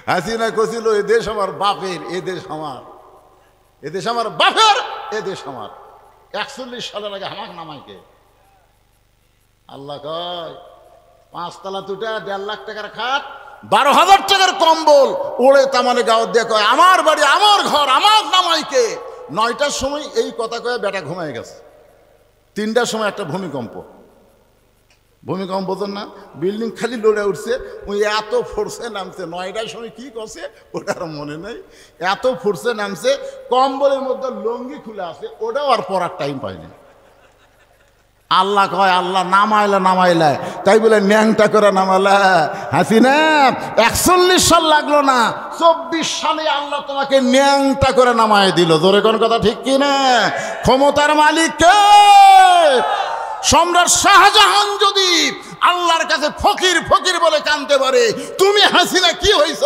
হাসিনা কছিল এ দেশ আমার বাপের, এ দেশ আমার, এ দেশ আমার বাপের, এ দেশ আমার। 41 সালের আগে হামাক নামাইকে আল্লাহ কয় 5 তলা তুটা 1.5 লাখ টাকার খাট 12,000 টাকার কম্বল ওড়ে তামানে গাওয়ার দিয়ে কয় আমার বাড়ি আমার ঘর আমার নামাইকে। 9টার সময় এই কথা কয়ে বেটা ঘুমায় গেছে। 3টার সময় একটা ভূমিকম্প, ভূমিকম্প বোঝেন না, বিল্ডিং খালি লড়ে উঠছে, ওই এত ফোর্সে নামছে। 9টার সময় কি করছে ওটার মনে নেই, এত ফোর্সে নামছে কম্বলের মধ্যে লঙ্গি খুলে আছে, ওটাও আর পরার টাইম পায়নি। আল্লাহ কয় আল্লাহ নামাইলা তাই বলে ন্যাংটা করে নামালা। হাসিনা 41 সাল লাগলো না, 24 সালে আল্লাহ তোমাকে ন্যাংটা করে নামায় দিল। জোরে কোন কথা ঠিক কি না? ক্ষমতার মালিক কে? সম্রাট শাহজাহান যদি আল্লাহর কাছে ফকির ফকির বলে কাঁদতে পারে, তুমি হাসিনা কি হইছ?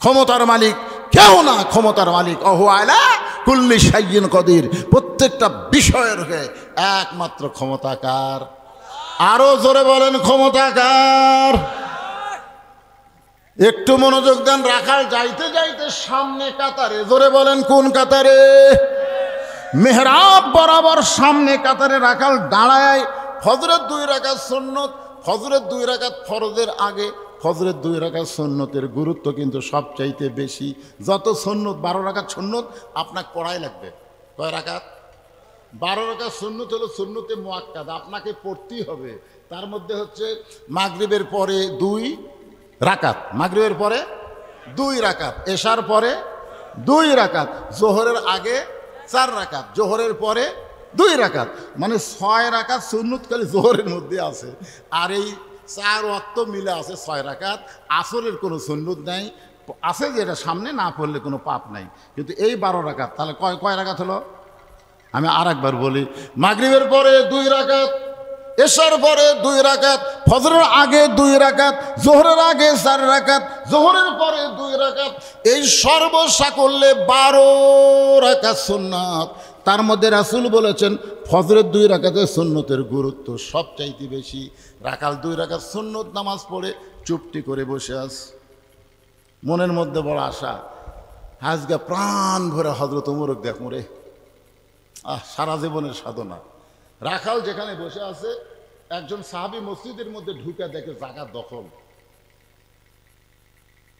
ক্ষমতার মালিক কেউ না, ক্ষমতার মালিক অহু আলা কুল্লি শাইইন কদির, প্রত্যেকটা বিষয়ের হয়ে একমাত্র ক্ষমতাকার। আরো জোরে বলেন ক্ষমতাকার। একটু মনোযোগ দেন। রাখাল যাইতে যাইতে সামনে কাতারে, জোরে বলেন কোন কাতারে? মেহরাব বরাবর সামনে কাতারে রাখাল দাঁড়ায়। ফজরের 2 রাকাত সুন্নত, ফজরের 2 রাকাত ফরজের আগে, ফজরের 2 রাকাত সুন্নতের গুরুত্ব কিন্তু সবচাইতে বেশি। যত সুন্নত 12 রাকাত সুন্নত আপনাকে পড়াই লাগবে। কয় রাকাত? 12 রাকাত সুন্নত হলো সুন্নতে মুআক্কাদ, আপনাকে পড়তেই হবে। তার মধ্যে হচ্ছে মাগরিবের পরে 2 রাকাত, মাগরিবের পরে 2 রাকাত, এশার পরে 2 রাকাত, জোহরের আগে 4 রাকাত, জোহরের পরে 2 রাকাত, মানে 6 রাকাত সুন্নত খালি জোহরের মধ্যে আছে। আর এই 4 ওয়াক্ত মিলে আছে 6 রাকাত। আসরের কোনো সুন্নত নাই, আছে যেটা সামনে না পড়লে কোনো পাপ নাই। কিন্তু এই 12 রাকাত, তাহলে কয় রাকাত হলো? আমি আর একবার বলি, মাগরিবের পরে 2 রাকাত, এশার পরে 2 রাকাত, ফজরের আগে 2 রাকাত, জোহরের আগে 4 রাকাত, জোহরের পরে 2 রাকাত, এই সর্বসাকল্যে 12 রাকাত সুন্নাত। তার মধ্যে রাসূল বলেছেন ফজরের 2 রাকাতের সুন্নতের গুরুত্ব সবচাইতে বেশি। রাখাল 2 রাকাত সুন্নত নামাজ পড়ে চুপটি করে বসে আছে, মনের মধ্যে বড় আশা, আজকে প্রাণ ভরে হযরত ওমর দেখমু রে। সারা জীবনের সাধনা। রাখাল যেখানে বসে আছে, একজন সাহাবী মসজিদের মধ্যে ঢুকে দেখে জায়গা দখল।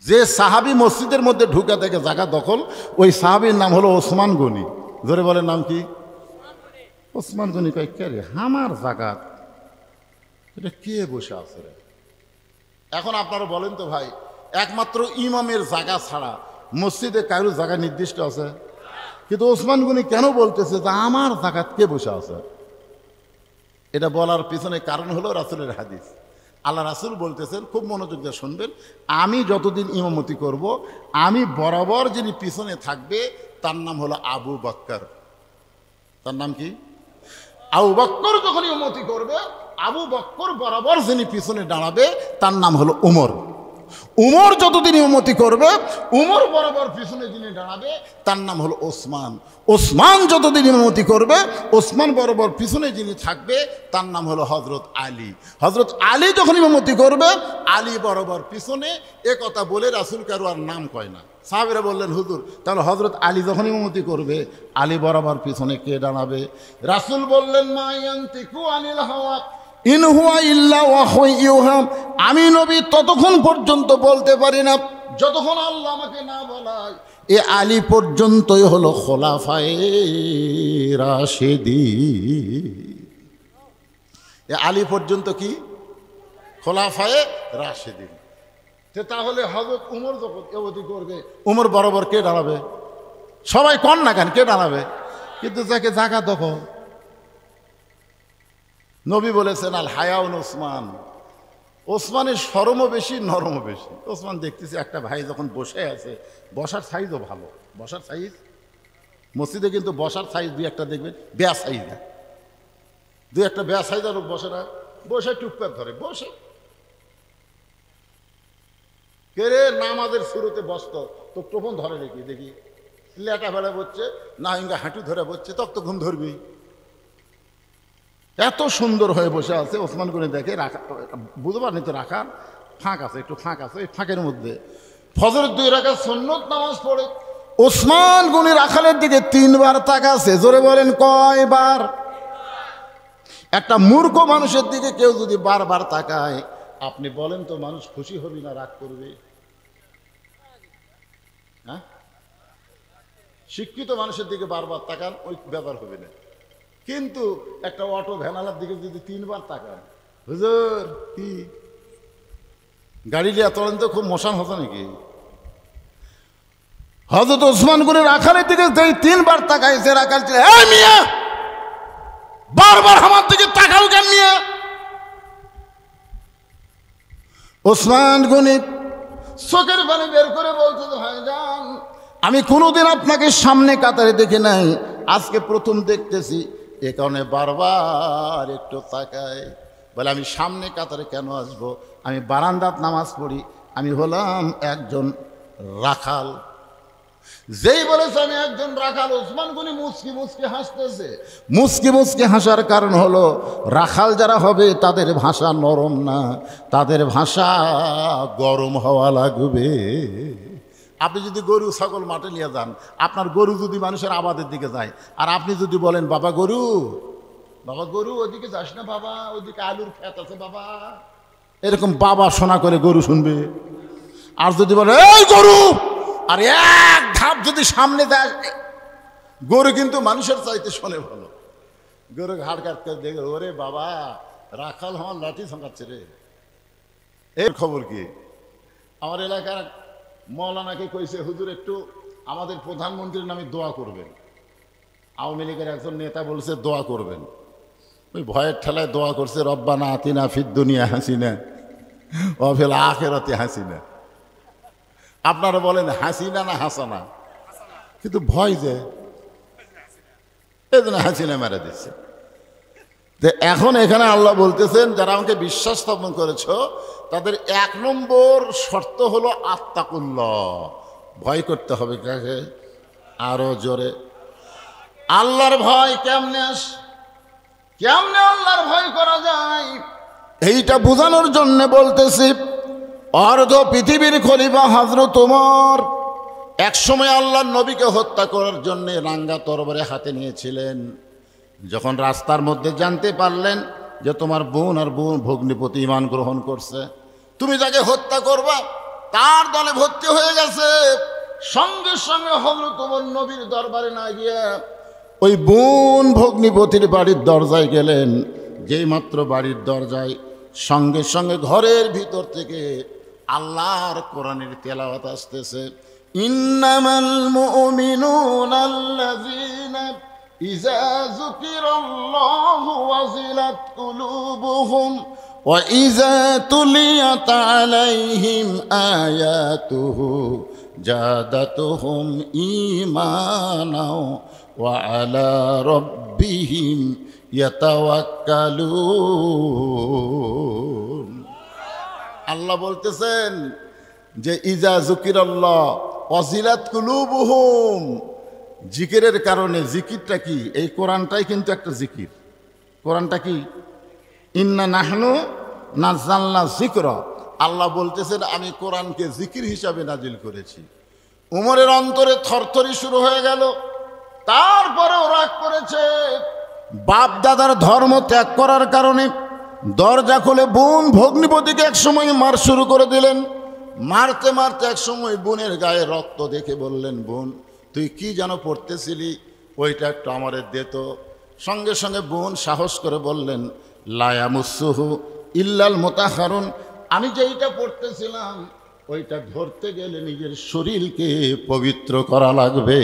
যে সাহাবী মসজিদের মধ্যে ঢুকে দেখে জায়গা দখল, ওই সাহাবীর নাম হলো ওসমান গনি। ধরে বলে নাম কি? ওসমান গনি। কয় কে রে? আমার জায়গা, এটা কে বসে আছে রে? এখন আপনারা বলেন তো ভাই, একমাত্র ইমামের জায়গা ছাড়া মসজিদে কারোর জায়গা নির্দিষ্ট আছে? কিন্তু ওসমান গনি কেন বলতেছে যে আমার জায়গা কে বসে আছে? এটা বলার পিছনে কারণ হলো রাসূলের হাদিস। আল্লাহ রাসূল বলতেছেন, খুব মনোযোগ দিয়ে শুনবেন, আমি যতদিন ইমামতি করব, আমি বরাবর যিনি পিছনে থাকবে তার নাম হলো আবু বকর। তার নাম কি? আবু বকর যখন ইমামতি করবে, আবু বকর বরাবর যিনি পিছনে দাঁড়াবে তার নাম হলো উমর। উমর যতদিন ইমামতি করবে, উমর বরাবর পিছনে যিনি দাঁড়াবে তার নাম হলো ওসমান। ওসমান যতদিন ইমামতি করবে, ওসমান বরাবর পিছনে যিনি থাকবে তার নাম হলো হযরত আলী। হযরত আলী যখন ইমামতি করবে, আলী বরাবর পিছনে। এ কথা বলে রাসূল কারো আর নাম কয় না। সাহাবীরা বললেন, হুজুর তাহলে হযরত আলী যখন ইমামতি করবে, আলী বরাবর পিছনে কে দাঁড়াবে? রাসূল বললেন, মা ইয়ানতিকু আনিল হাওয়া ইন হুয়া ইল্লা ওয়াহয়ু ইউহা, আমি নবী ততক্ষণ পর্যন্ত বলতে পারি না যতক্ষণ আল্লাহ আমাকে না বলায়। এ আলী পর্যন্তই হলো খোলাফায়ে রাশেদিন। এ আলী পর্যন্ত কি? খোলাফায়ে রাশেদিন। তাহলে হযরত উমর যখন ইমামতি করবে, উমর বরাবর কে দাঁড়াবে? সবাই কন না কেন কে দাঁড়াবে? কিন্তু যাকে জায়গা দখল। নবী বলেছেন আল হায়াউন ওসমান, ওসমানের শরমও বেশি নরমও বেশি। ওসমান দেখতেছি একটা ভাই যখন বসে আছে, বসার সাইজও ভালো, বসার সাইজ মসজিদে কিন্তু বসার সাইজ 2-1টা দেখবেন বেয়া সাইজ, 2-1টা বেয়া সাইজের লোক বসে না, বসে টুকটাক ধরে বসে। কে রে নামাজের শুরুতে বসত তো টোপন ধরে দেখি দেখি লেটা ফেলা বসছে না, ইঙ্গা হাঁটু ধরে বসছে, তখন ধরবি। এত সুন্দর হয়ে বসে আছে। ওসমান গনি দেখে রাখা, বুঝতে পারেনি তো রাখার ফাঁক আছে, একটু ফাঁক আছে, এই ফাঁকের মধ্যে ফজরের 2 রাকাত সুন্নত নামাজ পড়ে ওসমান গনি রাখালের দিকে 3 বার তাকাছে। জোরে বলেন কয়বার? একটা মূর্খ মানুষের দিকে কেউ যদি বারবার তাকায়, আপনি বলেন তো মানুষ খুশি হবে না রাগ করবে? হ্যাঁ, শিক্ষিত মানুষের দিকে বারবার তাকান, ওই ব্যাপার হবে না। কিন্তু একটা অটো ভ্যানালার দিকে যদি 3 বার তাকান, হুজুর কি গাড়ি লিয়া তোলেন তো খুব মশান হতো নাকি? হযরত ওসমান গনি রাখালের দিকে 3 বার তাকাইছে। রাখাল ছিল, এই মিয়া বারবার আমার দিকে তাকাও কেন মিয়া? ওসমান গনি চোখের পানি বের করে বলছে, ভাইজান আমি কোনোদিন আপনাকে সামনে কাতারে দেখি নাই, আজকে প্রথম দেখতেছি, এ কারণে বারবার একটু তাকাই। বলে আমি সামনে কাতারে কেন আসবো? আমি বারান্দাত নামাজ পড়ি, আমি হলাম একজন রাখাল। যেই বলেছে আমি একজন রাখাল, ওসমান গনি মুচকি মুচকি হাসতেছে। মুচকি মুচকি হাসার কারণ হলো রাখাল যারা হবে তাদের ভাষা নরম না, তাদের ভাষা গরম হওয়া লাগবে। আপনি যদি গরু ছাগল মাঠে নিয়ে যান, আপনার গরু যদি মানুষের আবাদের দিকে যায়, আর আপনি যদি বলেন বাবা গরু, বাবা গরু ওইদিকে যাস না বাবা, ওইদিকে আলুর ক্ষেত আছে বাবা, এরকম বাবা শোনা করে গরু শুনবে। আর যদি বলে এই গরু, আর এক ধাপ যদি সামনে দেয়, গরু কিন্তু মানুষের চাইতে শোনে ভালো। গরু ঘাড় কাটতে দেখে, ওরে বাবা রাখাল হওয়ার লাঠি ঝাঁকাচ্ছে রে। এর খবর কি? আমার এলাকার মৌলানাকে কইছে, হুজুর একটু আমাদের প্রধানমন্ত্রীর নামে দোয়া করবেন। আওয়ামী লীগের একজন নেতা বলছে দোয়া করবেন। ওই ভয়ের ঠেলায় দোয়া করছে, রব্বানা আতিনা ফিদ দুনিয়া হাসিনা ওয়া ফিল আখিরাতি হাসিনা। আপনারা বলেন হাসিনা না হাসানা? কিন্তু ভয় যে এই জন্য হাসিনা মেরে দিচ্ছে। এখন এখানে আল্লাহ বলতেছেন, যারা আমাকে বিশ্বাস স্থাপন করেছ তাদের 1 নম্বর শর্ত হলো আত্তাকুল্লাহ, ভয় করতে হবে। কাকে? আরো জোরে। আল্লাহর ভয় কেমনে কেমনে আল্লাহর ভয় করা যায়, এইটা বোঝানোর জন্য বলতেছি। অর্ধ পৃথিবীর খলিফা হযরত ওমর একসময় আল্লাহর নবীকে হত্যা করার জন্য রাঙ্গা তরবারি হাতে নিয়েছিলেন। যখন রাস্তার মধ্যে জানতে পারলেন যে তোমার বোন আর বোন ভগ্নিপতি ঈমান গ্রহণ করছে, তুমি যাকে হত্যা করবা তার দলে ভর্তি হয়ে গেছে, সঙ্গে সঙ্গে হযরত ওমর নবীর দরবারে না গিয়ে ওই বোন ভগ্নিপতির বাড়ির দরজায় গেলেন। যেই মাত্র বাড়ির দরজায়, সঙ্গে সঙ্গে ঘরের ভিতর থেকে আল্লাহর কোরআনের তেলাওয়াত আসতেছে। ইন্নামাল মুমিনুনা আল্লাযীনা ইযা যুকিরাল্লাহু ওয়াজিলাত কুলুবুহুম ওয়া ইযা তুলিয়াত আলাইহিম আয়াতুহু জাদাতুহুম ঈমানাও ওয়া আলা রাব্বিহিম ইয়াতাওয়াক্কালুন। আল্লাহ বলতেছেন যে ইজা যুকিরাল্লাহ ওয়াজিলাত কুলুবুহুম, জিকিরের কারণে। জিকিরটা কি? এই কোরআনটাই কিন্তু একটা জিকির। কোরআনটা কি? ইন্না নাহনু নাযালনা যিকরা। আল্লাহ বলতেছেন আমি কোরআনকে জিকির হিসাবে নাজিল করেছি। উমরের অন্তরে থরথরি শুরু হয়ে গেল। তারপরেও রাগ করেছে। বাপ দাদার ধর্ম ত্যাগ করার কারণে দরজা খুলে বোন ভগ্নিপতিকে একসময় মার শুরু করে দিলেন। মারতে মারতে একসময় বোনের গায়ে রক্ত দেখে বললেন, বোন তুই কি যেন পড়তেছিলি, ওইটা একটু আমারে দে তো। সঙ্গে সঙ্গে বোন সাহস করে বললেন, লা ইয়ামুসসুহু ইল্লাল মুতাহহারুন, আমি যেইটা পড়তেছিলাম ওইটা ধরতে গেলে নিজের শরীরকে পবিত্র করা লাগবে।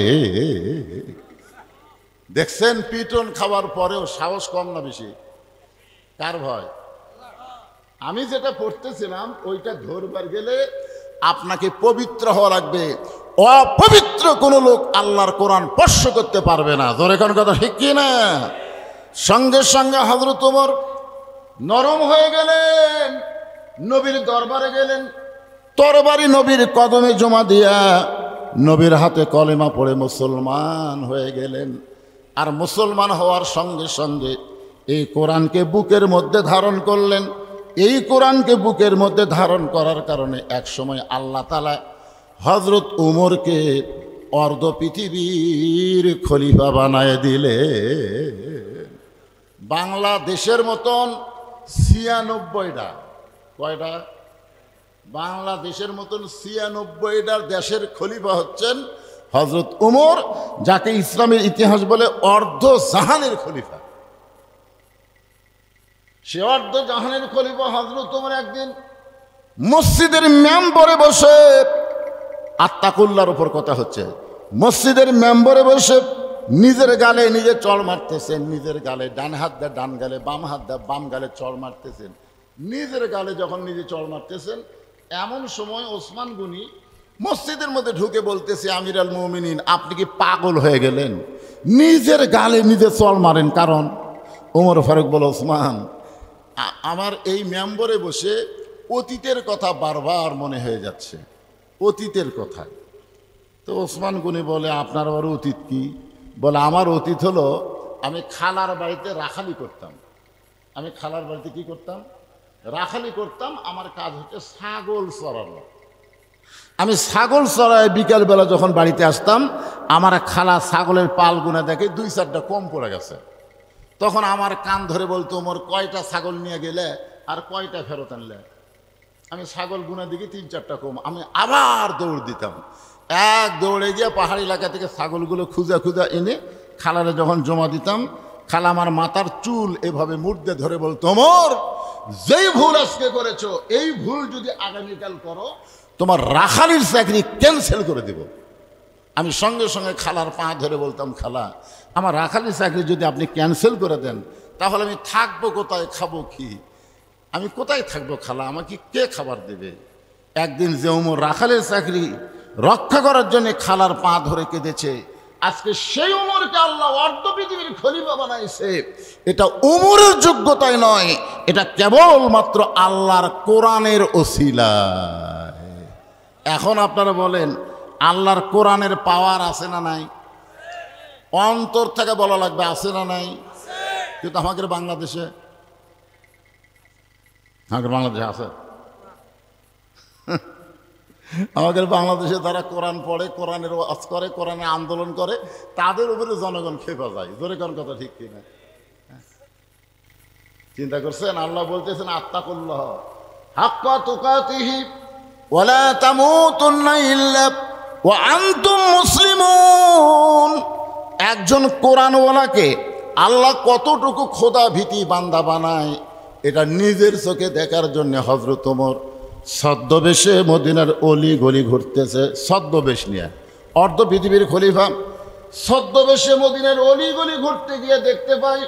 দেখছেন, পিটন খাওয়ার পরেও সাহস কম না বেশি? কার ভয়? আমি যেটা পড়তেছিলাম ওইটা ধরবার গেলে আপনাকে পবিত্র হওয়া লাগবে। অপবিত্র কোনো লোক আল্লাহর কোরআন স্পর্শ করতে পারবে না। ধরে কোন কথা ঠিক কি না? সঙ্গে সঙ্গে হযরত ওমর নরম হয়ে গেলেন, নবীর দরবারে গেলেন, তরবারি নবীর কদমে জমা দিয়া নবীর হাতে কলেমা পড়ে মুসলমান হয়ে গেলেন। আর মুসলমান হওয়ার সঙ্গে সঙ্গে এই কোরআনকে বুকের মধ্যে ধারণ করলেন। এই কোরআনকে বুকের মধ্যে ধারণ করার কারণে এক সময় আল্লাহ তাআলা হযরত উমরকে অর্ধ পৃথিবীর খলিফা বানায় দিলে। বাংলাদেশের মতন ৯৬টা, কয়টা? বাংলাদেশের মতন ৯৬টার দেশের খলিফা হচ্ছেন হযরত উমর, যাকে ইসলামের ইতিহাস বলে অর্ধ জাহানের খলিফা। সে অর্ধ জাহানের খলিফা হযরত উমর একদিন মসজিদের মেম্বরে বসে, আত্তাকুল্লাহর উপর কথা হচ্ছে, মসজিদের মেম্বরে বসে নিজের গালে নিজে চড় মারতেছেন, নিজের গালে ডান হাত দিয়ে ডান গালে, বাম হাত দিয়ে বাম গালে চড় মারতেছেন। নিজের গালে যখন নিজে চড় মারতেছেন, এমন সময় ওসমান গনি মসজিদের মধ্যে ঢুকে বলতেছে, আমির আল মুমিনিন, আপনি কি পাগল হয়ে গেলেন? নিজের গালে নিজে চড় মারেন। কারণ ওমর ফারুক বলে, ওসমান, আমার এই মেম্বরে বসে অতীতের কথা বারবার মনে হয়ে যাচ্ছে, অতীতের কথা। তো ওসমান গনি বলে, আপনার আবার অতীত কি? বলে, আমার অতীত হলো আমি খালার বাড়িতে রাখালি করতাম। আমি খালার বাড়িতে কি করতাম? রাখালি করতাম। আমার কাজ হচ্ছে ছাগল চড়ানো। আমি ছাগল চড়ায় বিকালবেলা যখন বাড়িতে আসতাম, আমার খালা ছাগলের পাল গুনা দেখে ২-৪টা কম পড়ে গেছে। তখন আমার কান ধরে বলতো, ওমর, কয়টা ছাগল নিয়ে গেলে আর কয়টা ফেরত আনলে? আমি ছাগল গুনা দিকে ৩-৪টা কম। আমি আবার দৌড় দিতাম। এক দৌড়ে গিয়ে পাহাড়ি এলাকা থেকে ছাগলগুলো খুঁজা খুঁজা এনে খালারে যখন জমা দিতাম, খালা আমার মাথার চুল এভাবে মুড়তে ধরে বলতো, ওমর, যেই ভুল আজকে করেছো, এই ভুল যদি আগামীকাল করো, তোমার রাখালির চাকরি ক্যান্সেল করে দেব। আমি সঙ্গে সঙ্গে খালার পা ধরে বলতাম, খালা, আমার রাখালির চাকরি যদি আপনি ক্যান্সেল করে দেন, তাহলে আমি থাকবো কোথায়, খাবো কি? আমি কোথায় থাকবো খালা? আমাকে কে খাবার দেবে? একদিন যে উমর রাখালের চাকরি রক্ষা করার জন্য খালার পা ধরে কেঁদেছে, আজকে সেই উমরকে আল্লাহ অর্ধ পৃথিবীর খলিফা বানাইছে। এটা উমরের যোগ্যতায় নয়, এটা কেবলমাত্র আল্লাহর কোরআনের ওসিলায়। এখন আপনারা বলেন, আল্লাহর কোরআনের পাওয়ার আছে না নাই? অন্তর থেকে বলা লাগবে, আছে না নাই? কিন্তু আমাদের বাংলাদেশে আছে। আমাদের বাংলাদেশে তারা কোরআন পড়ে, কোরআনের ওয়াজ করে, কোরআনের আন্দোলন করে, তাদের উপরে জনগণ খেপা যায়। জোরে কোন কথা ঠিক কিনা? চিন্তা করছেন? আল্লাহ বলতেছেন, আত্তাকুল্লাহ হাক্কা তুকাতিহি ওয়ালা তামুতুন্না ইল্লা ওয়া আনতুম মুসলিমুন। একজন কোরআনওয়ালাকে আল্লাহ কতটুকু খোদা ভীতি বান্দা বানায়, এটা নিজের চোখে দেখার জন্য হযরত ওমর ছদ্মবেশে মদিনার অলি গলি ঘুরতেছে। ছদ্মবেশ নিয়ে অর্ধ পৃথিবীর খলিফা ছদ্মবেশে মদিনার অলি গলি ঘুরতে গিয়ে দেখতে পাই,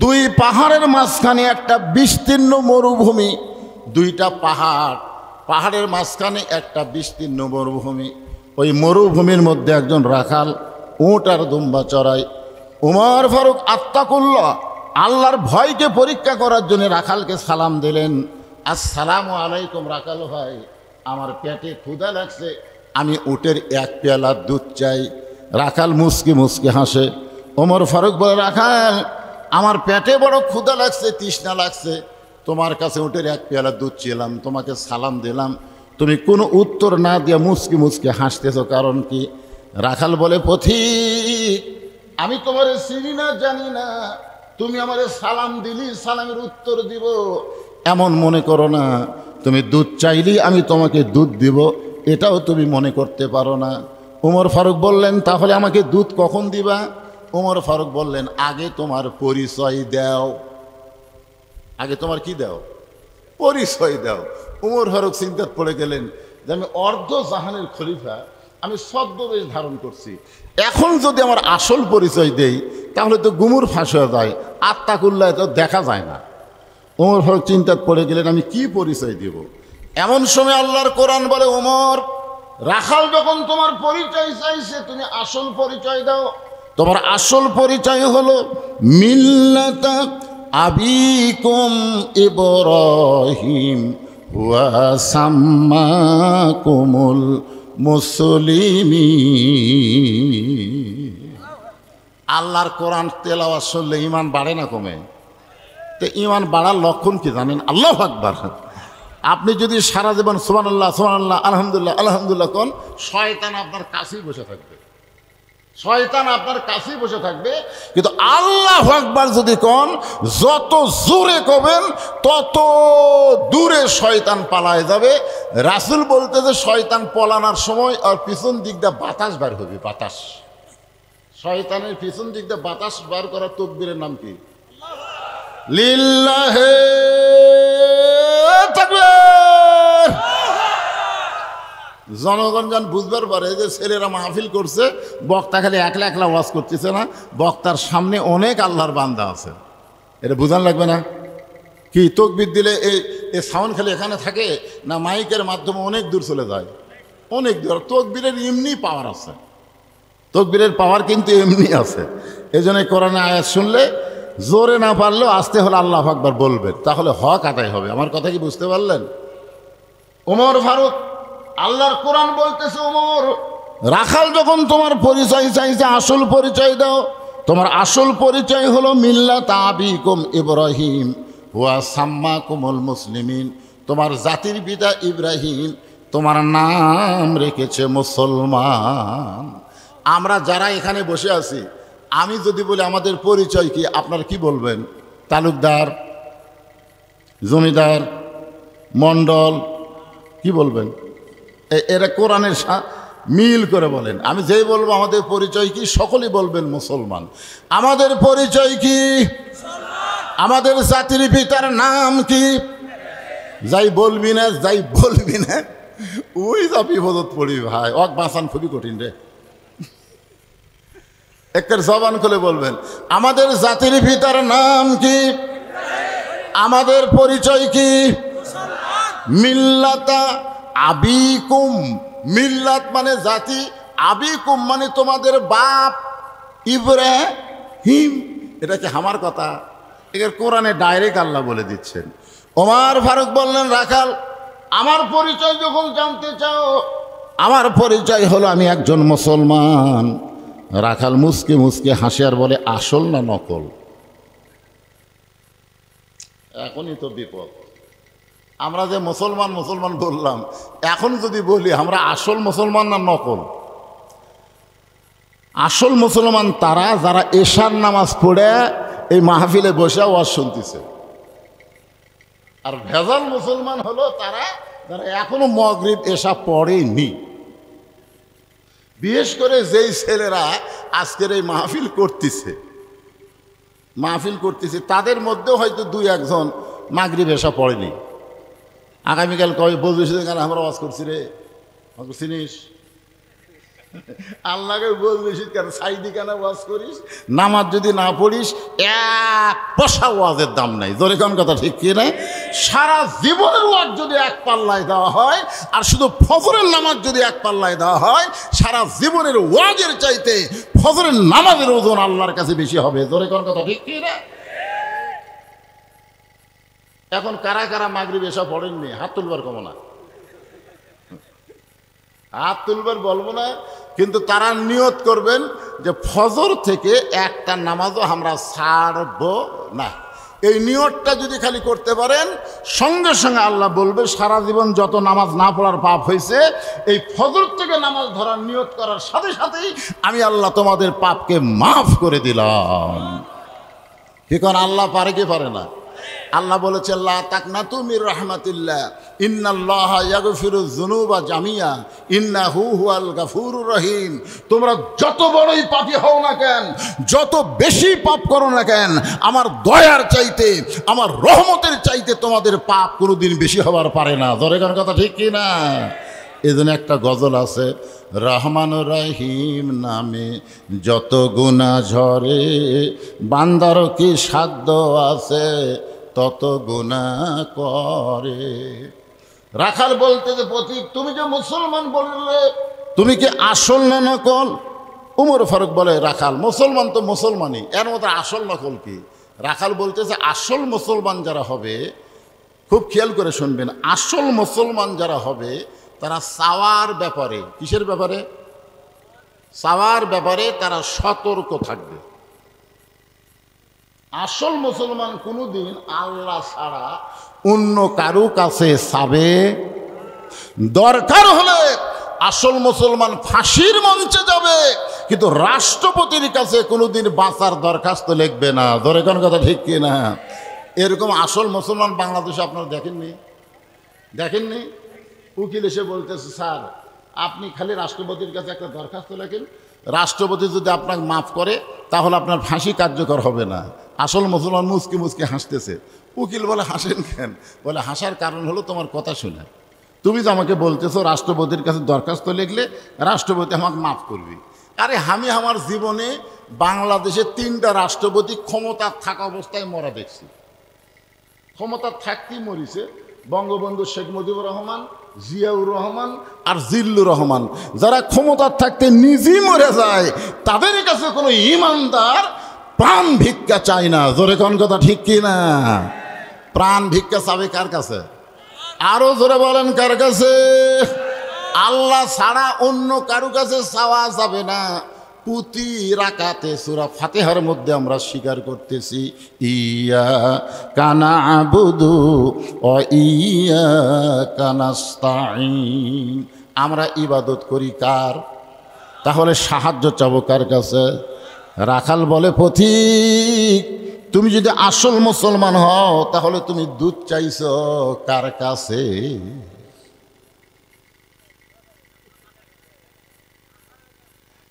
দুই পাহাড়ের মাঝখানে একটা বিস্তীর্ণ মরুভূমি। দুইটা পাহাড়, পাহাড়ের মাঝখানে একটা বিস্তীর্ণ মরুভূমি। ওই মরুভূমির মধ্যে একজন রাখাল উট আর দুম্বা চড়ায়। উমর ফারুক আত্তাকুল্লাহ, আল্লাহর ভয়কে পরীক্ষা করার জন্য রাখালকে সালাম দিলেন, আসসালামু আলাইকুম রাখাল ভাই, আমার পেটে ক্ষুধা লাগছে, আমি উটের এক পেয়ালা দুধ চাই। রাখাল মুসকি মুসকি হাসে। ওমর ফারুক বলে, রাখাল, আমার পেটে বড় ক্ষুধা লাগছে, তৃষ্ণা লাগছে, তোমার কাছে উটের এক পেয়ালা দুধ চেলাম, তোমাকে সালাম দিলাম, তুমি কোনো উত্তর না দিয়ে মুসকি মুসকি হাসতেছো, কারণ কি? রাখাল বলে, পথিক, আমি তোমার চিনি না, জানি না, তুমি আমার সালাম দিলি, সালামের উত্তর দিব এমন মনে করো না। তুমি দুধ চাইলি, আমি তোমাকে দুধ দিব, এটাও তুমি মনে করতে পারো না। ওমর ফারুক বললেন, তাহলে আমাকে দুধ কখন দিবা? ওমর ফারুক বললেন, আগে তোমার পরিচয় দাও। আগে তোমার কি দাও? পরিচয় দাও। ওমর ফারুক চিন্তায় পড়ে গেলেন যে আমি অর্ধ জাহানের খলিফা, আমি ছদ্মবেশ ধারণ করছি, এখন যদি আমার আসল পরিচয় দেই তাহলে তো গুমুর ফাঁস হয়ে যায়, আত্তাকুল্লাহ তো দেখা যায় না। ওমর ফারুক চিন্তায় পড়ে গেলেন, আমি কি পরিচয় দেব? এমন সময় আল্লাহর কোরআন বলে, ওমর, রাখাল যখন তোমার পরিচয় চাইছে, তুমি আসল পরিচয় দাও। তোমার আসল পরিচয় হলো মিল্লাতা আবিকুম ইব্রাহিম ওয়া সাম্মাকুমুল মুসলিমিন। আল্লাহর কোরআন তেলাওয়াত শুনলে ঈমান বাড়ে না কমে? তো ইমান বাড়ার লক্ষণ কি জানেন? আল্লাহু আকবার। আপনি যদি সারা জীবন সুবহানাল্লাহ সুবহানাল্লাহ আলহামদুলিল্লাহ আলহামদুলিল্লাহ কোন, শয়তান আপনার কাছেই বসে থাকবে, শয়তান আপনার কাছেই বসে থাকবে। কিন্তু আল্লাহু আকবার যদি কোন, যত জোরে কবেন তত দূরে শয়তান পালায় যাবে। রাসূল বলতে যে শয়তান পলানোর সময় আর পিছন দিক দিয়ে বাতাস বার হবে, বাতাস। শয়তানের পিছন দিক দিয়ে বাতাস বার করার তাকবীরের নাম কি? লিল্লাহে তাকবীর। জনগণ যান বুঝবার পারে যে ছেলেরা মাহফিল করছে, বক্তা খালি একলা একলা ওয়াজ করতেছে না, বক্তার সামনে অনেক আল্লাহর বান্দা আছে, এটা বুঝান লাগবে না? কি তাকবীর দিলে এই সাউন্ড খালি এখানে থাকে না, মাইকের মাধ্যমে অনেক দূর চলে যায়, অনেক দূর। তাকবীরের এমনি পাওয়ার আছে, তাকবীরের পাওয়ার কিন্তু এমনি আছে। এই জন্য কোরআনে আয়াত শুনলে জোরে না পারলেও আস্তে হলে আল্লাহু আকবার বলবেন, তাহলে হক আদায় হবে। আমার কথা কি বুঝতে পারলেন? ওমর ফারুক, আল্লাহর কোরআন বলতেছে, ওমর রাখাল যখন তোমার পরিচয় চাইছে, আসল পরিচয় দাও। তোমার আসল পরিচয় হলো মিল্লাত আবিকুম ইব্রাহিম ওয়া সাম্মাকুমুল মুসলিমিন। তোমার জাতির পিতা ইব্রাহিম তোমার নাম রেখেছে মুসলমান। আমরা যারা এখানে বসে আছি, আমি যদি বলি আমাদের পরিচয় কি, আপনারা কি বলবেন? তালুকদার, জমিদার, মণ্ডল, কি বলবেন? এরা কোরআনের মিল করে বলেন। আমি যেই বলবো আমাদের পরিচয় কি, সকলেই বলবেন মুসলমান। আমাদের পরিচয় কি? আমাদের জাতির পিতার নাম কি? যাই বলবি না, যাই বলবি না, ওই যা বিপদত পড়ি ভাই, অক বাঁচান খুবই কঠিন রে। একের জবান খুলে বলবেন আমাদের জাতির পিতার নাম কি, আমাদের পরিচয় কি? মিল্লাতা আবিকুম, মিল্লাত মানে জাতি, আবিকুম মানে তোমাদের বাপ ইব্রাহিম। এটা কি আমার কথা? এর কোরআনে ডাইরেক্ট আল্লাহ বলে দিচ্ছেন। ওমর ফারুক বললেন, রাখাল আমার পরিচয় যখন জানতে চাও, আমার পরিচয় হলো আমি একজন মুসলমান। রাখাল মুসকে মুসকে হাসি আর বলে, আসল না নকল? এখনই তো বিপদ। আমরা যে মুসলমান মুসলমান বললাম, এখন যদি বলি আমরা আসল মুসলমান না নকল? আসল মুসলমান তারা যারা এশার নামাজ পড়ে এই মাহফিলে বসে ওয়াজ শুনতেছে, আর ভেজাল মুসলমান হলো তারা যারা এখনো মাগরিব এশা পড়েনি। বিশেষ করে যেই ছেলেরা আজকের এই মাহফিল করতেছে তাদের মধ্যেও হয়তো দুই একজন মাগরিব এশা পড়েনি। আগামীকাল কবে বলছিস কেন আমরা ওয়াজ করছি রে, চিনিস? আল্লাহকে বলছিস কেন, সাইদি কেন ওয়াজ করিস? নামাজ যদি না পড়িস এক পয়সা ওয়াজের দাম নাই। জোরে কোন কথা ঠিক কি না? সারা জীবনের ওয়াজ যদি এক পাল্লায় দেওয়া হয়, আর শুধু ফজরের নামাজ যদি এক পাল্লায় দেওয়া হয়, সারা জীবনের ওয়াজের চাইতে ফজরের নামাজের ওজন আল্লাহর কাছে বেশি হবে। জোরে কোন কথা ঠিক কি না? এখন কারা কারা মাগরিব এসা পড়েননি হাত তুলবার কমো না, হাত তুলবার বলবো না, কিন্তু তারা নিয়ত করবেন যে ফজর থেকে একটা নামাজও আমরা ছাড়ব না। এই নিয়তটা যদি খালি করতে পারেন, সঙ্গে সঙ্গে আল্লাহ বলবে সারা জীবন যত নামাজ না পড়ার পাপ হয়েছে, এই ফজর থেকে নামাজ ধরার নিয়ত করার সাথে সাথেই আমি আল্লাহ তোমাদের পাপকে মাফ করে দিলাম। কি কারণ আল্লাহ পারে কি পারে না? আল্লাহ বলেছেন লা তাকনাতু মির রাহমাতিল্লাহ ইন্নাল্লাহা ইয়াগফিরুয যুনুবা জামিয়া ইন্নাহু হুয়াল গাফুরুর রহিম। তোমরা যত বড়ই পাপী হও না কেন, যত বেশি পাপ করো না কেন, আমার দয়ার চাইতে, আমার রহমতের চাইতে তোমাদের পাপ কোনোদিন বেশি হবার পারে না। দরকার কথা ঠিক কি না? এজন্য একটা গজল আছে, রহমান রহিম নামে যত গুনাহ ঝরে, বান্দার কি সাধ্য আছে তত গুনাহ করে। রাখাল বলতে যে প্রতীক, তুমি যে মুসলমান বললে, তুমি কি আসল না নকল? উমর ফারুক বলে, রাখাল মুসলমান তো মুসলমানই, এর মধ্যে আসল নকল কি? রাখাল বলতেছে আসল মুসলমান যারা হবে, খুব খেয়াল করে শুনবেন, আসল মুসলমান যারা হবে তারা চাওয়ার ব্যাপারে, কিসের ব্যাপারে? চাওয়ার ব্যাপারে তারা সতর্ক থাকবে। আসল মুসলমান কোনোদিন আল্লাহ ছাড়া অন্য কারো কাছে চাবে। দরকার হলে আসল মুসলমান ফাঁসির মঞ্চে যাবে, কিন্তু রাষ্ট্রপতির কাছে কোনোদিন বাঁচার দরখাস্ত লিখবে না। ধরে কোন কথা ঠিক কি না? এরকম আসল মুসলমান বাংলাদেশে আপনারা দেখেননি? উকিল এসে বলতেছে, স্যার আপনি খালি রাষ্ট্রপতির কাছে একটা দরখাস্ত লেখেন, রাষ্ট্রপতি যদি আপনাকে মাফ করে তাহলে আপনার ফাঁসি কার্যকর হবে না। আসল মুসলমান মুচকি মুচকি হাসতেছে। উকিল বলে, হাসেন কেন? বলে, হাসার কারণ হলো তোমার কথা শুনে। তুমি যে আমাকে বলতেছো রাষ্ট্রপতির কাছে দরখাস্ত লিখলে রাষ্ট্রপতি আমাকে মাফ করবে। আরে আমি আমার জীবনে বাংলাদেশে 3টা রাষ্ট্রপতি ক্ষমতা থাকা অবস্থায় মরা দেখছি। ক্ষমতা থাকতেই মরিছে বঙ্গবন্ধু শেখ মুজিবুর রহমান, জিয়াউর রহমান আর জিল্লুর রহমান। যারা ক্ষমতার থাকতে নিজেই মরে যায় তাদের কাছে কোনো ইমানদার প্রাণ ভিক্ষা চায় না। জোরে কোন কথা ঠিক কি না? প্রাণ ভিক্ষা চাবে কার কাছে? আরো জোরে বলেন, কার কাছে? আল্লাহ ছাড়া অন্য কারো কাছে চাওয়া যাবে না। প্রতি রাকাতে সূরা ফাতিহার মধ্যে আমরা স্বীকার করতেছি, ইয়্যাকা না'বুদু ওয়া ইয়্যাকা নাস্তাঈন। আমরা ইবাদত করি কার? তাহলে সাহায্য চাবো কার কাছে? রাখাল বলে, পথিক তুমি যদি আসল মুসলমান হও তাহলে তুমি দুধ চাইছো কার কাছে?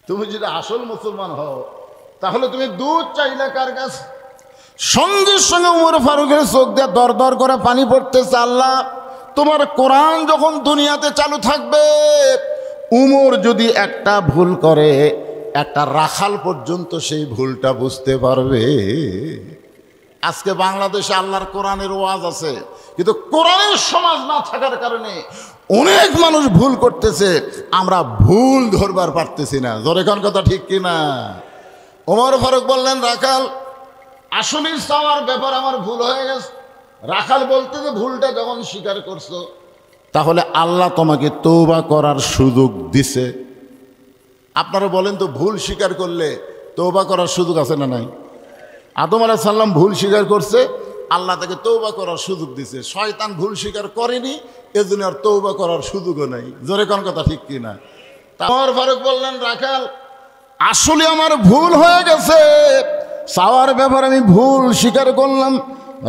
তুমি যদি আসল মুসলমান হও তাহলে তুমি দুধ চাইলে কার কাছে? সঙ্গে সঙ্গে উমর ফারুকের চোখ দিয়ে দর দর করে পানি পড়তেছে। আল্লাহ, তোমার কোরআন যখন দুনিয়াতে চালু থাকবে, উমর যদি একটা ভুল করে একটা রাখাল পর্যন্ত সেই ভুলটা বুঝতে পারবে। আজকে বাংলাদেশে আল্লাহর কোরআনের ওয়াজ আছে, কিন্তু কোরআনের সমাজ না থাকার কারণে অনেক মানুষ ভুল করতেছে, আমরা ভুল ধরবার পারতেছি না। জোরে কোন কথা ঠিক কিনা? ওমর ফারুক বললেন, রাখাল আসলে চাওয়ার ব্যাপার আমার ভুল হয়ে গেছে। রাখাল বলতে যে ভুলটা যখন স্বীকার করছো তাহলে আল্লাহ তোমাকে তওবা করার সুযোগ দিছে। আপনারা বলেন তো, ভুল স্বীকার করলে তওবা করার সুযোগ আছে না নাই? আদম আলাইহিস সালাম ভুল স্বীকার করছে, আল্লাহ তাকে তওবা করার সুযোগ দিছে। শয়তান ভুল স্বীকার করেনি, এজন্য আর তওবা করার সুযোগও নাই। জোরে কোন কথা ঠিক কিনা? ওমর ফারুক বললেন, রাখাল আসলে আমার ভুল হয়ে গেছে, চাওয়ার ব্যাপারে আমি ভুল স্বীকার করলাম।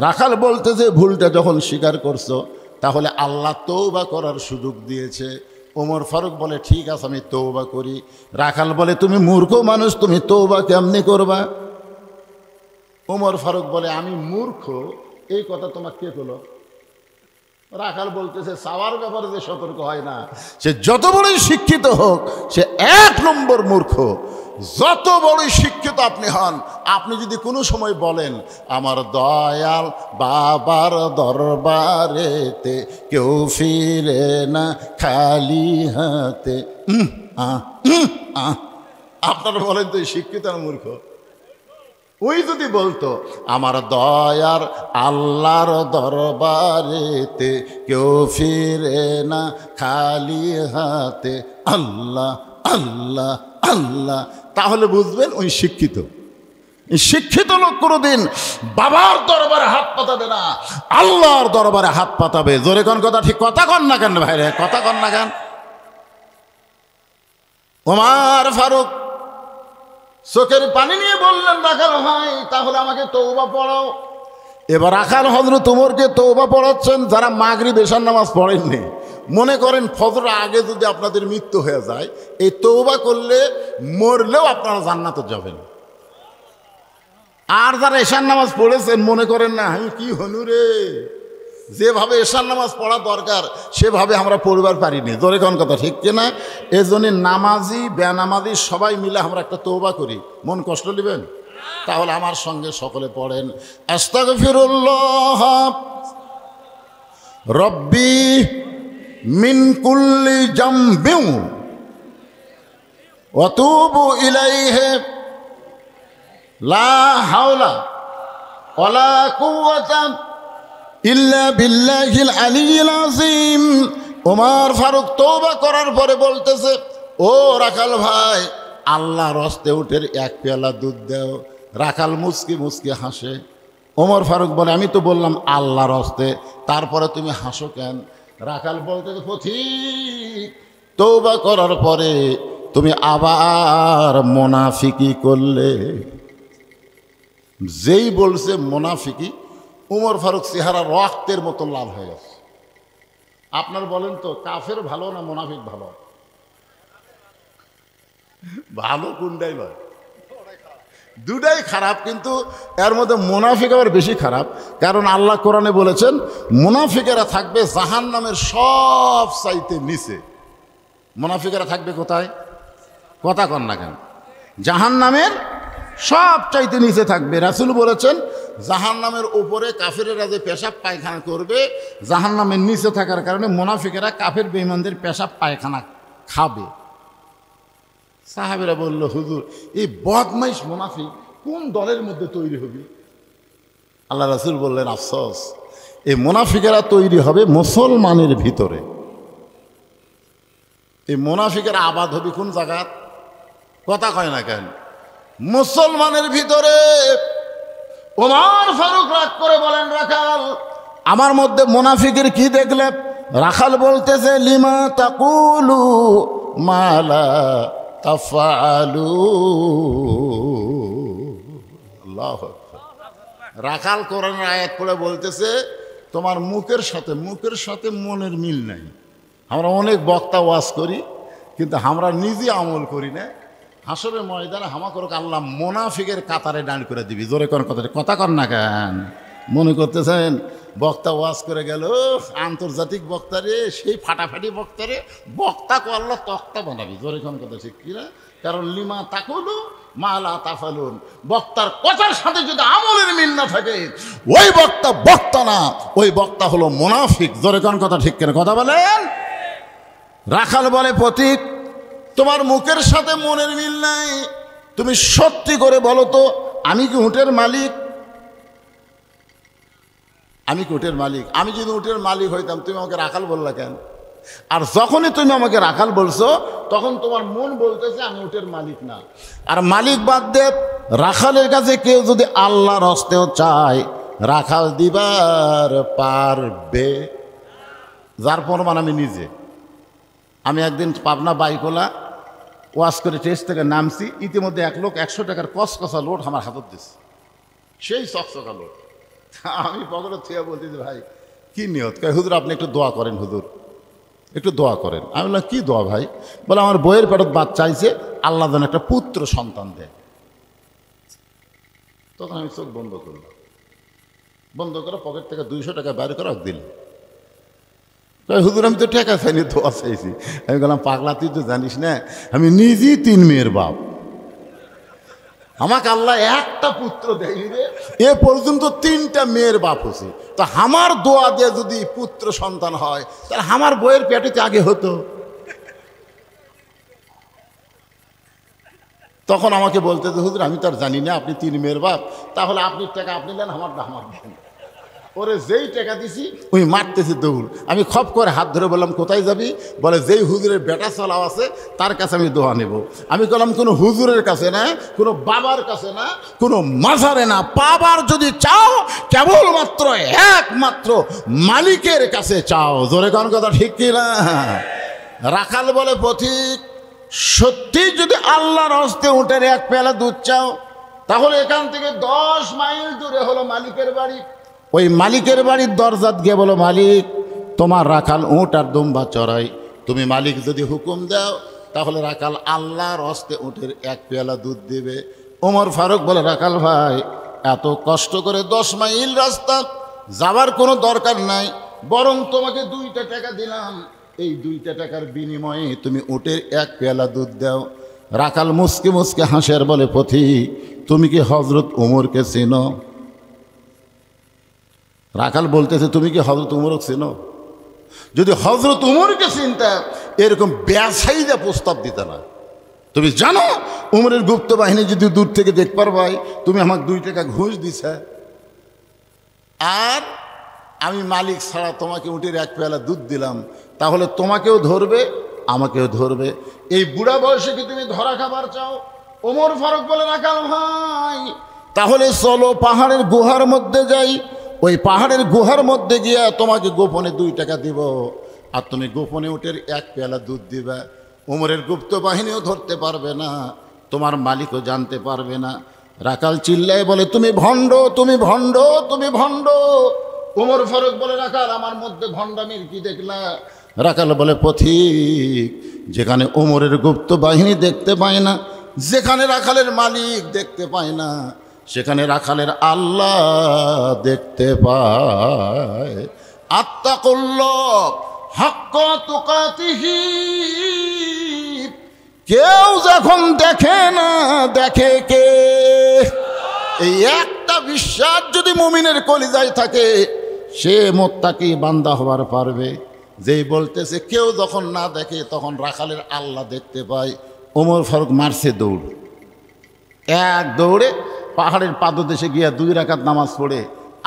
রাখাল বলতেছে, ভুলটা যখন স্বীকার করছো তাহলে আল্লাহ তওবা করার সুযোগ দিয়েছে। ওমর ফারুক বলে, ঠিক আছে আমি তওবা করি। রাখাল বলে, তুমি মূর্খ মানুষ, তুমি তওবা কেমনি করবা? ওমর ফারুক বলে, আমি মূর্খ এই কথা তোমার কে বলো? রাখাল বলতেছে, চাওয়ার ব্যাপারে যে সতর্ক হয় না সে যত বড়ই শিক্ষিত হোক সে 1 নম্বর মূর্খ। যত বড়ই শিক্ষিত আপনি হন, আপনি যদি কোনো সময় বলেন আমার দয়াল বাবার দরবারেতে কেউ ফিরে না খালি হাতে, আপনারা বলেন তো শিক্ষিত আর মূর্খ? ওই যদি বলতো আমার দয়ার আল্লাহর দরবারেতে কেউ ফিরে না খালি হাতে, আল্লাহ আল্লাহ আল্লাহ, তাহলে বুঝবেন ওই শিক্ষিত। শিক্ষিত লোক কোনোদিন বাবার দরবারে হাত পাতাবে না, আল্লাহর দরবারে হাত পাতাবে। জোরে কোন কথা ঠিক? কথা কন না কেন ভাইরে? কথা কন না কেন? ওমর ফারুক চোখের পানি নিয়ে বললেন, রাখাল ভাই তাহলে আমাকে তওবা পড়াও। এবার রাখাল হযরত ওমরকে তওবা পড়াচ্ছেন। যারা মাগরিব এশার নামাজ পড়েননি, মনে করেন ফজর আগে যদি আপনাদের মৃত্যু হয়ে যায়, এই তওবা করলে মরলেও আপনারা জান্নাতে যাবেন। আর যারা এশার নামাজ পড়েছেন, মনে করেন না আমি কি হনু রে, যেভাবে এশার নামাজ পড়া দরকার সেভাবে আমরা পড়বার পারিনি। জোরে কোন কথা ঠিক কিনা? এজন্য নামাজি বেনামাজি সবাই মিলে আমরা একটা তওবা করি। মন কষ্ট নেবেন? তাহলে আমার সঙ্গে সকলে পড়েন, আস্তাগফিরুল্লাহ রব্বি মিন কুল্লি জামবিন ওয়া তুবু ইলাইহি লা হাওলা ওয়ালা কুওয়াতা ইল্লা বিল্লাহিল আলিয়্যিল আযীম। ওমর ফারুক তওবা করার পরে বলতেছে, ও রাখাল ভাই, আল্লাহর হস্তে উঠের 1 পেয়ালা দুধ দাও। রাখাল মুচকি মুচকি হাসে। ওমর ফারুক বলে, আমি তো বললাম আল্লাহর হস্তে, তারপরে তুমি হাসো কেন? রাখাল বলতে, পথিক তওবা করার পরে তুমি আবার মুনাফিকি করলে। যেই বলছে মুনাফিকি, ওমর ফারুক চেহারা রক্তের মতো লাল হয়ে গেছে। আপনার বলেন তো, কাফের ভালো না মুনাফিক ভালো? ভালো কোনটাই নয়, দুটাই খারাপ, কিন্তু এর মধ্যে মুনাফিক আবার বেশি খারাপ। কারণ আল্লাহ কোরআনে বলেছেন, মুনাফিকেরা থাকবে জাহান্নামের সব চাইতে নিচে। মুনাফিকেরা থাকবে কোথায়? কথা কন না কেন? জাহান্নামের সব চাইতে নিচে থাকবে। রাসূল বলেছেন, জাহান্নামের উপরে কাফেরেরা যে পেশাব পায়খানা করবে, জাহান্নামের নিচে থাকার কারণে মুনাফিকেরা কাফের বেঈমানদের পেশাব পায়খানা খাবে। সাহাবীরা বলল, হুজুর এই বদমাইশ মুনাফিক কোন দলের মধ্যে তৈরি হবে? আল্লাহ রাসূল বললেন, আফসোস, এই মুনাফিকেরা তৈরি হবে মুসলমানের ভিতরে। এই মুনাফিকেরা আবাদ হবে কোন জায়গা? কথা কয় না কেন? মুসলমানের ভিতরে। ওমর ফারুক রাগ করে বলেন, রাখাল আমার মধ্যে মুনাফিকের কি দেখলে? রাখাল বলতেছে, লিমা তাকুলু মালা তাফআলু। আল্লাহু আকবার। রাখাল কোরআনের আয়াত পড়ে বলতেছে, তোমার মুখের সাথে মনের মিল নাই। আমরা অনেক বক্তা ওয়াজ করি, কিন্তু আমরা নিজে আমল করি না। হাসরের ময়দানে হামা করুক আল্লাহ মুনাফিকের কাতারে দাঁড় করে দিবি। জোরে কোন কথা কর না কেন? মনে করতেছেন বক্তা ওয়াজ করে গেল, আন্তর্জাতিক বক্তারে, সেই ফাটাফাটি বক্তারে, বক্তা কো আল্লাহ তক্তা বানাবি। জোরে কোন কথা ঠিক কিনা? কারণ লিমা তাকুলু মালা তাফালুন, বক্তার কথার সাথে যদি আমলের মিল না থাকে, ওই বক্তা না, ওই বক্তা হলো মুনাফিক। জোরে কোন কথা ঠিক কিনা? কথা বলেন। রাখাল বলে, পথিক তোমার মুখের সাথে মনের মিল নাই, তুমি সত্যি করে বলো তো, আমি কি উটের মালিক? আমি কি উটের মালিক? আমি যদি উটের মালিক হইতাম, তুমি আমাকে রাখাল বললা কেন? আর যখনই তুমি আমাকে রাখাল বলছো, তখন তোমার মন বলতেছে আমি উটের মালিক না। আর মালিক বাদ দে, রাখালের কাছে কেউ যদি আল্লাহর হস্তেও চায়, রাখাল দিবার পারবে। যার প্রমাণ আমি নিজে। আমি একদিন পাবনা বাইকোলা ওয়াশ করে টেস্ট থেকে নামছি, ইতিমধ্যে এক লোক 100 টাকার কসকসা লোট আমার হাতত দিচ্ছে, সেই চকচকা লোট। আমি পকেটে থুয়ে বলতেছি, ভাই কি নিয়ত? কয়, হুজুর আপনি একটু দোয়া করেন, হুজুর একটু দোয়া করেন। আমি বললাম, কি দোয়া ভাই? বলে, আমার বইয়ের পেটত বাচ্চা চাইছে, আল্লাহ যেন একটা পুত্র সন্তান দেয়। তখন আমি চোখ বন্ধ করলাম, বন্ধ করে পকেট থেকে 200 টাকা বাইর করে দিল। হুজুর আমি তো টাকা চাইনি, দোয়া চাইছি। আমি বললাম, পাগলা তুই তো জানিস না, আমি নিজেই 3 মেয়ের বাপ, আমাকে আল্লাহ একটা পুত্র দেয়নি রে, এ পর্যন্ত 3টা মেয়ের বাপ হচ্ছে। তো আমার দোয়া দিয়ে যদি পুত্র সন্তান হয়, তাহলে আমার বইয়ের পেটেতে আগে হতো। তখন আমাকে বলতে, হুজুর আমি তো আর জানি না আপনি 3 মেয়ের বাপ, তাহলে আপনি টাকা আপনি দেন, আমারটা আমার দেন। ওরে যেই টাকা দিছি ওই মারতেছি দৌড়। আমি খপ করে হাত ধরে বললাম, কোথায় যাবি? বলে, যেই হুজুরের বেটা চলাও আছে তার কাছে আমি দোয়া নেব। আমি বললাম, কোনো হুজুরের কাছে না, কোনো বাবার কাছে না, কোনো মাজারে না, পাবার যদি চাও কেবলমাত্র একমাত্র মালিকের কাছে চাও। জোরে কোন কথা ঠিক কিনা? রাখাল বলে, পথিক সত্যি যদি আল্লাহর হস্তে উটের 1 পেয়ালা দুধ চাও, তাহলে এখান থেকে 10 মাইল দূরে হলো মালিকের বাড়ি। ওই মালিকের বাড়ির দরজাত গিয়ে বলো, মালিক তোমার রাখাল উট আর দুম্বা চড়াই, তুমি মালিক যদি হুকুম দাও, তাহলে রাখাল আল্লাহর হস্তে উটের 1 পেয়ালা দুধ দেবে। ওমর ফারুক বলে, রাখাল ভাই এত কষ্ট করে 10 মাইল রাস্তা যাওয়ার কোনো দরকার নাই, বরং তোমাকে 2টা টাকা দিলাম, এই 2টা টাকার বিনিময়ে তুমি উটের 1 পেয়ালা দুধ দাও। রাখাল মুসকে মুসকে হাসের বলে, পথিক তুমি কি হজরত উমরকে চেনো? রাখাল বলতেছে, তুমি কি হজরত উমরকে চেনো? যদি হজরত উমরকে চিনতা, এরকম বেসাইদা প্রস্তাব দিতে না। তুমি জানো উমরের গুপ্ত বাহিনী যদি দূর থেকে দেখ পারবাই, তুমি আমাকে 2 টাকা ঘুষ দিছে, আর আমি মালিক ছাড়া তোমাকে উটের 1 পেয়ালা দুধ দিলাম, তাহলে তোমাকেও ধরবে আমাকেও ধরবে। এই বুড়া বয়সে কি তুমি ধরা খাবার চাও? ওমর ফারুক বলে, রাখাল ভাই তাহলে চলো পাহাড়ের গুহার মধ্যে যাই, ওই পাহাড়ের গুহার মধ্যে গিয়া তোমাকে গোপনে 2 টাকা দিব, আর তুমি গোপনে উটের 1 পেয়ালা দুধ দিবা। ওমরের গুপ্ত বাহিনীও ধরতে পারবে না, তোমার মালিকও জানতে পারবে না। রাখাল চিল্লায় বলে, তুমি ভণ্ড, তুমি ভণ্ড, তুমি ভণ্ড। ওমর ফারুক বলে, রাখাল আমার মধ্যে ভণ্ডামির কি দেখলা? রাখাল বলে, পথিক, যেখানে ওমরের গুপ্ত বাহিনী দেখতে পায় না, যেখানে রাখালের মালিক দেখতে পায় না, সেখানে রাখালের আল্লাহ দেখতে পায়। আত্তাকুল্লাহ হাক্কা তুকাতিহি। কেউ যখন দেখে না, দেখে কে? এই একটা বিশ্বাস যদি মুমিনের কলিজায় থাকে, সে মুত্তাকি বান্দা হবার পারবে। যেই বলতেছে কেউ যখন না দেখে, তখন রাখালের আল্লাহ দেখতে পায়। ওমর ফারুক মারছে দৌড়, এক দৌড়ে পাহাড়ের পাদদেশে গিয়া 2 রাকাত নামাজ পড়ে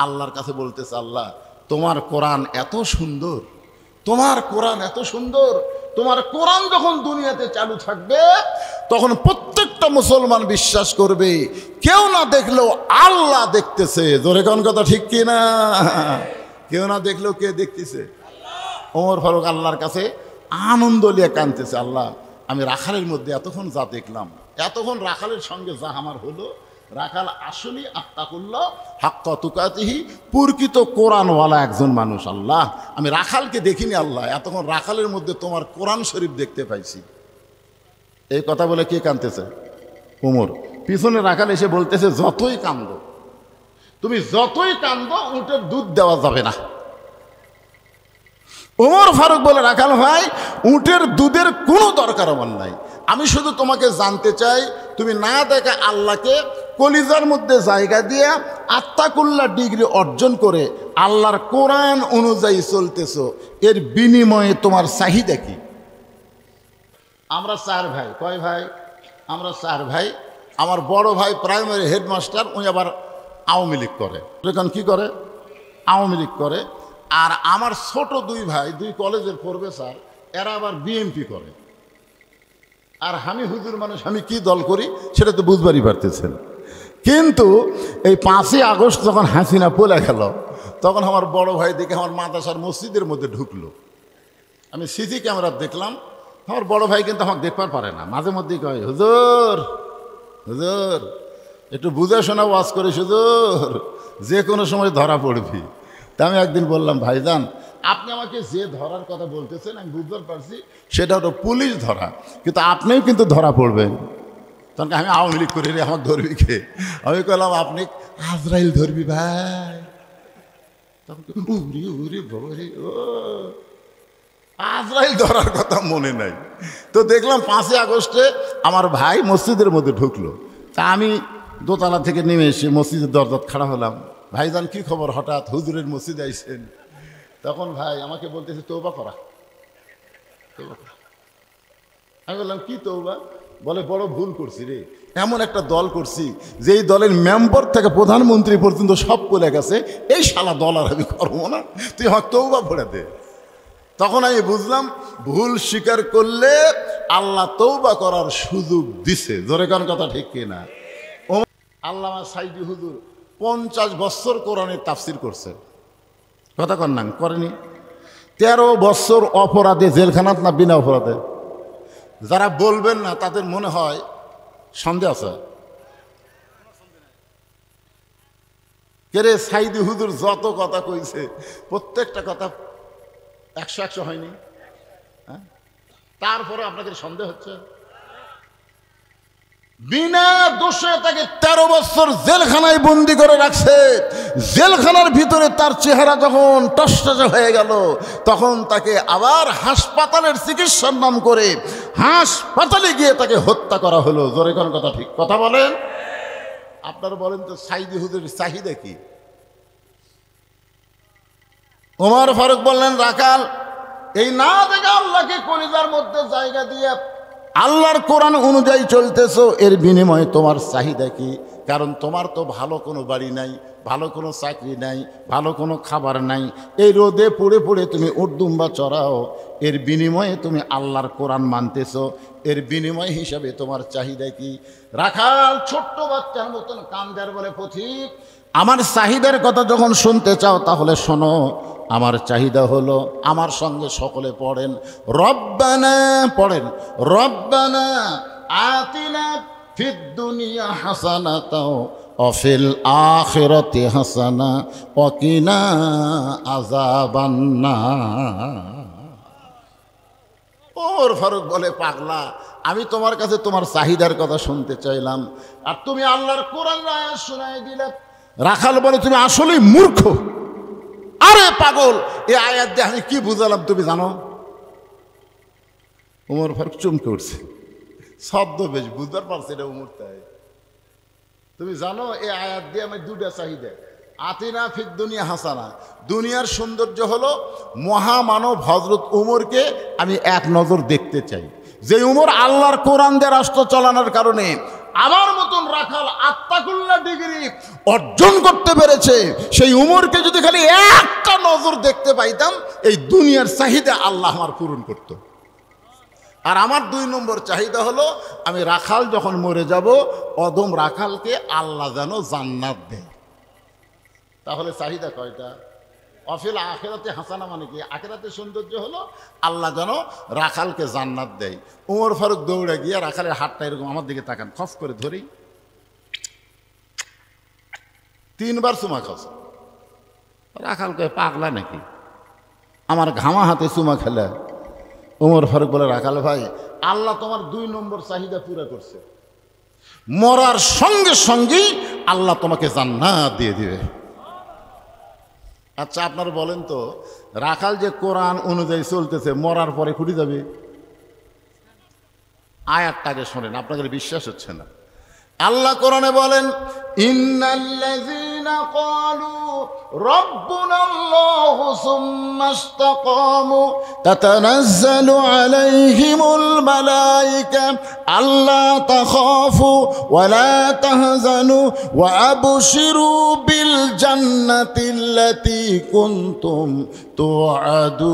আল্লাহর কাছে বলতেছে, আল্লাহ তোমার কোরআন এত সুন্দর, তোমার কোরআন এত সুন্দর, তোমার কোরআন যখন দুনিয়াতে চালু থাকবে, তখন প্রত্যেকটা মুসলমান বিশ্বাস করবে কেউ না দেখলেও আল্লাহ দেখতেছে। জোরে কোন কথা ঠিক কি না? কেউ না দেখলেও কে দেখতেছে? ওমর ফারুক আল্লাহর কাছে আনন্দ নিয়ে কাঁদতেছে, আল্লাহ আমি রাখালের মধ্যে এতক্ষণ যা দেখলাম, এতক্ষণ রাখালের সঙ্গে যা আমার হলো, রাখাল আসলে আত্তাকুল্লাহ হাক্কা তুকাতিহি, প্রকৃত কোরআনওয়ালা একজন মানুষ। আল্লাহ আমি রাখালকে দেখিনি, আল্লাহ এতক্ষণ রাখালের মধ্যে তোমার কোরআন শরীফ দেখতে পাইছি। এই কথা বলে কে কাঁদতেছে? ওমর। পিছনে রাখাল এসে বলতেছে, যতই কান্দো, তুমি যতই কান্দো, উটের দুধ দেওয়া যাবে না। ওমর ফারুক বলে, রাখাল ভাই, উটের দুধের কোনো দরকার আমার নাই, আমি শুধু তোমাকে জানতে চাই, তুমি না দেখা আল্লাহকে কলিজার মধ্যে জায়গা দিয়ে আত্তাকুল্লাহ ডিগ্রি অর্জন করে আল্লাহর কোরআন অনুযায়ী চলতেছো, এর বিনিময়ে তোমার চাহিদা কি? আমরা 4 ভাই। কয় ভাই? আমরা 4 ভাই। আমার বড় ভাই প্রাইমারি হেডমাস্টার, উনি আবার আওয়ামী লীগ করে। এখন কি করে? আওয়ামী লীগ করে। আর আমার ছোট 2 ভাই 2 কলেজের প্রফেসর, এরা আবার বিএনপি করে। আর আমি হুজুর মানুষ, আমি কি দল করি সেটা তো বুঝবারই পারতেছেন। কিন্তু এই 5ই আগস্ট যখন হাসিনা পলে গেল, তখন আমার বড় ভাই দেখে আমার মাদ্রাসার মসজিদের মধ্যে ঢুকলো। আমি সিসি ক্যামেরা দেখলাম, আমার বড় ভাই কিন্তু আমাকে দেখবার পারে না, মাঝে মধ্যেই কয়, হুজুর হুজুর একটু বুঝে শোনা ওয়াজ করিস হুজুর, যে কোনো সময় ধরা পড়বি। তা আমি একদিন বললাম, ভাইজান আপনি আমাকে যে ধরার কথা বলতেছেন আমি বুঝতে পারছি, সেটা হলো পুলিশ ধরা, কিন্তু আপনিও কিন্তু ধরা পড়বেন। তখন আমি আওয়ামী লীগ করি রে, আমার ধরবি কে? আমি বললাম, আপনি আজরাইল ধরবি ভাই। তখন উরি উরি ভরি, ও আজরাইল ধরার কথা মনে নাই। তো দেখলাম 5ই আগস্টে আমার ভাই মসজিদের মধ্যে ঢুকলো। তা আমি দোতলা থেকে নেমে এসে মসজিদের দরজাত খাড়া হলাম, ভাইজান কি খবর, হঠাৎ হুজুরের মসজিদে আইছেন? তখন ভাই আমাকে বলতেছে, তওবা করা। আমি বললাম, কি তওবা? বলে, বড় ভুল করছি রে, এমন একটা দল করছি যেই দলের মেম্বার থেকে প্রধানমন্ত্রী পর্যন্ত সব করে গেছে, এই শালা দল আর আমি করবো না, তুই আমার তওবা পড়ে দে। তখন আমি বুঝলাম, ভুল স্বীকার করলে আল্লাহ তওবা করার সুযোগ দিছে। জোরে কোন কথা ঠিক কিনা? আল্লামা সাইদি হুজুর 50 বছর কোরআনের তাফসির করছে, কথা কন না করেনি? 13 বছর অপরাধে জেলখানাত, না বিনা অপরাধে? যারা বলবেন না তাদের মনে হয় সন্দেহ আছে। কেরে সাইদি হুজুর যত কথা কইছে, প্রত্যেকটা কথা 100 হয়নি, হ্যাঁ? তারপরে আপনাদের সন্দেহ হচ্ছে? বিনা দোষে তাকে 13 বছর জেলখানায় বন্দি করে রাখছে। জেলখানার ভিতরে তার চেহারা যখন টসটসে হয়ে গেল, তখন তাকে আবার হাসপাতালের চিকিৎসার নাম করে হাসপাতালে গিয়ে তাকে হত্যা করা হলো। জোরে কোন কথা ঠিক কথা বলেন? আপনারা বলেন তো, সাইদি হুজুরের চাহিদা কি? ওমর ফারুক বললেন, রাখাল এই না দেখে আল্লাহকে কলিজার মধ্যে জায়গা দিয়ে আল্লাহর কোরআন অনুযায়ী চলতেছো, এর বিনিময়ে তোমার চাহিদা কি? কারণ তোমার তো ভালো কোনো বাড়ি নাই, ভালো কোনো চাকরি নাই, ভালো কোনো খাবার নাই, এই রোদে পুড়ে পুড়ে তুমি উটদুম্বা চড়াও, এর বিনিময়ে তুমি আল্লাহর কোরআন মানতেছো, এর বিনিময় হিসাবে তোমার চাহিদা কি? রাখাল ছোট্ট বাচ্চার মতন কান্দার বলে, পথিক আমার চাহিদার কথা যখন শুনতে চাও তাহলে শোনো। আমার চাহিদা হলো, আমার সঙ্গে সকলে পড়েন, রব্বানা, পড়েন, রব্বানা আতিনা ফিদ দুনিয়া হাসানাতাও ওয়া ফিল আখিরাতি হাসানা ওয়া কিনা আযাবান্নার। ওমর ফারুক বলে, পাগলা, আমি তোমার কাছে তোমার চাহিদার কথা শুনতে চাইলাম, আর তুমি আল্লাহর কোরআন আয়াত শোনায় দিলে। রাখাল বলে, তুমি আসলেই মূর্খ। আরে পাগল, এই আয়াত দিয়ে আমি কি বুঝালাম তুমি জানো? ওমর ফারুক চমকে উঠছে, শব্দ বেশ বুঝবার পারছে এটা উমর। তাই তুমি জানো এই আয়াত দিয়ে আমি দুটা চাহিদা, আতিনা ফিদ দুনিয়া হাসানা, দুনিয়ার সৌন্দর্য হলো মহামানব হযরত উমরকে আমি এক নজর দেখতে চাই। যে উমর আল্লাহর কোরআন দিয়ে রাষ্ট্র চালানোর কারণে আমার মতন রাখাল আত্মাকুল্লা ডিগ্রি অর্জন করতে পেরেছে, সেই উমরকে যদি খালি একটা নজর দেখতে পাইতাম, এই দুনিয়ার চাহিদা আল্লাহ আমার পূরণ করত। আর আমার 2 নম্বর চাহিদা হলো, আমি রাখাল যখন মরে যাব, অদম রাখালকে আল্লাহ যেন জান্নাত দেয়। তাহলে চাহিদা কয়টা? অফিল আখিরাতে হাসানা, মানে কি? আখিরাতের সৌন্দর্য হলো আল্লাহ যেন রাখালকে জান্নাত দেয়। ওমর ফারুক দৌড়ে গিয়ে রাখালের হাতটা এরকম আমার দিকে তাকান, খফ করে ধরেই 3 বার চুমা খাস। রাখাল কয়, পাগলা নাকি, আমার ঘামা হাতে চুমা খেলে? ওমর ফারুক বলে, রাখাল ভাই, আল্লাহ তোমার 2 নম্বর চাহিদা পুরা করছে, মরার সঙ্গে সঙ্গেই আল্লাহ তোমাকে জান্নাত দিয়ে দিবে। আচ্ছা আপনারা বলেন তো, রাখাল যে কোরআন অনুযায়ী চলতেছে, মরার পরে খুঁটি যাবে? আয়াতটাকে শোনেন, আপনাদের বিশ্বাস হচ্ছে না। আল্লাহ কোরআনে বলেন, ইন্নাল্লাযীনা ক্বালু রাব্বুনাল্লাহু সুম্মা ইসতাকামু তাতানাজ্জালু আলাইহিমুল মালায়েকা আল্লা তাখাফু ওয়া লা তাহজানু ওয়া আবশিরু বিল জান্নাতিল্লাতী কুনতুম তুআদুন।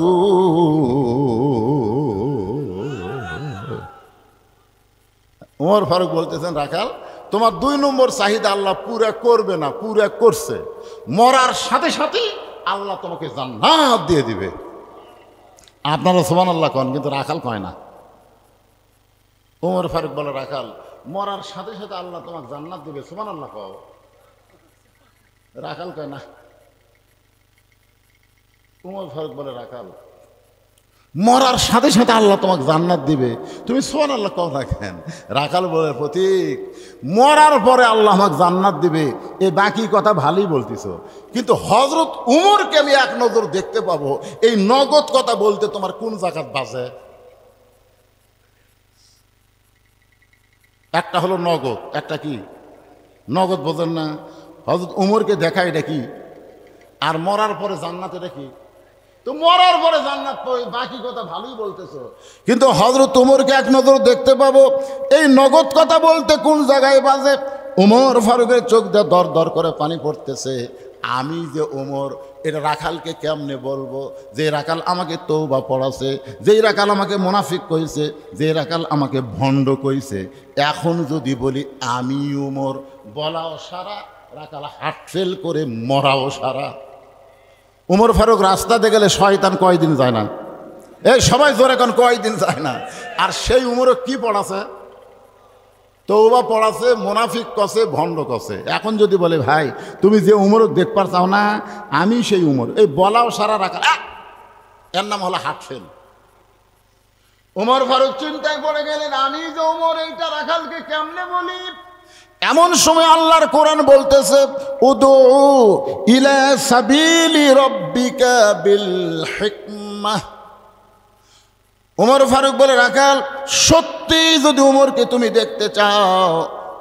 ওমর ফারুক বলতেছেন, রাখাল তোমার 2 নম্বর চাহিদা আল্লাহ পুরা করবে না, পুরা করছে, মরার সাথে সাথে আল্লাহ তোমাকে জান্নাত দিয়ে দিবে। আপনারা সুবহানাল্লাহ কন, কিন্তু রাখাল কয় না। ওমর ফারুক বলে, রাখাল মরার সাথে সাথে আল্লাহ তোমাকে জান্নাত দিবে, সুবহানাল্লাহ কও। রাখাল কয় না। ওমর ফারুক বলে, রাখাল মরার সাথে সাথে আল্লাহ তোমাকে জান্নাত দিবে, তুমি সুবহানাল্লাহ কও না কেন? রাখাল বলে, প্রতীক, মরার পরে আল্লাহ আমাকে জান্নাত দিবে, এই বাকি কথা ভালোই বলতেছো, কিন্তু হযরত উমরকে আমি এক নজর দেখতে পাবো, এই নগদ কথা বলতে তোমার কোন জাকাত বাজে? একটা হলো নগদ, একটা কি নগদ, বোঝেন না? হযরত উমরকে দেখা এটা কি, আর মরার পরে জান্নাত এটা কি? তো মরার পরে জান্নাত পাবে, বাকি কথা ভালোই বলতেছো, কিন্তু হযরত উমরকে এক নজর দেখতে পাবো, এই নগদ কথা বলতে কোন জায়গায় বাজে? উমর ফারুকের চোখ দিয়ে দর দর করে পানি পড়তেছে। আমি যে উমর, এটা রাখালকে কেমনে বলবো? যে রাখাল আমাকে তওবা পড়াছে, যেই রাখাল আমাকে মুনাফিক কইছে, যে রাখাল আমাকে ভণ্ড কইছে, এখন যদি বলি আমি উমর, বলাও সারা, রাখাল হার্ট ফেল করে মরাও সারা। উমর ফারুক রাস্তাতে গেলে শয়তান কয়দিন যায় না? এই সবাই জোরে কোন, কয়দিন যায় না? আর সেই উমর কি পড়াছে? তওবা পড়াছে, মুনাফিক কছে, ভণ্ড কছে। এখন যদি বলে, ভাই তুমি যে উমর দেখবার চাও না, আমি সেই উমর, এই বলাও সারা রাখা, এর নাম হলো হার্ট ফেল। উমর ফারুক চিন্তায় পড়ে গেলেন, আমি যে উমর, এইটা রাখালকে কেমনে বলি? এমন সময় আল্লাহর কোরআন বলতেছে, উদু ইলা সাবিলি রাব্বিকা বিল হিকমাহ। উমর ফারুক বলে, রাখাল সত্যি যদি উমরকে তুমি দেখতে চাও,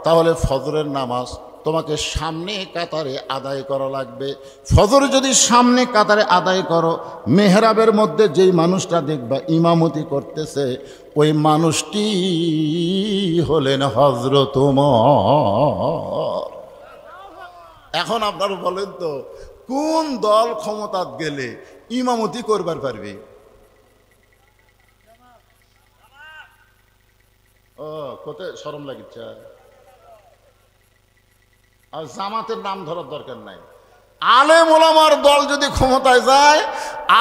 তাহলে ফজরের নামাজ তোমাকে সামনে কাতারে আদায় করা লাগবে। ফজর যদি সামনে কাতারে আদায় করো, মেহরাবের মধ্যে যেই মানুষটা দেখবা ইমামতি করতেছে, ওই মানুষটি হলেন হযরত ওমর। এখন আপনারা বলেন তো, কোন দল ক্ষমতাত গেলে ইমামতি করবার পারবে? ও কোথায় শরম লাগিচ্ছে? আর জামাতের নাম ধরার দরকার নাই। আলেম ওলামার দল যদি ক্ষমতায় যায়,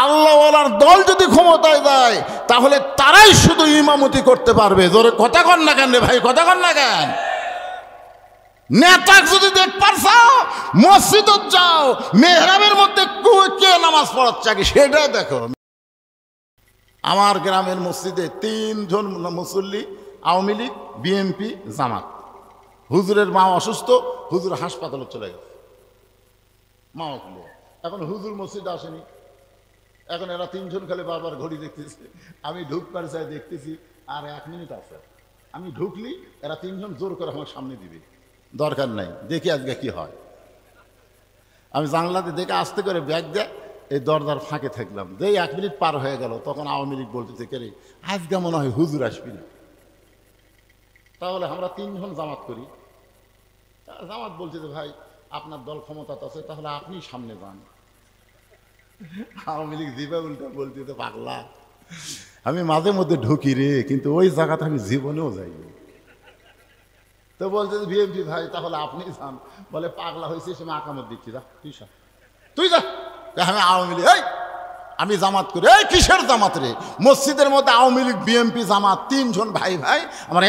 আল্লাহওয়ালার দল যদি ক্ষমতায় যায়, তাহলে তারাই শুধু ইমামতি করতে পারবে। জোরে কথা কন না কেন রে ভাই, কথা কন না কেন? নেতা যদি দেখ পারছাও, মসজিদত যাও, মেহরাবের মধ্যে কে নামাজ পড়াচ্ছে আগে সেটা দেখো। আমার গ্রামের মসজিদে 3 জন মুসল্লি, আওয়ামী লীগ, বিএনপি, জামাত। হুজুরের মা অসুস্থ, হুজুর হাসপাতালে চলে গেছে, মা খুলে। এখন হুজুর মসজিদে আসেনি। এখন এরা 3 জন খালি বারবার ঘড়ি দেখতেছে। আমি ঢুকবার চাই, দেখতেছি আর 1 মিনিট আছে। আমি ঢুকলি এরা 3 জন জোর করে আমার সামনে দিবে। দরকার নাই, দেখি আজকে কি হয়। আমি জানলাতে দেখে আস্তে করে ব্যাগ দেয়, এই দরজার ফাঁকে থাকলাম। যেই 1 মিনিট পার হয়ে গেল, তখন আওয়ামী লীগ বলতেছে, কে রে আজকে মনে হয় হুজুর আসবি না। তাহলে আমরা 3 জন জামাত করি। জামাত বলছে যে ভাই আপনার দল ক্ষমতা আছে, তাহলে আপনি সামনে যান। আওয়ামী লীগ জিবা উল্টা বলতে, পাগলা আমি মাঝে মধ্যে ঢুকি রে, কিন্তু ওই জায়গাতে আমি জীবনেও যাই। তো বলছে বিএনপি ভাই তাহলে আপনি যান। বলে পাগলা হয়েছে, সে আকামত দিচ্ছি, যা তুই যা। আমি আওয়ামী লীগ, আমি জামাত করি। এই কিসের জামাত রে? মসজিদের মধ্যে আওয়ামী লীগ, বিএনপি, জামাত 3 জন ভাই ভাই আমরা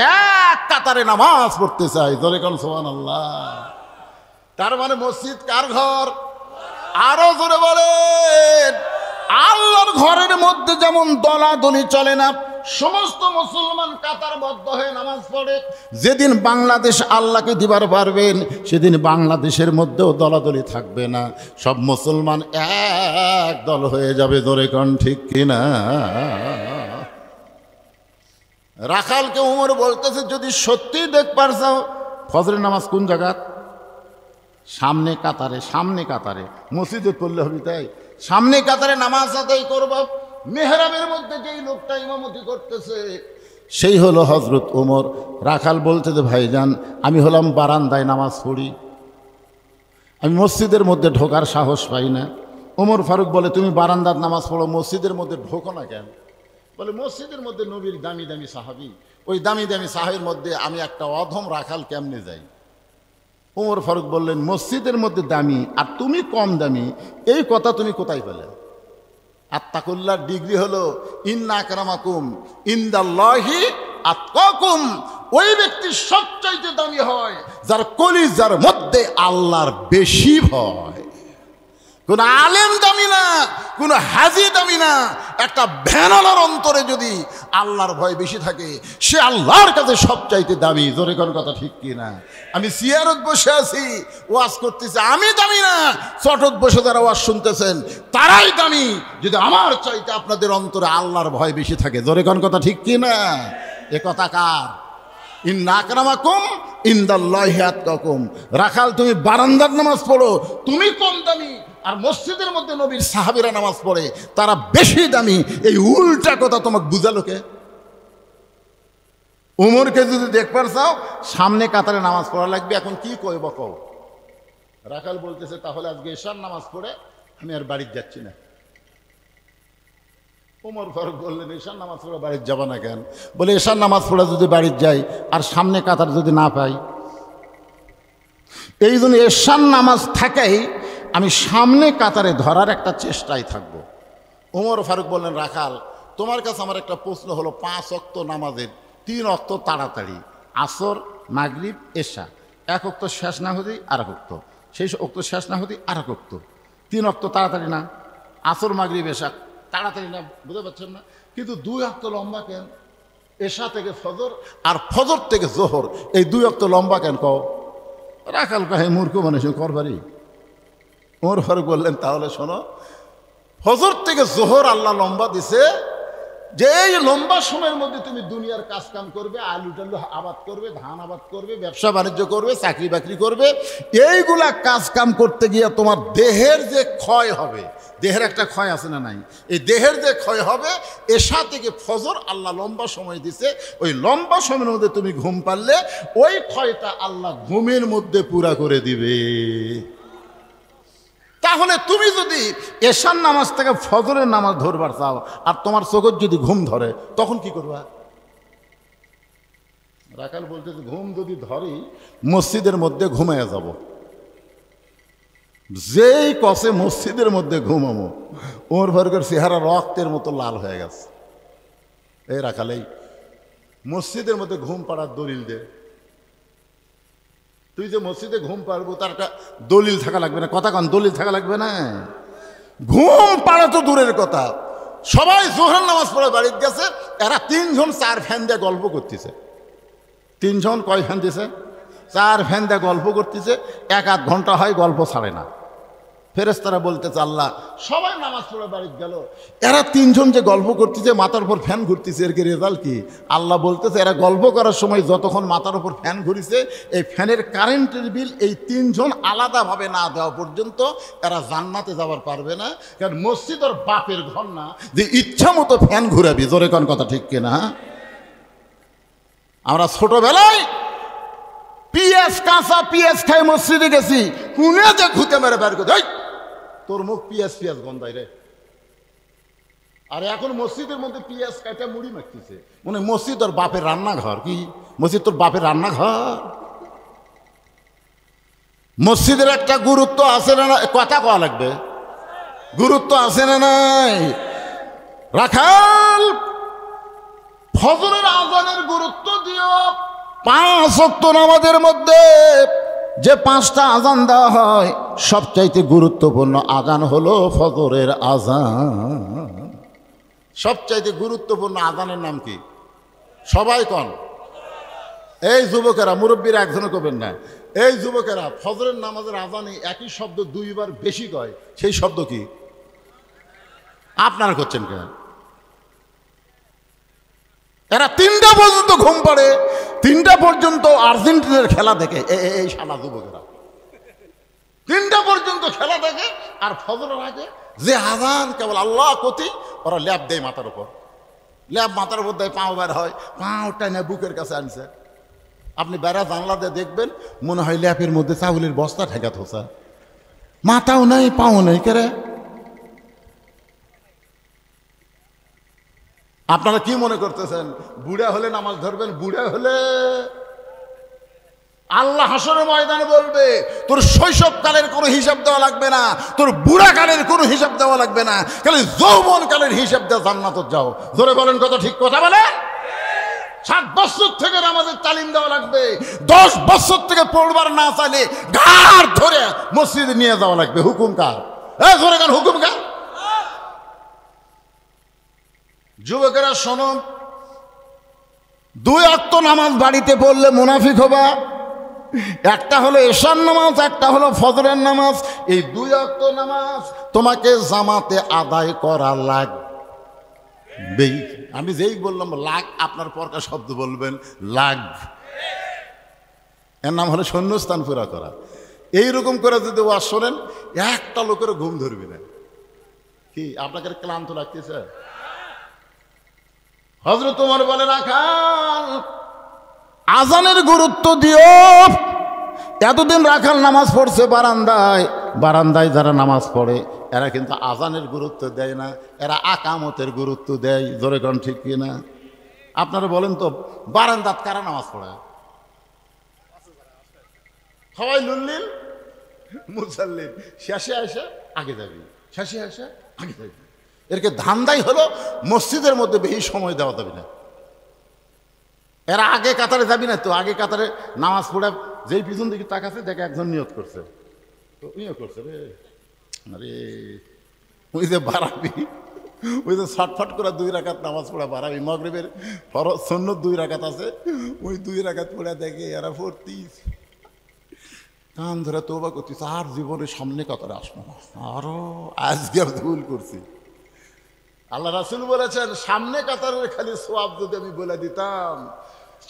এক কাতারে নামাজ পড়তে চাই। জোরে কোন সুবহানাল্লাহ। তার মানে মসজিদ কার ঘর? আরো জোরে বলেন। আল্লাহর ঘরের মধ্যে যেমন দলাদলি চলে না, সমস্ত মুসলমান কাতারবদ্ধ হয়ে নামাজ পড়ে। যেদিন বাংলাদেশ আল্লাহকে দিবার পারবেন, সেদিন বাংলাদেশের মধ্যেও দলাদলি থাকবে না, সব মুসলমান এক দল হয়ে যাবে। ধরে কোন ঠিক কিনা? রাখালকে উমর বলতেছে, যদি সত্যি দেখ পারছাও, ফজরের নামাজ কোন জায়গা? সামনে কাতারে। সামনে কাতারে মসজিদে পড়লে হবে, তাই সামনে কাতারে নামাজ আদায় করব। মেহরাবের মধ্যে যেই লোকটা ইমামতি করতেছে, সেই হলো হযরত ওমর। রাখাল বলতে যে ভাইজান, আমি হলাম বারান্দায় নামাজ পড়ি, আমি মসজিদের মধ্যে ঢোকার সাহস পাই না। ওমর ফারুক বলে, তুমি বারান্দার নামাজ পড়ো, মসজিদের মধ্যে ঢোকো না কেন? বলে, মসজিদের মধ্যে নবীর দামি দামি সাহাবী, ওই দামি দামি সাহাবীর মধ্যে আমি একটা অধম রাখাল কেমনে যাই? ওমর ফারুক বললেন, মসজিদের মধ্যে দামি আর তুমি কম দামি, এই কথা তুমি কোথায় পেলে? আত্তাকুল্লাহর ডিগ্রি হলো ইন্না আকরামাকুম ইনদাল্লাহি আতকাকুম। ওই ব্যক্তি সবচাইতে দামি হয় যার কলিজার মধ্যে আল্লাহর বেশি ভয়। কোন আলেম দামি না, কোন হাজি দামি না। একটা ভ্যানালার অন্তরে যদি আল্লাহর ভয় বেশি থাকে, সে আল্লাহর কাছে সবচাইতে দামি। জোরে কোন কথা ঠিক কিনা? আমি সিয়ারত বসে আছি, ওয়াজ করতেছি, আমি দামি না। চটত বসে যারা ওয়াজ শুনতেছেন, তারাই দামি যদি আমার চাইতে আপনাদের অন্তরে আল্লাহর ভয় বেশি থাকে। জোরে কোন কথা ঠিক কিনা? এ কথা কার? ইন্না আকরামাকুম ইনদাল্লাহি আতকাকুম। রাখাল, তুমি বারান্দার নামাজ পড়ো, তুমি কম দামি, আর মসজিদের মধ্যে নবীর সাহাবীরা নামাজ পড়ে, তারা বেশি দামি। এই উল্টা কথা তোমাকে বুঝালো কে? উমরকে যদি দেখবার চাও, সামনে কাতারে নামাজ পড়া লাগবে। এখন কি কইব কও? রাখাল বলতেছে, তাহলে আজকে এশার নামাজ পড়ে আমি আর বাড়ি যাচ্ছি না। ওমর ফারুক বললেন, এশার নামাজ পড়ে বাড়ি যাবা না কেন? বলে, এশার নামাজ পড়ে যদি বাড়ি যাই আর সামনে কাতার যদি না পাই, এই জন্য এশার নামাজ থাকেই আমি সামনে কাতারে ধরার একটা চেষ্টায় থাকবো। ওমর ফারুক বললেন, রাখাল, তোমার কাছে আমার একটা প্রশ্ন হলো, 5 ওয়াক্ত নামাজের 3 ওয়াক্ত তাড়াতাড়ি, আসর, মাগরিব, এশা, 1 ওয়াক্ত শেষ না হতেই আর 1 ওয়াক্ত, সেই ওয়াক্ত শেষ না হতেই আর 1 ওয়াক্ত, 3 ওয়াক্ত তাড়াতাড়ি না? আসর, মাগরিব, এশা তাড়াতাড়ি না, বুঝতে পারছেন না? কিন্তু 2 ওয়াক্ত লম্বা কেন? এশা থেকে ফজর আর ফজর থেকে জোহর, এই 2 ওয়াক্ত লম্বা কেন কও? রাখাল কাহে মূর্খ মানুষ করবারই। ওমর ফারুক বললেন, তাহলে শোনো, ফজর থেকে জোহর আল্লাহ লম্বা দিছে যে এই লম্বা সময়ের মধ্যে তুমি দুনিয়ার কাজ কাম করবে, আলু টালু আবাদ করবে, ধান আবাদ করবে, ব্যবসা বাণিজ্য করবে, চাকরি বাকরি করবে, এইগুলা কাজ কাম করতে গিয়ে তোমার দেহের যে ক্ষয় হবে, দেহের একটা ক্ষয় আছে না নাই, এই দেহের যে ক্ষয় হবে, এশা থেকে ফজর আল্লাহ লম্বা সময় দিছে, ওই লম্বা সময়ের মধ্যে তুমি ঘুম পারলে ওই ক্ষয়টা আল্লাহ ঘুমের মধ্যে পুরা করে দিবে। তাহলে তুমি যদি এশার নামাজ থেকে ফজরের নামাজ ধরবার চাও আর তোমার চোখের যদি ঘুম ধরে, তখন কি করবা? রাখাল বলতেছে ঘুম যদি ধরি মসজিদের মধ্যে ঘুমাইয়া যাব। যেই কষে মসজিদের মধ্যে ঘুমাবো, ওর ভরকের চেহারা রক্তের মতো লাল হয়ে গেছে। এই রাখালেই মসজিদের মধ্যে ঘুম পাড়ার দলিল দে। তুই যে মসজিদে ঘুম পারবো তার একটা দলিল থাকা লাগবে না? কথা কন, দলিল থাকা লাগবে না? ঘুম পাড়া তো দূরের কথা, সবাই জোহরের নামাজ পড়ে বাড়িতে গেছে, এরা 3 জন 4 ফ্যান দিয়ে গল্প করতেছে। 3 জন কয় ফ্যান দিছে? 4 ফ্যান দিয়ে গল্প করতেছে। 1-8 ঘন্টা হয়, গল্প ছাড়ে না। ফেরেশতারা বলতেছে আল্লাহ, সবাই নামাজ পড়ে বাড়িতে গেল, এরা 3 জন যে গল্প করতেছে, মাথার উপর ফ্যান ঘুরতেছে, এর কি রেজাল্ট কি? আল্লাহ বলতেছে এরা গল্প করার সময় যতক্ষণ মাথার উপর ফ্যান ঘুরিছে, এই ফ্যানের কারেন্টের বিল এই 3 জন আলাদাভাবে না দেওয়া পর্যন্ত এরা জান্নাতে যাবার পারবে না। কারণ মসজিদ ওর বাপের ঘর না যে ইচ্ছা মতো ফ্যান ঘুরাবি। জোরে কোন কথা ঠিক কিনা? আমরা ছোটবেলায় পিএস কাঁচা পিএস খাই মসজিদে গেছি, কুনে যে ঘুতে মেরে বের করে, তোর মুখ পিএস গন্ধাই রে। আর এখন মসজিদের মধ্যে পিএস কাটা মুড়ি মাখতেছে, মানে মসজিদ তোর বাপের রান্নাঘর। কি মসজিদ তোর বাপের রান্নাঘর? মসজিদের একটা গুরুত্ব আছে না? কথা কওয়া লাগবে, গুরুত্ব আছে না নাই? রাখাল ফজরের আজানের গুরুত্ব দিও। 5 ওয়াক্ত নামাজের মধ্যে যে 5টা আজান দেওয়া হয়, সবচাইতে গুরুত্বপূর্ণ আজান হলো ফজরের আজান। সবচাইতে গুরুত্বপূর্ণ আজানের নাম কি? সবাই কন। এই যুবকেরা, মুরব্বীরা একজনও করবেন না। এই যুবকেরা ফজরের নামাজের আজানে একই শব্দ 2 বার বেশি কয়, সেই শব্দ কি? আপনারা করছেন কেন? এরা 3টা পর্যন্ত ঘুম পাড়ে, 3টা পর্যন্ত আর্জেন্টিনার খেলা দেখে। এই শালা যুবকেরা 3টা পর্যন্ত খেলা দেখে, আর ফজরের আগে যে আজান কেবল আল্লাহ কতি, ওরা ল্যাব দেয় মাথার উপর, ল্যাব মাথার উপর দেয়, পাও বের হয়, পাওটা না বুকের কাছে আনছে। আপনি বেড়া জানলা দিয়ে দেখবেন, মনে হয় ল্যাপের মধ্যে চাউলের বস্তা ঠেকাত হোসা, মাথাও নেই পাও নেই। কেরে আপনারা কি মনে করতেছেন বুড়া হলে নামাজ ধরবেন? বুড়া হলে আল্লাহ হাসরের ময়দানে বলবে তোর শৈশবকালের কোনো হিসাব দেওয়া লাগবে না, তোর বুড়াকালের কোনো হিসাব দেওয়া লাগবে না, খালি যৌবনকালের হিসাব দিয়ে জান্নাতে যাও। ধরে বলেন কত ঠিক কথা বলেন? 7 বছর থেকে নামাজের তালিম দেওয়া লাগবে, 10 বছর থেকে পড়বার না চাইলে ঘাড় ধরে মসজিদে নিয়ে যাওয়া লাগবে। হুকুম কার? ধরে কার হুকুম কার? যুবকেরা শোনো, 2 ওয়াক্ত নামাজ বাড়িতে পড়লে মুনাফিক হবা। একটা হলো এশার নামাজ, একটা হলো ফজরের নামাজ। এই 2 ওয়াক্ত নামাজ তোমাকে জামাতে আদায় করা লাগবে। আমি যেই বললাম লাগ, আপনার পরকা শব্দ বলবেন লাগ। এর নাম হলো শূন্যস্থান পুরা করা। এইরকম করে যদি ওয়াজ শোনেন, একটা লোকের ঘুম ধরবি না। কি আপনাকে ক্লান্ত লাগতেছে? হযরত ওমর বলে রাখাল আজানের গুরুত্ব দিও। এতদিন রাখাল নামাজ পড়ছে বারান্দায়, বারান্দায় যারা নামাজ পড়ে এরা কিন্তু আজানের গুরুত্ব দেয় না, এরা আকামতের গুরুত্ব দেয়। জোরে কোন ঠিক কিনা? আপনারা বলেন তো, বারান্দাত কারা নামাজ পড়ে? সবাই লুল্লিল মুসাল্লিল, শেষে আসে আগে যাবি, শেষে আসে আগে যাবি। এরকে ধান্দাই হলো মসজিদের মধ্যে বেশি সময় দেওয়া যাবে না। এরা আগে কাতারে যাবি না তো, আগে কাতারে নামাজ পড়ে যেই পিছন দিকে তাকাছে দেখে একজন নিয়ত করছে, তো নিয়ত করছে রে আরে ওই যে বাড়াবি, ওই যে ছটফট করে 2 রাকাত নামাজ পড়া বাড়াবি। মাগরিবের ফরজ সুন্নত 2 রাকাত আছে, ওই 2 রাকাত পড়ে দেখে এরা পড়তিস, কান ধরে তওবা করতিস, আর জীবনের সামনে কাতারে আসবো না, আরো আজকে ভুল করছি। আল্লাহ রাসূল বলেছেন সামনে কাতারের খালি সওয়াব যদি আমি বলে দিতাম,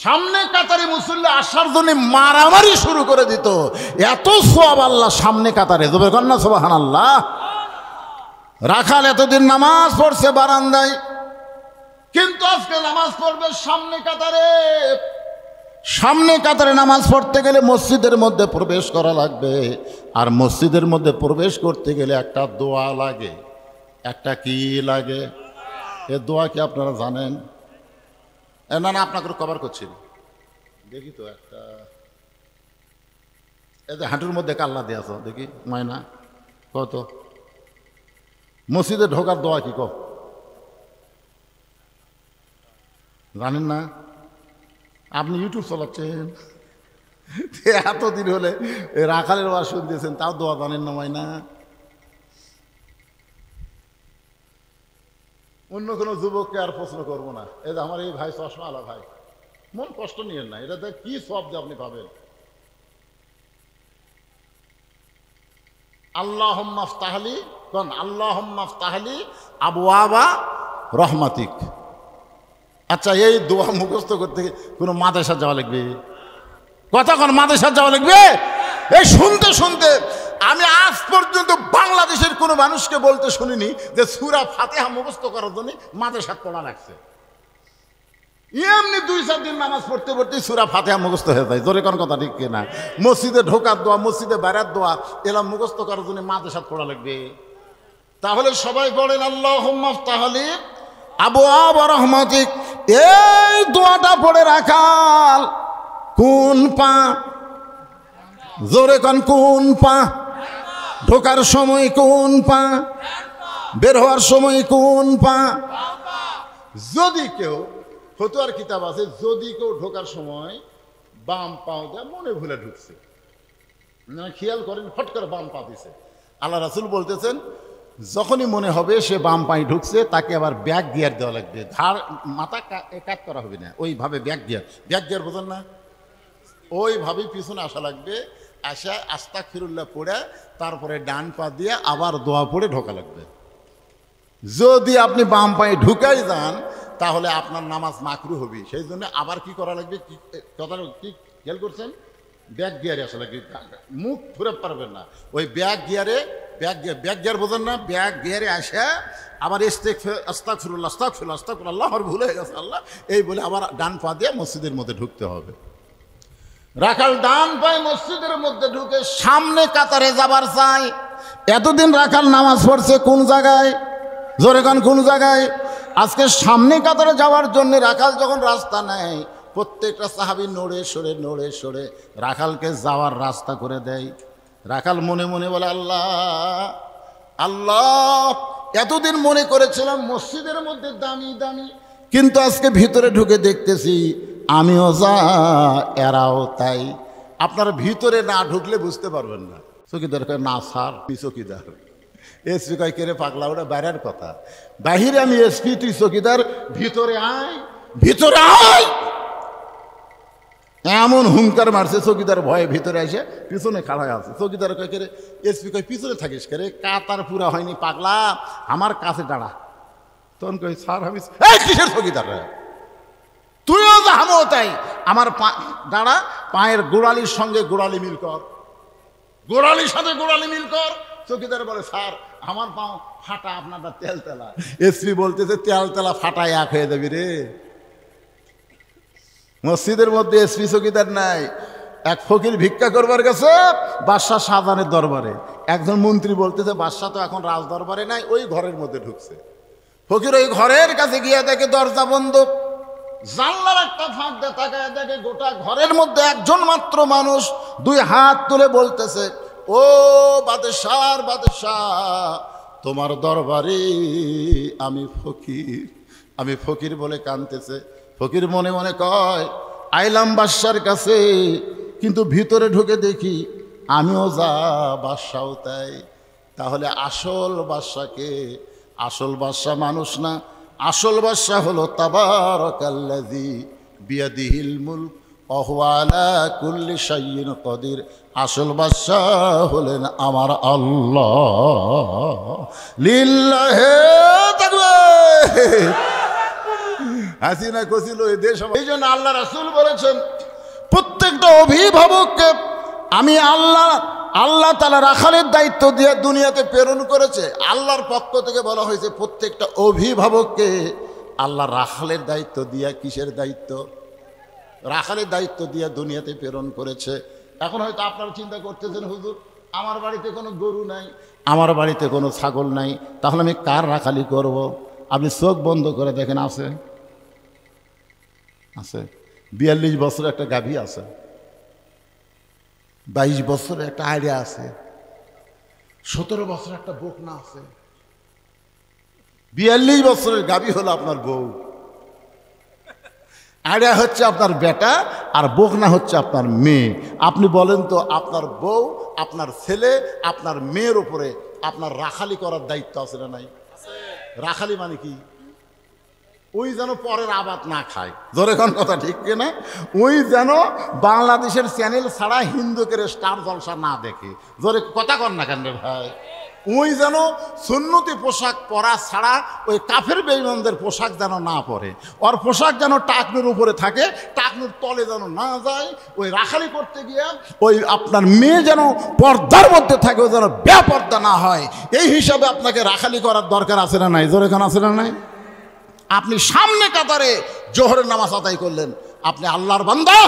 সামনে কাতারে মুসল্লি আসার জন্য মারামারি শুরু করে দিত, এত সওয়াব আল্লাহ সামনে কাতারে দেবে। কন্যা সুবহানাল্লাহ। রাখাল এতদিন নামাজ পড়ছে বারান্দায়, কিন্তু আজকে নামাজ পড়বে সামনে কাতারে। সামনে কাতারে নামাজ পড়তে গেলে মসজিদের মধ্যে প্রবেশ করা লাগবে, আর মসজিদের মধ্যে প্রবেশ করতে গেলে একটা দোয়া লাগে। একটা কি লাগে? এ দোয়া কি আপনারা জানেন? না না, আপনাকে কভার করছি, দেখি তো একটা, এই যে হাঁটুর মধ্যে কাল্লা দিয়ে আছো, দেখি ময়না কত মসজিদে ঢোকার দোয়া কি কো জানেন না? আপনি ইউটিউব চালাচ্ছেন, এতদিন হলে রাখালের ওয়াজ শুনতেছেন, তাও দোয়া জানেন না ময়না? অন্য কোনো যুবককে আর প্রশ্ন করবো না। এই যে আমার এই ভাই চশমা আলা ভাই, মন কষ্ট নিয়েন না, এটা কি সব যে আপনি পাবেন। আল্লাহুম্মা ইফতাহলি, কোন আল্লাহুম্মা ইফতাহলি আবওয়াবা রহমাতিক। আচ্ছা, এই দোয়া মুখস্থ করতে কোনো মাদ্রাসা যাওয়া লাগবে? কথা কোন মাদ্রাসা যাওয়া লাগবে? এই শুনতে শুনতে আমি আজ পর্যন্ত বাংলাদেশের কোনো মানুষকে বলতে শুনিনি যে সূরা ফাতিহা মুখস্থ করার জন্য মাদ্রাসা পড়া লাগছে। এমনি 2-4 দিন নামাজ পড়তে পড়তে সূরা ফাতিহা মুখস্থ হয়ে যায়। জোরে কোন কথা ঠিক কিনা? মসজিদে ঢোকার দোয়া, মসজিদে বাইরের দোয়া, এলা মুখস্থ করার জন্য মাদ্রাসা পড়া লাগবে? তাহলে সবাই বলেন আল্লাহুম্মা ইফতাহলি আবওয়াবা রহমাতিক। এই দোয়াটা পড়ে রাখাল কোন পা? জোরে কোন কোন পা? ঢোকার সময় কোন পা? বের হওয়ার সময় কোন পা? যদি কেউ ফতুয়ার কিতাব আছে, যদি কেউ ঢোকার সময় বাম পাও দেয়, মনে ভুলে ঢুকছে, খেয়াল করেন ফট করে বাম পা দিছে, আল্লাহ রাসূল বলতেছেন যখনই মনে হবে সে বাম পায়ে ঢুকছে, তাকে আবার ব্যাক গিয়ার দেওয়া লাগবে। ঘাড় মাথা কাট করা হবে না, ওইভাবে ব্যাক গিয়ার বোঝেন না? ওইভাবেই পিছনে আসা লাগবে, আসা আস্তাগফিরুল্লাহ পড়ে তারপরে ডান পা দিয়ে আবার দোয়া পড়ে ঢোকা লাগবে। যদি আপনি বাম পায়ে ঢুকাই যান তাহলে আপনার নামাজ মাকরু হবে। সেই জন্য আবার কি করা লাগবে? কথা কি খেয়াল করছেন? ব্যাক গিয়ারে আসা লাগবে, মুখ ঘুরে পারবেন না। ওই ব্যাক গিয়ার বোঝেন না? ব্যাক গিয়ারে আসে আবার আস্তাগফিরুল্লাহ আস্তাগফিরুল্লাহ আস্তাগফিরুল্লাহ, আল্লাহ আমার ভুলে গেছে আল্লাহ, এই বলে আবার ডান পা দিয়ে মসজিদের মধ্যে ঢুকতে হবে। রাখাল ডান পায়ে মসজিদের মধ্যে ঢুকে সামনে কাতারে যাবার চাই। এতদিন রাখাল নামাজ পড়ছে কোন জায়গায়? জোরে গান কোন জায়গায়? আজকে সামনে কাতারে যাওয়ার জন্য রাখাল যখন রাস্তা নেয়, প্রত্যেকটা সাহাবী নড়ে সরে রাখালকে যাওয়ার রাস্তা করে দেয়। রাখাল মনে মনে বলে আল্লাহ আল্লাহ, এতদিন মনে করেছিলাম মসজিদের মধ্যে দামি দামি, কিন্তু আজকে ভিতরে ঢুকে দেখতেছি আমিও যা এরাও তাই। আপনারা ভিতরে না ঢুকলে বুঝতে পারবেন না। চকিদার কয় না স্যার, তুই চকিদার। এসপি কয় কেরে পাগলা, ওটা বাইরের কথা, বাহিরে আমি এসপি, তুই চকিদার, ভিতরে আয় ভিতরে আয়। এমন হুঙ্কার মারছে, চকিদার ভয়ে ভিতরে এসে পিছনে খাড়া আছে। চকিদার কয় কেরে, এসপি কয় পিছনে থাকিস কেরে, কাতার পুরা হয়নি পাগলা, আমার কাছে দাঁড়া। তখন কই স্যার আমি কিসের চকিদার, তুইও যা হামো তাই, আমার দাঁড়া, পায়ের গোড়ালির সঙ্গে গোড়ালি মিল কর, গোড়ালির সাথে গোড়ালি মিল কর। চকিদার বলে স্যার আমার পাও ফাটা, আপনারটা তেলতেলা। এসপি বলতেছে তেলতেলা ফাটা এক হয়ে যাবি রে। মসজিদের মধ্যে এসপি চকিদার নাই। এক ফকির ভিক্ষা করবার গেছে বাদশাহ শাহজাহানের দরবারে। একজন মন্ত্রী বলতেছে বাদশাহ তো এখন রাজ দরবারে নাই, ওই ঘরের মধ্যে ঢুকছে। ফকির ওই ঘরের কাছে গিয়ে দেখে দরজা বন্ধ, জানলার একটা ফাঁক দিয়ে তাকায় দেখে গোটা ঘরের মধ্যে একজন মাত্র মানুষ 2 হাত তুলে বলতেছে, ও বাদশাহ বাদশাহ, তোমার দরবারে আমি ফকির বলে কাঁদতেছে। ফকির মনে মনে কয় আইলাম বাদশার কাছে, কিন্তু ভিতরে ঢুকে দেখি আমিও যা বাদশাও তাই। তাহলে আসল বাদশাকে? আসল বাদশা মানুষ না, আসল বাদশা হলো তাবারাকাল্লাযী বিয়াদিহিল মুলক ওয়া হুয়া আলা কুল্লি শাইইন কাদির। আসল বাদশা হলেন আমার আল্লাহ। লিল্লাহি তাকবীর। হাসিনা কছিল এই দেশ। এই জন্য আল্লাহ রাসূল বলেছেন প্রত্যেকটা অভিভাবককে আমি আল্লাহ তাআলা রাখালের দায়িত্ব দিয়ে দুনিয়াতে প্রেরণ করেছে। আল্লাহর পক্ষ থেকে বলা হয়েছে প্রত্যেকটা অভিভাবককে আল্লাহ রাখালের দায়িত্ব দিয়া, কিসের দায়িত্ব? রাখালের দায়িত্ব দিয়া দুনিয়াতে প্রেরণ করেছে। এখন হয়তো আপনারা চিন্তা করতেছেন, হুজুর আমার বাড়িতে কোনো গরু নাই, আমার বাড়িতে কোনো ছাগল নাই, তাহলে আমি কার রাখালি করব? আপনি চোখ বন্ধ করে দেখেন, আছে 42 বছরের একটা গাভী আছে, 22 বছরের একটা আইডিয়া আছে, 17 বছরের একটা বকনা আছে। 42 বছরের গাভী হলো আপনার বউ, আইডিয়া হচ্ছে আপনার বেটা, আর বকনা হচ্ছে আপনার মেয়ে। আপনি বলেন তো আপনার বউ, আপনার ছেলে, আপনার মেয়ের উপরে আপনার রাখালি করার দায়িত্ব আছে না নাই? রাখালি মানে কি? ওই যেন পরের আবাদ না খায়, জোরে কোন কথা ঠিক কিনা? ওই যেন বাংলাদেশের চ্যানেল ছাড়া হিন্দুকে স্টার জলসা না দেখে, জোরে কথা কন না কেন রে ভাই? ওই যেন সুন্নতি পোশাক পরা ছাড়া ওই কাফের বেঈমানদের পোশাক যেন না পরে, ওর পোশাক যেন টাকনুর উপরে থাকে, টাকনুর তলে যেন না যায়। ওই রাখালি করতে গিয়ে ওই আপনার মেয়ে যেন পর্দার মধ্যে থাকে, ও যেন বেপর্দা না হয়। এই হিসাবে আপনাকে রাখালি করার দরকার আছে না নাই? জোরে কোন আছে না নাই? আপনি সামনে কাতারে জোহরের নামাজ আদায় করলেন, আপনি আল্লাহর বান্দা,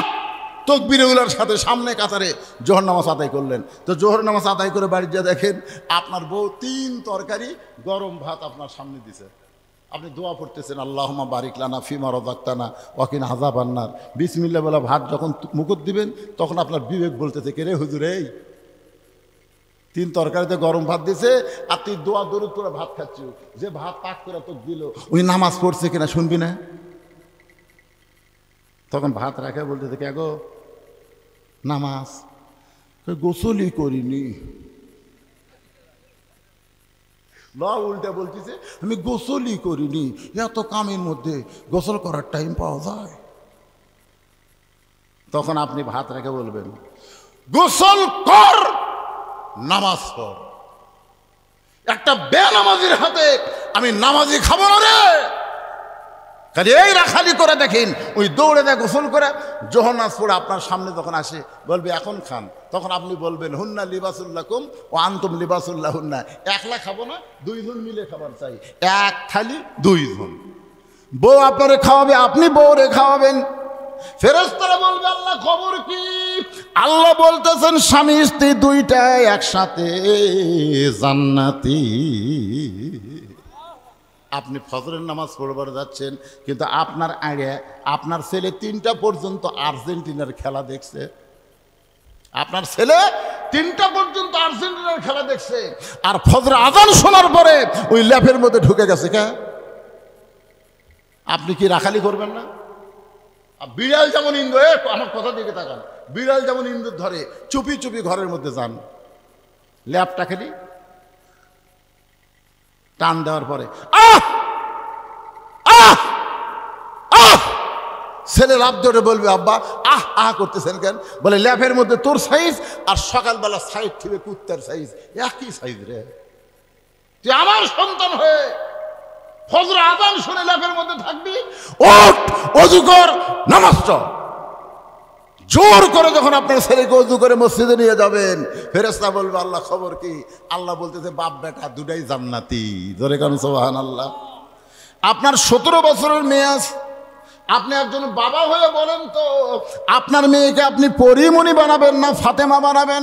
তাকবীরের সাথে সামনে কাতারে জোহর নামাজ আদায় করলেন। তো জোহর নামাজ আদায় করে বাড়ি যা দেখেন আপনার বউ 3 তরকারি গরম ভাত আপনার সামনে দিছে, আপনি দোয়া পড়তেছেন, আল্লাহুম্মা বারিক লানা ফিমা রাযাকতানা ওয়া কিনা আযাবান নার। বিসমিল্লাহ বলে ভাত যখন মুখত দিবেন তখন আপনার বিবেক বলতেছে, কে রে হুজুর, এই 3 তরকারিতে গরম ভাত দিছে আর তুই দোয়া দরুদ করে ভাত খাচ্ছি, যে ভাত পাক করে তো দিল ওই নামাজ পড়ছে কিনা শুনবি না? তখন ভাত রাখে বলতেছে, কে গো নামাজ? গোসলই করিনি। উল্টা বলতেছে, আমি গোসলই করিনি। এত কামের মধ্যে গোসল করার টাইম পাওয়া যায়? তখন আপনি ভাত রেখে বলবেন, গোসল কর, নামাজ পড়। একটা বেনামাজির হাতে আমি নামাজি খাবো না রে। খালি এই রাখালি করে দেখেন, ওই দৌড়ে দেয় গোসল করে জোহর নামাজ পড়ে আপনার সামনে যখন আসে বলবে এখন খান, তখন আপনি বলবেন হুন্না লিবাসুল্লাকুম ও আনতুম লিবাসুল্লাহ হুন্না। একলা খাবো না, 2 জন মিলে খাবার চাই, এক থালি 2 জন। বউ আপনারে খাওয়াবে, আপনি বউরে খাওয়াবেন। ফেরেশতারা বলবে আল্লাহ খবর কি? আল্লাহ বলতেছেন স্বামী স্ত্রী দুইটাই একসাথে জান্নাতি। আপনি ফজরের নামাজ পড়বার যাচ্ছেন, কিন্তু আপনার আগে আপনার ছেলে 3টা পর্যন্ত আর্জেন্টিনার খেলা দেখছে। আপনার ছেলে 3টা পর্যন্ত আর্জেন্টিনার খেলা দেখছে, আর ফজর আজান শোনার পরে ওই ল্যাপের মধ্যে ঢুকে গেছে। কে? আপনি কি রাখালি করবেন না? বিড়াল যেমন ইন্দু, আমার কথা দিকে তাকান, বিড়াল যেমন ইন্দুর ধরে চুপি চুপি ঘরের মধ্যে যান, ল্যাপটা খেলি টান দেওয়ার পরে আহ আহ আহ, ছেলে লাভ ধরে বলবে আব্বা আহ আহ করতেছেন কেন? বলে ল্যাপের মধ্যে তোর সাইজ আর সকালবেলা সাইড থেকে কুত্তার সাইজ একই সাইজ রে। তুই আমার সন্তান হয়ে ফজর আযান শুনে ল্যাপের মধ্যে থাকবি? ওঠ, ওযু কর, নামাজ পড়। জোর করে যখন আপনার ছেলেকে ওযু করে মসজিদে নিয়ে যাবেন, ফেরেশতা বলবে আল্লাহ খবর কি? আল্লাহ বলতেছে বাপ বেটা দুটাই জান্নাতি। জোরে কান সুবহানাল্লাহ। আপনার 17 বছরের মেয়ে আছে, আপনি একজন বাবা হয়ে বলেন তো আপনার মেয়েকে আপনি পরিমণি বানাবেন না ফাতেমা বানাবেন?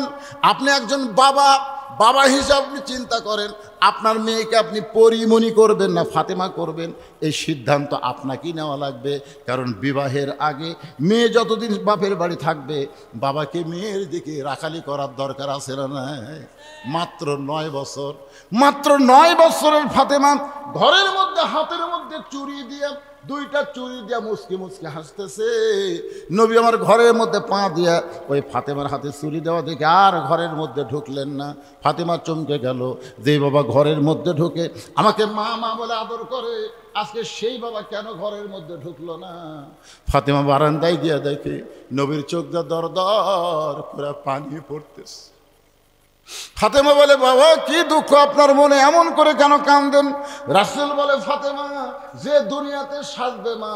আপনি একজন বাবা, বাবা হিসাবে আপনি চিন্তা করেন আপনার মেয়েকে আপনি পরিমণি করবেন না ফাতেমা করবেন। এই সিদ্ধান্ত আপনাকেই নেওয়া লাগবে, কারণ বিবাহের আগে মেয়ে যতদিন বাপের বাড়ি থাকবে বাবাকে মেয়ের দিকে রাখালি করার দরকার আছে না নাই? মাত্র 9 বছর, মাত্র 9 বছরের ফাতেমা ঘরের মধ্যে হাতের মধ্যে চুড়ি দিয়ে, 2টা চুড়ি দিয়া মুসকি মুসকি হাসতেছে। নবী আমার ঘরের মধ্যে পা দিয়া ওই ফাতেমার হাতে চুড়ি দেওয়া দেখে আর ঘরের মধ্যে ঢুকলেন না। ফাতেমা চমকে গেল, যে বাবা ঘরের মধ্যে ঢুকে আমাকে মা মা বলে আদর করে, আজকে সেই বাবা কেন ঘরের মধ্যে ঢুকলো না? ফাতেমা বারান্দায় গিয়া দেখে নবীর চোখ দিয়ে দর দর করে পানি পড়তেছে। ফাতেমা বলে, বাবা কি দুঃখ আপনার মনে, এমন করে কেন কাঁদেন? রাসূল বলে, ফাতেমা, যে দুনিয়াতে সাজবে মা,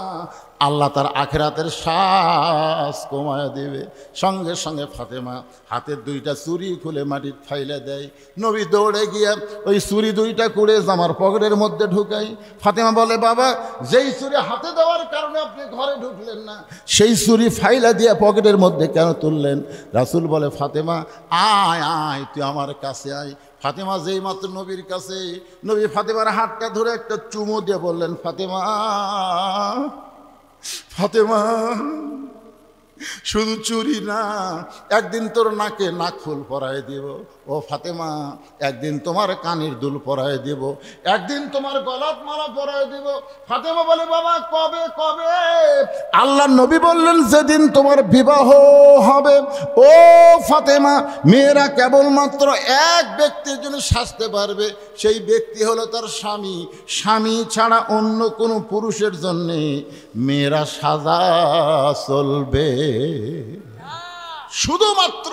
আল্লাহ তার আখিরাতের শ্বাস কমায় দেবে। সঙ্গে সঙ্গে ফাতেমা হাতের দুইটা চুরি খুলে মাটির ফাইলে দেয়। নবী দৌড়ে গিয়া ওই চুরি দুইটা কুড়ে জামার পকেটের মধ্যে ঢুকাই। ফাতেমা বলে, বাবা যেই চুরি হাতে দেওয়ার কারণে আপনি ঘরে ঢুকলেন না, সেই চুরি ফাইলা দিয়ে পকেটের মধ্যে কেন তুললেন? রাসূল বলে, ফাতেমা আয় আয়, তুই আমার কাছে আয়। ফাতেমা যেই মাত্র নবীর কাছে, নবী ফাতেমার হাতটা ধরে একটা চুমু দিয়ে বললেন, ফাতেমা, ফাতেমা, শুধু চুরি না, একদিন তোর নাকে নাকফুল পরায় দিব। ও ফাতেমা, একদিন তোমার কানের দুল পরায় দিব, একদিন তোমার গলার মালা পরায় দিব। ফাতেমা বলে, বাবা কবে কবে? আল্লাহর নবী বললেন, যেদিন তোমার বিবাহ হবে। ও ফাতেমা, মেয়েরা কেবলমাত্র এক ব্যক্তির জন্য সাজতে পারবে, সেই ব্যক্তি হলো তার স্বামী। স্বামী ছাড়া অন্য কোনো পুরুষের জন্যে মেয়েরা সাজা চলবে। শুধুমাত্র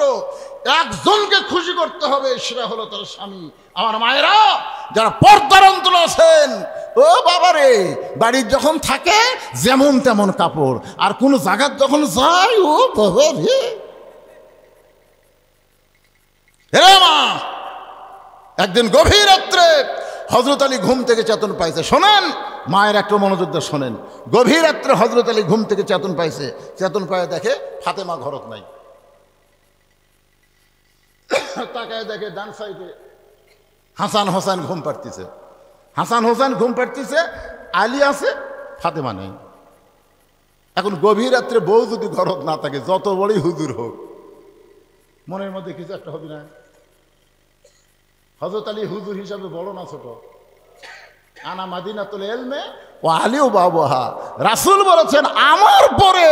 একজনকে খুশি করতে হবে, সেটা হলো তার স্বামী। আমার মায়েরা যারা পর্দার অন্তরে আছেন, ও বাবারে, বাড়ির যখন থাকে যেমন তেমন কাপড়, আর কোন জায়গা যখন যায়, ও বাবারে, হে মা, একদিন গভীর রাত্রে হযরত আলী ঘুম থেকে চেতন পাইছে। শোনেন মায়ের একটা মনোযোগ দিয়ে শোনেন। গভীর রাত্রে হযরত আলী ঘুম থেকে চেতন পাইছে। চেতন পায়ে দেখে ফাতেমা ঘরত নাই। তাকায় দেখে ডান সাইডে হাসান হোসেন ঘুম পাড়তেছে। হাসান হোসেন ঘুম পাড়তেছে, আলী আছে, ফাতেমা নেই। এখন গভীর রাত্রে বউ যদি ঘরত না থাকে, যত বড়ই হুজুর হোক, মনের মধ্যে কিছু একটা হবে না? হযরত আলী হুজুর হিসাবে বড় না ছোট? আনা মাদিনাতুল ইলমে ও আলীও বাবাহা। রাসূল বলেছেন, আমার পরে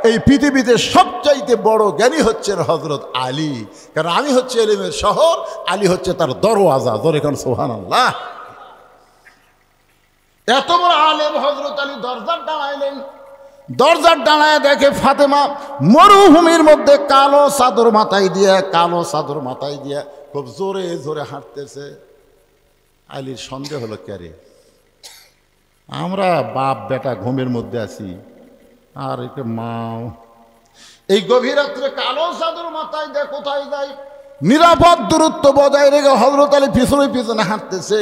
এই পৃথিবীতে সবচাইতে বড় জ্ঞানী হচ্ছেন হযরত আলী, কারণ আমি হচ্ছে ইলমের শহর, আলী হচ্ছে তার দরওয়াজা। জোরে কোন সুবহানাল্লাহ। এত বড় আলেম হযরত আলী দরজার দাঁড়াইলেন। দরজার দাঁড়ায় দেখে ফাতেমা মরুভূমির মধ্যে কালো চাদর মাথায় দিয়ে খুব জোরে জোরে হাঁটতেছে। আলীর সন্দেহ হলো, ক্যারে আমরা বাপ বেটা ঘুমের মধ্যে আছি, আর একটা মা এই গভীর রাত্রে কালো চাদর মাথায় দিয়ে কোথায় যায়? নিরাপদ দূরত্ব বজায় রেখে হযরত আলী পিছনে পিছনে হাঁটতেছে।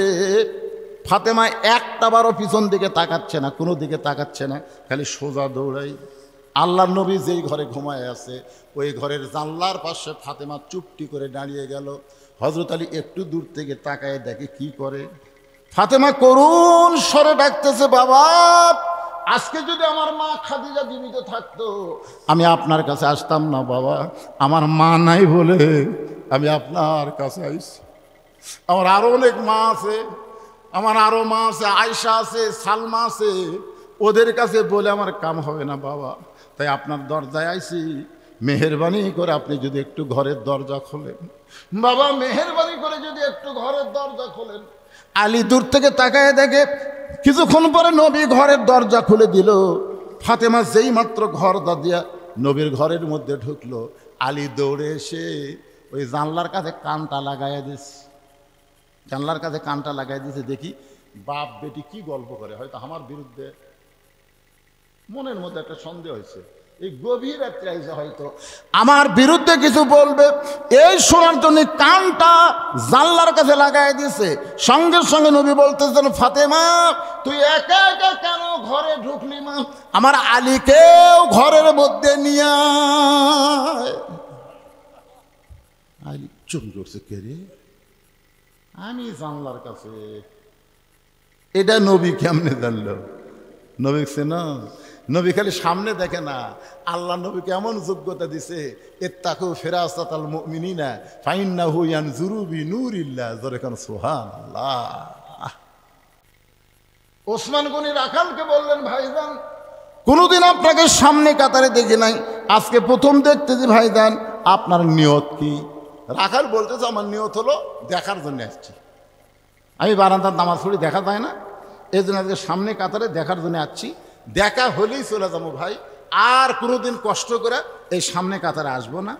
ফাতেমা একটা বারও পিছন দিকে তাকাচ্ছে না, কোনো দিকে তাকাচ্ছে না, খালি সোজা দৌড়াই। আল্লাহর নবী যেই ঘরে ঘুমায় আছে, ওই ঘরের জানলার পাশে ফাতেমা চুপটি করে দাঁড়িয়ে গেল। হযরত আলী একটু দূর থেকে তাকায় দেখে কি করে। ফাতেমা করুণ স্বরে ডাকতেছে, বাবা, আজকে যদি আমার মা খাদিজা জীবিত থাকতো, আমি আপনার কাছে আসতাম না বাবা। আমার মা নাই বলে আমি আপনার কাছে আইছি। আমার আরো অনেক মা আছে, আয়েশা আছে, সালমা আছে, ওদের কাছে বলে আমার কাম হবে না বাবা, তাই আপনার দরজায় আইছি। মেহেরবানি করে আপনি যদি একটু ঘরের দরজা খোলেন বাবা, মেহেরবানি করে যদি একটু ঘরের দরজা খোলেন। আলী দূর থেকে তাকায় দেখে কিছুক্ষণ পরে নবী ঘরের দরজা খুলে দিল। ফাতেমা যেই মাত্র ঘর দিয়া নবীর ঘরের মধ্যে ঢুকলো, আলী দৌড়ে এসে ওই জানলার কাছে কানটা লাগাইয়া দিছে। জানলার কাছে কানটা লাগাই দিয়েছে, দেখি বাপ বেটি কি গল্প করে। হয়তো আমার বিরুদ্ধে মনের মধ্যে একটা সন্দেহ হয়েছে, এই গভীর রাত্রে আইসে হয়তো আমার বিরুদ্ধে কিছু বলবে, এই শোনার জন্য কানটা জানলার কাছে লাগাই দিয়েছে। সঙ্গে সঙ্গে নবী বলতেছেন, ফাতেমা তুই একা একা কেন ঘরে ঢুকলি মা? আমার আলীকেও ঘরের মধ্যে নিয়ে আয়। আলী চুপ করছে, কে রে? আমি জানলার কাছে। এটা নবী কেমনে জানলো? নবী না, নবী খালি সামনে দেখে না, আল্লাহ নবীকে এমন যোগ্যতা দিছে, ইত্তাকু ফিরাসাতাল মুমিনিনা ফাইন্নাহু ইয়ানজুরু বিনুরিল্লাহ। জোরে কোন সুবহানাল্লাহ। ওসমান গনি রাখালকে বললেন, ভাইজান কোনোদিন আপনাকে সামনে কাতারে দেখি নাই, আজকে প্রথম দেখতেছি ভাইজান, আপনার নিয়ত কি? রাখাল বলতেছে, আমার নিয়ত হলো দেখার জন্য আসছি। আমি বারান্দার নামাজ পড়ি, দেখা যায় না, এই জন্য আজকে সামনে কাতারে দেখার জন্য আসছি। দেখা হলেই চলে যাবো ভাই, আর কোনোদিন কষ্ট করে এই সামনে কাতারে আসবো না।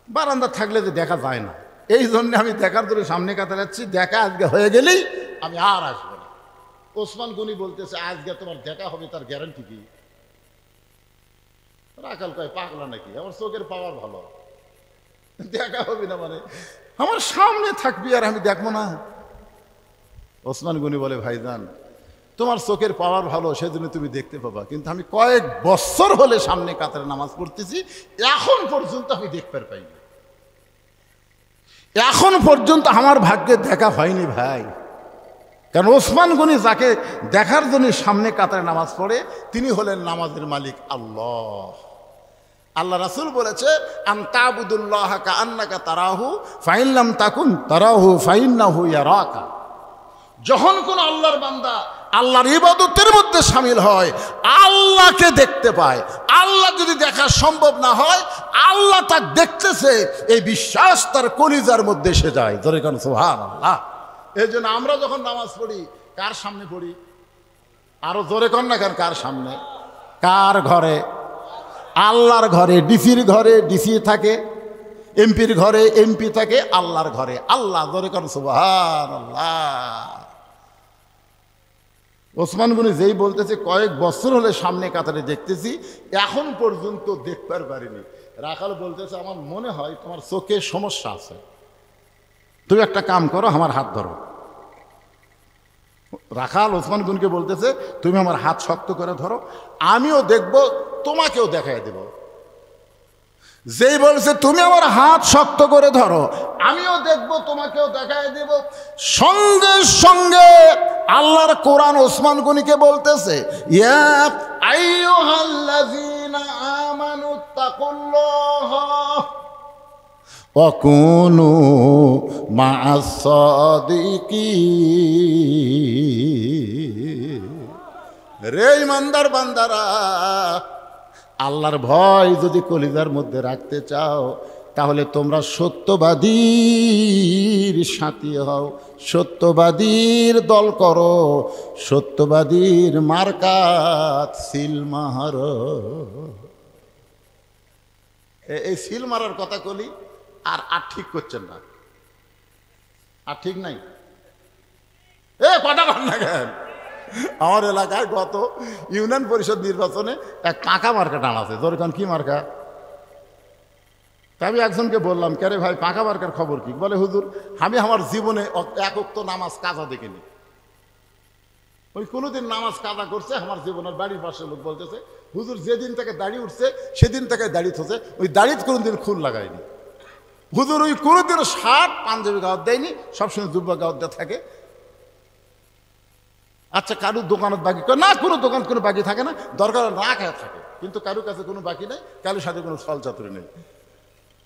বারান্দা থাকলে যে দেখা যায় না, এই জন্য আমি দেখার জন্য সামনে কাতারে যাচ্ছি, দেখা আজকে হয়ে গেলেই আমি আর আসবো না। ওসমান গনি বলতেছে আজকে তোমার দেখা হবে তার গ্যারান্টি কি? রাখাল কয় পাগলা নাকি, আমার চোখের পাওয়ার ভালো, দেখা হবে না মানে আমার সামনে থাকবি আর আমি দেখবো না? ওসমান গনি বলে ভাইজান তোমার চোখের পাওয়ার ভালো সেজন্য তুমি দেখতে পাবা, কিন্তু আমি কয়েক বছর হলে সামনে কাতারে নামাজ পড়তেছি, এখন পর্যন্ত আমি দেখতে পাইনি, এখন পর্যন্ত আমার ভাগ্যে দেখা হয়নি ভাই। কারণ ওসমান গনি যাকে দেখার জন্য সামনে কাতারে নামাজ পড়ে তিনি হলেন নামাজের মালিক আল্লাহ। আল্লাহ রাসূল বলেছে আনতাবুদুল্লাহ কাআন্নাকা তারাহু ফাইন লাম তাকুন তারাহু ফাইন্নাহু ইয়ারাকা। যখন কোন আল্লাহর বান্দা আল্লাহর ইবাদতের মধ্যে শামিল হয় আল্লাহকে দেখতে পায়। আল্লাহ যদি দেখা সম্ভব না হয় আল্লাহ তাকে দেখতেছে এই বিশ্বাস তার কলিজার মধ্যে এসে যায়। ধরে কেন সুবহানাল্লাহ। এই জন্য আমরা যখন নামাজ পড়ি কার সামনে পড়ি? আরো জোরে কর না কেন, কার সামনে? কার ঘরে? আল্লাহর ঘরে। ডিসির ঘরে ডিসি থাকে, এমপির ঘরে এমপি থাকে, আল্লাহর ঘরে আল্লাহ। জোরে কর সুবহানাল্লাহ। ওসমান গনি যেই বলতেছে কয়েক বছর হলে সামনে কাতারে দেখতেছি, এখন পর্যন্ত দেখবার পারিনি। রাখাল বলতেছে আমার মনে হয় তোমার চোখে সমস্যা আছে, তুমি একটা কাম করো আমার হাত ধরো। রাখাল ওসমান গনিকে বলতেছে তুমি আমার হাত শক্ত করে ধরো, আমিও দেখব তোমাকেও দেখাই দেব। যেই বলছে তুমি আমার হাত শক্ত করে ধরো আমিও দেখব তোমাকেও দেখাই দেব, সঙ্গে সঙ্গে আল্লাহর কোরআন ওসমান গনিকে বলতেছে ইয়া আইয়ুহাল্লাযীনা আমানুত্তাকুল্লাহা ওয়া কুনু মা'আস সাদিকিন। রে ঈমানদার বান্দারা, আল্লাহর ভয় যদি কলিজার মধ্যে রাখতে চাও তাহলে তোমরা সত্যবাদীর সাথী হও, সত্যবাদীর দল করো, সত্যবাদীর মার্কাত সিল মার। এই সিল মারার কথা কলি আর ঠিক করছেন না, আর ঠিক নাই। কথা বল না কেন? আমার এলাকায় গত ইউনিয়ন পরিষদ নির্বাচনে এক পাকা মার্কা টানাছে। ধরেন কি মার্কা? আমি একজনকে বললাম কে রে ভাই পাকা মার্কার খবর কি? বলে হুজুর আমি আমার জীবনে এক ওয়াক্ত নামাজ কাজা দেখিনি। ওই কোনোদিন নামাজ কাজা করছে আমার জীবনের বাড়ির পাশের লোক বলতেছে হুজুর যেদিন থেকে দাড়ি উঠছে সেদিন থেকে দাড়ি থছে, ওই দাড়িতে কোনোদিন খুন লাগায়নি। হুজুর ওই কোনোদিন শার্ট পাঞ্জাবি গাওয়াত দেয়নি, সবসময় জুব্বা গাওয়াত দেওয়া থাকে। আচ্ছা কারুর দোকানত বাকি না? কোনো দোকান কোনো বাকি থাকে না, দরকার না খায় থাকে, কিন্তু কারুর কাছে কোনো বাকি নেই, কারোর সাথে কোনো ছল চাতুরি নেই।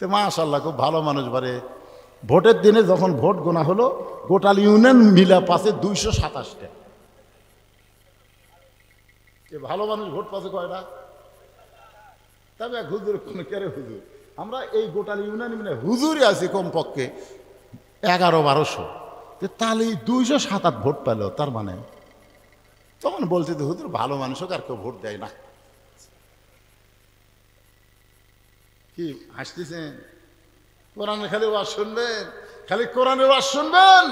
তো মাশাআল্লাহ খুব ভালো মানুষ। বারে ভোটের দিনে যখন ভোট গোনা হলো গোটাল ইউনিয়ন মিলা পাশে 227টা। ভালো মানুষ ভোট পাশে কয়টা? তবে হুজুর কোন কেরে হুজুর আমরা এই গোটাল ইউনিয়ন মিলে হুজুরই আছি কমপক্ষে 1100-1200, তাহলে 207 ভোট পেল। তার মানে তখন বলছে যে হুজুর ভালো মানুষ হোক আর কেউ ভোট দেয় না। কি হাসতেছেন? কোরআনে খালি ওয়াজ শুনবেন, খালি কোরআনের ওয়াজ শুনবেন।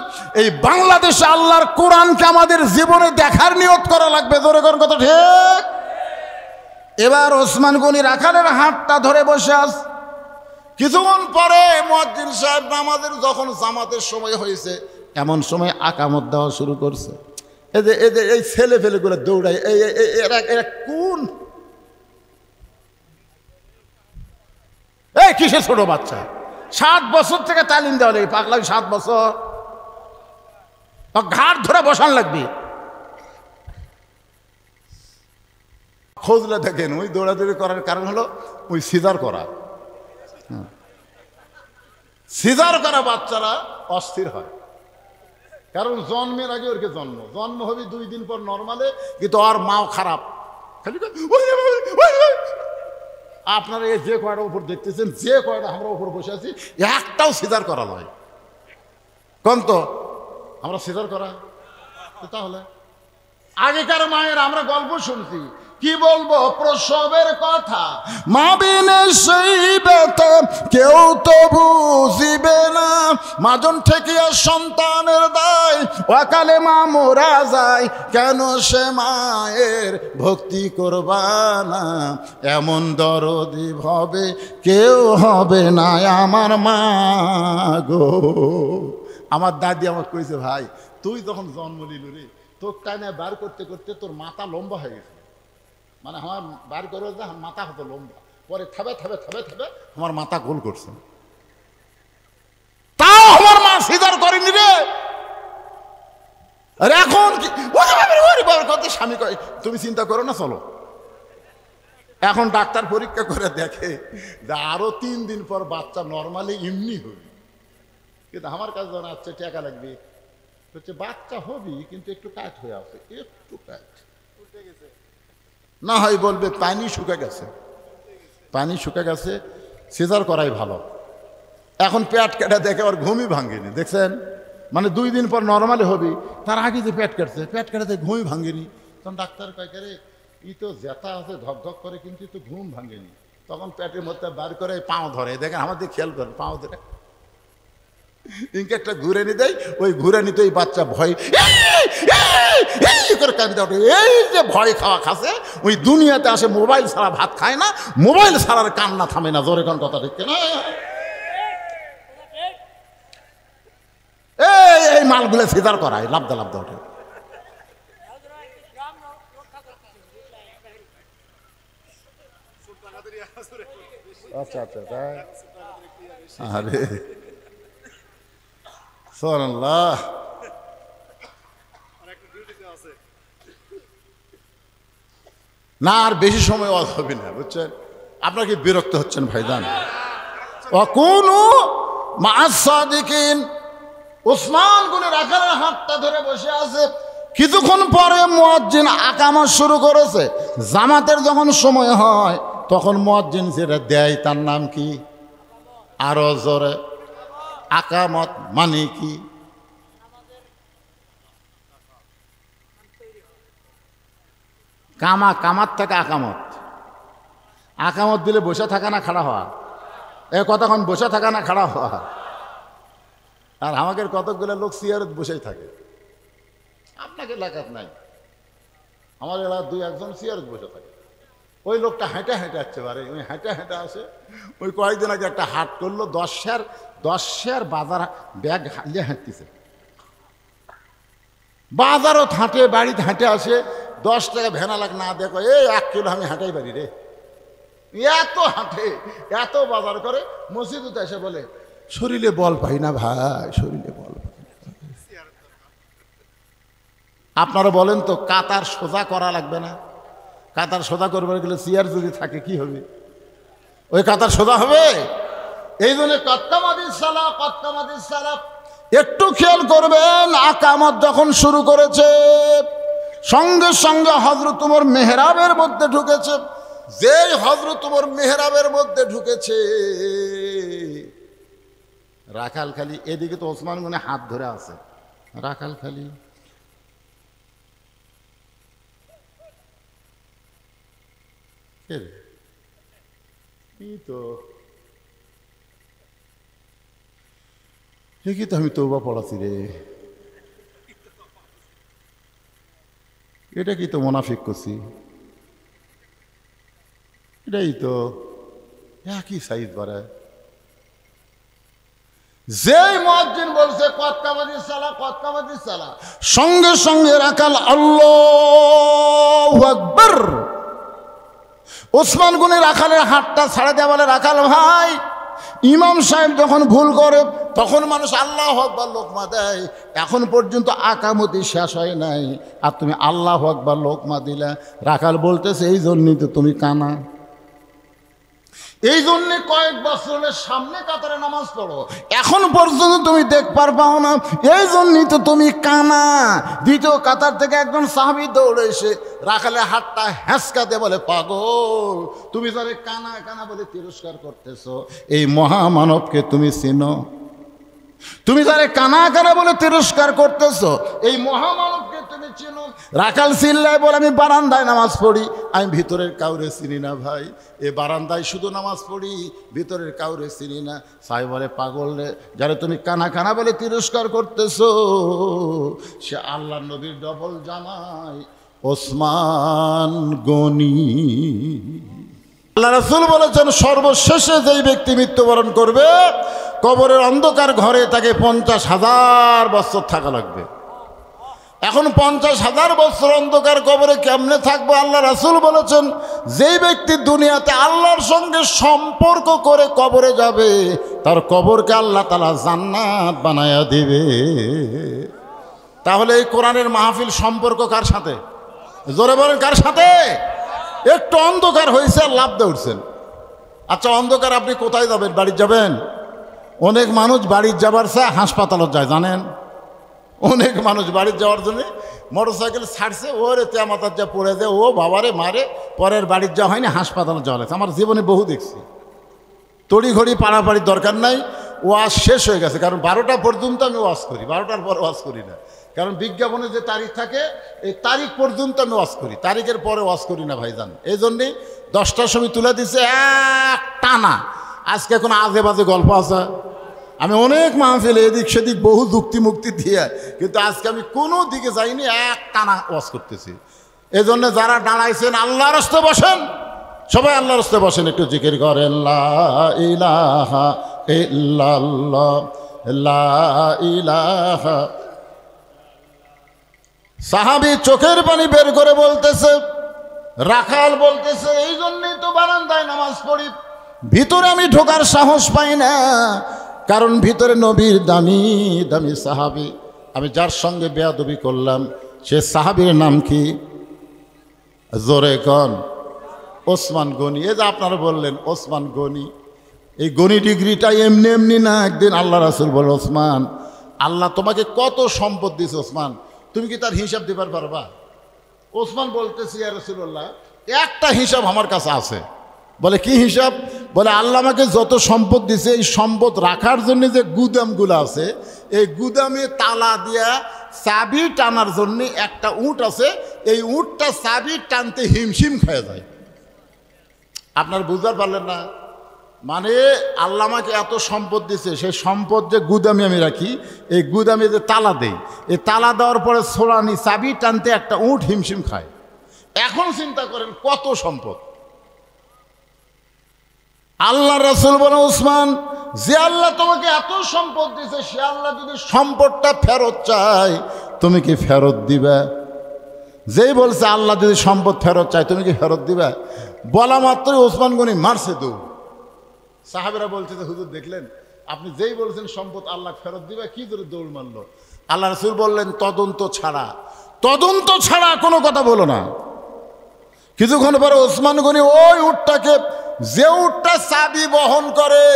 এই বাংলাদেশে আল্লাহর কোরআনকে আমাদের জীবনে দেখার নিয়ত করা লাগবে। জোরে কোন কথা ঠিক? এবার ওসমান গনি রাখালের হাতটা ধরে বসে আস। কিছুক্ষণ পরে মুয়াজ্জিন সাহেব নামাজের যখন জামাতের সময় হয়েছে এমন সময় আকামত দেওয়া শুরু করছে। এই ছেলে ফেলেগুলো দৌড়ায়, এরা কোন এই কিসে ছোট বাচ্চা? 7 বছর থেকে তালিম দেওয়া লাগে পাগলা। 7 বছর ঘাট ধরে বসান লাগবে। খোঁজলে দেখেন ওই দৌড়াদৌড়ি করার কারণ হলো ওই সিজার করা। সিজার করা বাচ্চারা অস্থির হয়, কারণ জন্মের আগে ওরকে জন্ম হবে 2 দিন পর নর্মালে, কিন্তু আর মাও খারাপ। খালি আপনারা এই যে কয়টা উপর দেখতেছেন, যে কয়টা আমরা উপর বসে আছি একটাও সিজার করা নয়। কোন তো আমরা সিজার করা? তাহলে আগেকার মায়ের আমরা গল্প শুনছি, কি বলবো প্রসবের কথা, মা বিনে সেই ব্যথা কেউ তো বুঝিবে না, মাজন ঠেকিয়া সন্তানের দায়, অকালে মা মোরা যায়, কেন সে মায়ের ভক্তি করবানা, এমন দরদি ভাবে কেউ হবে না আমার মা গো। আমার দাদি আমাকে কইছে, ভাই তুই যখন জন্ম নিল রে, তোর টাইনে বার করতে করতে তোর মাথা লম্বা হয়ে গেছে, মানে আমার বার করে যে মাথা হতো লম্বা, পরে থাবে থাবে থাবে থাবে আমার মাথা গোল করছে, তাও আমার মা সিজার করেনি রে। আর এখন কি কথা স্বামী কয়, তুমি চিন্তা করো না, চলো। এখন ডাক্তার পরীক্ষা করে দেখে যে আরো 3 দিন পর বাচ্চা নর্মালি এমনি হবে, কিন্তু আমার কাছে যখন আসছে টাকা লাগবে, হচ্ছে বাচ্চা হবি কিন্তু একটু কাট হয়ে আছে, একটু কাট না হয় বলবে পানি শুকে গেছে, পানি শুকে গেছে, সিজার করাই ভালো। এখন পেট কাটা দেখে ওর ঘুমই ভাঙেনি, দেখছেন? মানে 2 দিন পর নর্মালি হবি, তার আগে যে পেট কাটছে, পেট কাটাতে ঘুমই ভাঙেনি। তখন ডাক্তার কয়, রে ই তো জেতা আছে, ধকধক করে, কিন্তু তো ঘুম ভাঙেনি। তখন পেটের মধ্যে বার করে পাও ধরে, দেখেন আমাদের খেয়াল করে পাও ধরে ইনকে একটা ঘুরে নি দেয়, ওই ঘুরে নিতে ওই বাচ্চা ভয় করে কান্দে ওঠে। এই যে ভয় খাওয়া খাসে, ওই দুনিয়াতে আসে মোবাইল ছাড়া ভাত খায় না, মোবাইল ছাড়ার কান্না থামে না। জোরে কোন কথা ঠিক না? এই মালগুলো সিজার করায়, লাভদা লাভদা ওঠে। আচ্ছা আচ্ছা, আরে সুবহানাল্লাহ। না আর বেশি সময় হবে না, বুঝছেন? আপনারা কি বিরক্ত হচ্ছেন ভাইজান? ওয়াকুনু মা'আস সাদিকিন। ওসমান গুনে রাখালের হাতটা ধরে বসে আছে। কিছুক্ষণ পরে মুয়াজ্জিন আকামত শুরু করেছে। জামাতের যখন সময় হয় তখন মুয়াজ্জিন যেটা দেয় তার নাম কি? আরো জোরে। আকামত মানে কি? কামাত থেকে আকামত। আকামত দিলে বসে থাকা না খাড়া হওয়া? এ কতক্ষণ বসে থাকা না খাড়া হওয়া? আর আমাদের কতগুলো লোক চেয়ারে বসেই থাকে। আপনাকে এলাকাত নাই, আমার এলাকার 2-1জন চেয়ারে বসে থাকে। ওই লোকটা হেঁটে হেঁটে আসছে, পারে ওই হেঁটে হেঁটে আসে। ওই কয়েকদিন আগে একটা হাট করলো, 10 শেয়ার বাজার ব্যাগ হাঁটিয়ে হাঁটতেছে। বাজারও হাঁটে, বাড়িতে হাঁটে আসে। 10 টাকা ভেনা লাগ না দেখো, এই 1 কিলো আমি হাঁটাই পারি রে। এত হাঁটে, এত বাজার করে, মসজিদে এসে বলে শরীরে বল পাই না ভাই, শরীরে বল পাই না। আপনারা বলেন তো, কাতার সোজা করা লাগবে না? কাতার সোজা করবার গেলে চেয়ার যদি থাকে কি হবে? ওই কাতার সোজা হবে? এই জন্য কত্তামাদিস সালাহ একটু খেয়াল করবেন। আকামত যখন শুরু করেছে, সঙ্গে সঙ্গে হযরত ওমর মেহরাবের মধ্যে ঢুকেছে। যেই হযরত ওমর মেহরাবের মধ্যে ঢুকেছে, রাখাল খালি এদিকে তো ওসমান গনি হাত ধরে আছে, রাখাল খালি ঠিকই তো আমি তওবা পড়াছি রে, এটা কি তো মুনাফিক করছি, এটাই তো একই সাইজ বাড়ায়। যেই মুয়াজ্জিন বলছে কতকামাদিস সালাহ, সঙ্গে সঙ্গে রাখাল আল্লাহু আকবার। ওসমান গনি রাখালের হাতটা ছাড়া দেয়া বলে, রাখাল ভাই, ইমাম সাহেব যখন ভুল করে তখন মানুষ আল্লাহু আকবার লোকমা দেয়, এখন পর্যন্ত আকামতি শেষ হয় নাই, আর তুমি আল্লাহু আকবার লোকমা দিলা। রাখাল বলতেছে, এই জন্যই তো তুমি কানা, এই জন্যে কয়েক বছরের সামনে কাতারে নামাজ পড়ো, এখন পর্যন্ত তুমি দেখবার পাও না, এই জন্যই তো তুমি কানা। দ্বিতীয় কাতার থেকে একজন সাহাবী দৌড়ে এসে রাখালের হাতটা হ্যাঁচকাতে বলে, পাগল, তুমি যারে কানা কানা বলে তিরস্কার করতেছো, এই মহামানবকে তুমি চিনো? তুমি যারে কানা কানা বলে তিরস্কার করতেছো, এই মহামানবকে তুমি চিনুক। রাখাল চিল্লায় বলে আমি বারান্দায় নামাজ পড়ি, আমি ভিতরের কাউরে চিনি না ভাই, এ বারান্দায় শুধু নামাজ পড়ি, ভিতরের কাউরে চিনি না। সাহেব বলে পাগল রে, যারা তুমি কানা কানা বলে তিরস্কার করতেছো, সে আল্লাহ নবীর ডবল জামাই ওসমান গনি। আল্লাহ রাসূল বলেছেন সর্বশেষে যেই ব্যক্তি মৃত্যুবরণ করবে কবরের অন্ধকার ঘরে তাকে 50,000 বছর থাকা লাগবে। এখন 50,000 বছর অন্ধকার কবরে কেমনে থাকবো? আল্লাহ রাসূল বলেছেন যেই ব্যক্তি দুনিয়াতে আল্লাহর সঙ্গে সম্পর্ক করে কবরে যাবে তার কবরকে আল্লাহ তাআলা জান্নাত বানায়া দিবে। তাহলে এই কোরআনের মাহফিল সম্পর্ক কার সাথে? জোরে বলেন কার সাথে? একটু অন্ধকার হয়েছে আর লাভ দিয়ে উঠছেন। আচ্ছা অন্ধকার আপনি কোথায় যাবেন? বাড়ি যাবেন? অনেক মানুষ বাড়ির যাবার চায় হাসপাতালত যায়, জানেন? অনেক মানুষ বাড়ির যাওয়ার জন্য মোটরসাইকেল ছাড়ছে, ওরে তেমাতার যা পড়ে যায়, ও বাবারে মারে, পরের বাড়ির যাওয়া হয়নি, হাসপাতালে যাওয়া লাগছে। আমার জীবনে বহু দেখছি। তড়িঘড়ি পাড়াপাড়ির দরকার নাই, ওয়াজ শেষ হয়ে গেছে। কারণ 12টা পর্যন্ত আমি ওয়াজ করি, 12টার পর ওয়াজ করি না। কারণ বিজ্ঞাপনে যে তারিখ থাকে এই তারিখ পর্যন্ত আমি ওয়াজ করি, তারিখের পরে ওয়াজ করি না ভাইজান। এই জন্যেই 10টার সময় তুলে দিছে এক টানা। আজকে কোনো আজে বাজে গল্প আছে? আমি অনেক মাহফিলে এদিক সেদিক বহু যুক্তি মুক্তি দিয়ে, কিন্তু আজকে আমি কোনো দিকে যাইনি, এক টানা ওয়াজ করতেছি। এই জন্য যারা দাঁড়াইছেন আল্লাহর রাস্তায় বসেন, সবাই আল্লাহর রাস্তায় বসেন, একটু জিকির করেন লা ইলাহা ইল্লাল্লাহ লা ইলাহা। সাহাবী চোখের পানি বের করে বলতেছে, রাখাল বলতেছে এই জন্যই তো বারান্দায় নামাজ পড়ি, ভিতরে আমি ঢোকার সাহস পাই না, কারণ ভিতরে নবীর দামি দামি সাহাবী। আমি যার সঙ্গে বেয়াদবি করলাম সে সাহাবীর নাম কি? জোরে কন। ওসমান গনি। এই যে আপনারা বললেন ওসমান গনি, এই গনি ডিগ্রিটা এমনি এমনি না। একদিন আল্লাহ রাসূল বলে, ওসমান আল্লাহ তোমাকে কত সম্পদ দিয়েছে ওসমান, তুমি কি তার হিসাব দিবার পারবা? ওসমান বলতেছি ইয়া রাসূলুল্লাহ একটা হিসাব আমার কাছে আছে। বলে কি হিসাব? বলে আল্লাহ আমাকে যত সম্পদ দিছে এই সম্পদ রাখার জন্য যে গুদামগুলো আছে, এই গুদামে তালা দিয়া চাবি টানার জন্য একটা উট আছে, এই উটটা চাবি টানতে হিমশিম খেয়ে যায়। আপনার বুঝতে পারলেন না? মানে আল্লাহ আমাকে এত সম্পদ দিছে, সেই সম্পদ যে গুদামে আমি রাখি, এই গুদামে যে তালা দেই, এই তালা দেওয়ার পরে ছোড়ানি চাবি টানতে একটা উট হিমশিম খায়। এখন চিন্তা করেন কত সম্পদ। আল্লাহ রাসূল বলে, ওসমান যে আল্লাহ তোমাকে এত সম্পদ দিছে সে আল্লাহ যদি সম্পদটা ফেরত চায় তুমি কি ফেরত দিবা? যেই বলছে আল্লাহ যদি সম্পদ ফেরত চায় তুমি কি ফেরত দিবা? বলা মাত্রই ওসমান গনি মারছে দৌড়। সাহাবেরা বলছে যে হুজুর দেখলেন আপনি যেই বলছেন সম্পদ আল্লাহ ফেরত দিবা, কি করে দৌড় মারলো? আল্লাহ রাসূল বললেন তদন্ত ছাড়া কোনো কথা বলো না। কিছুক্ষণ পরে ওসমান গনি ওই উটটাকে, যে উটটা চাবি বহন করে,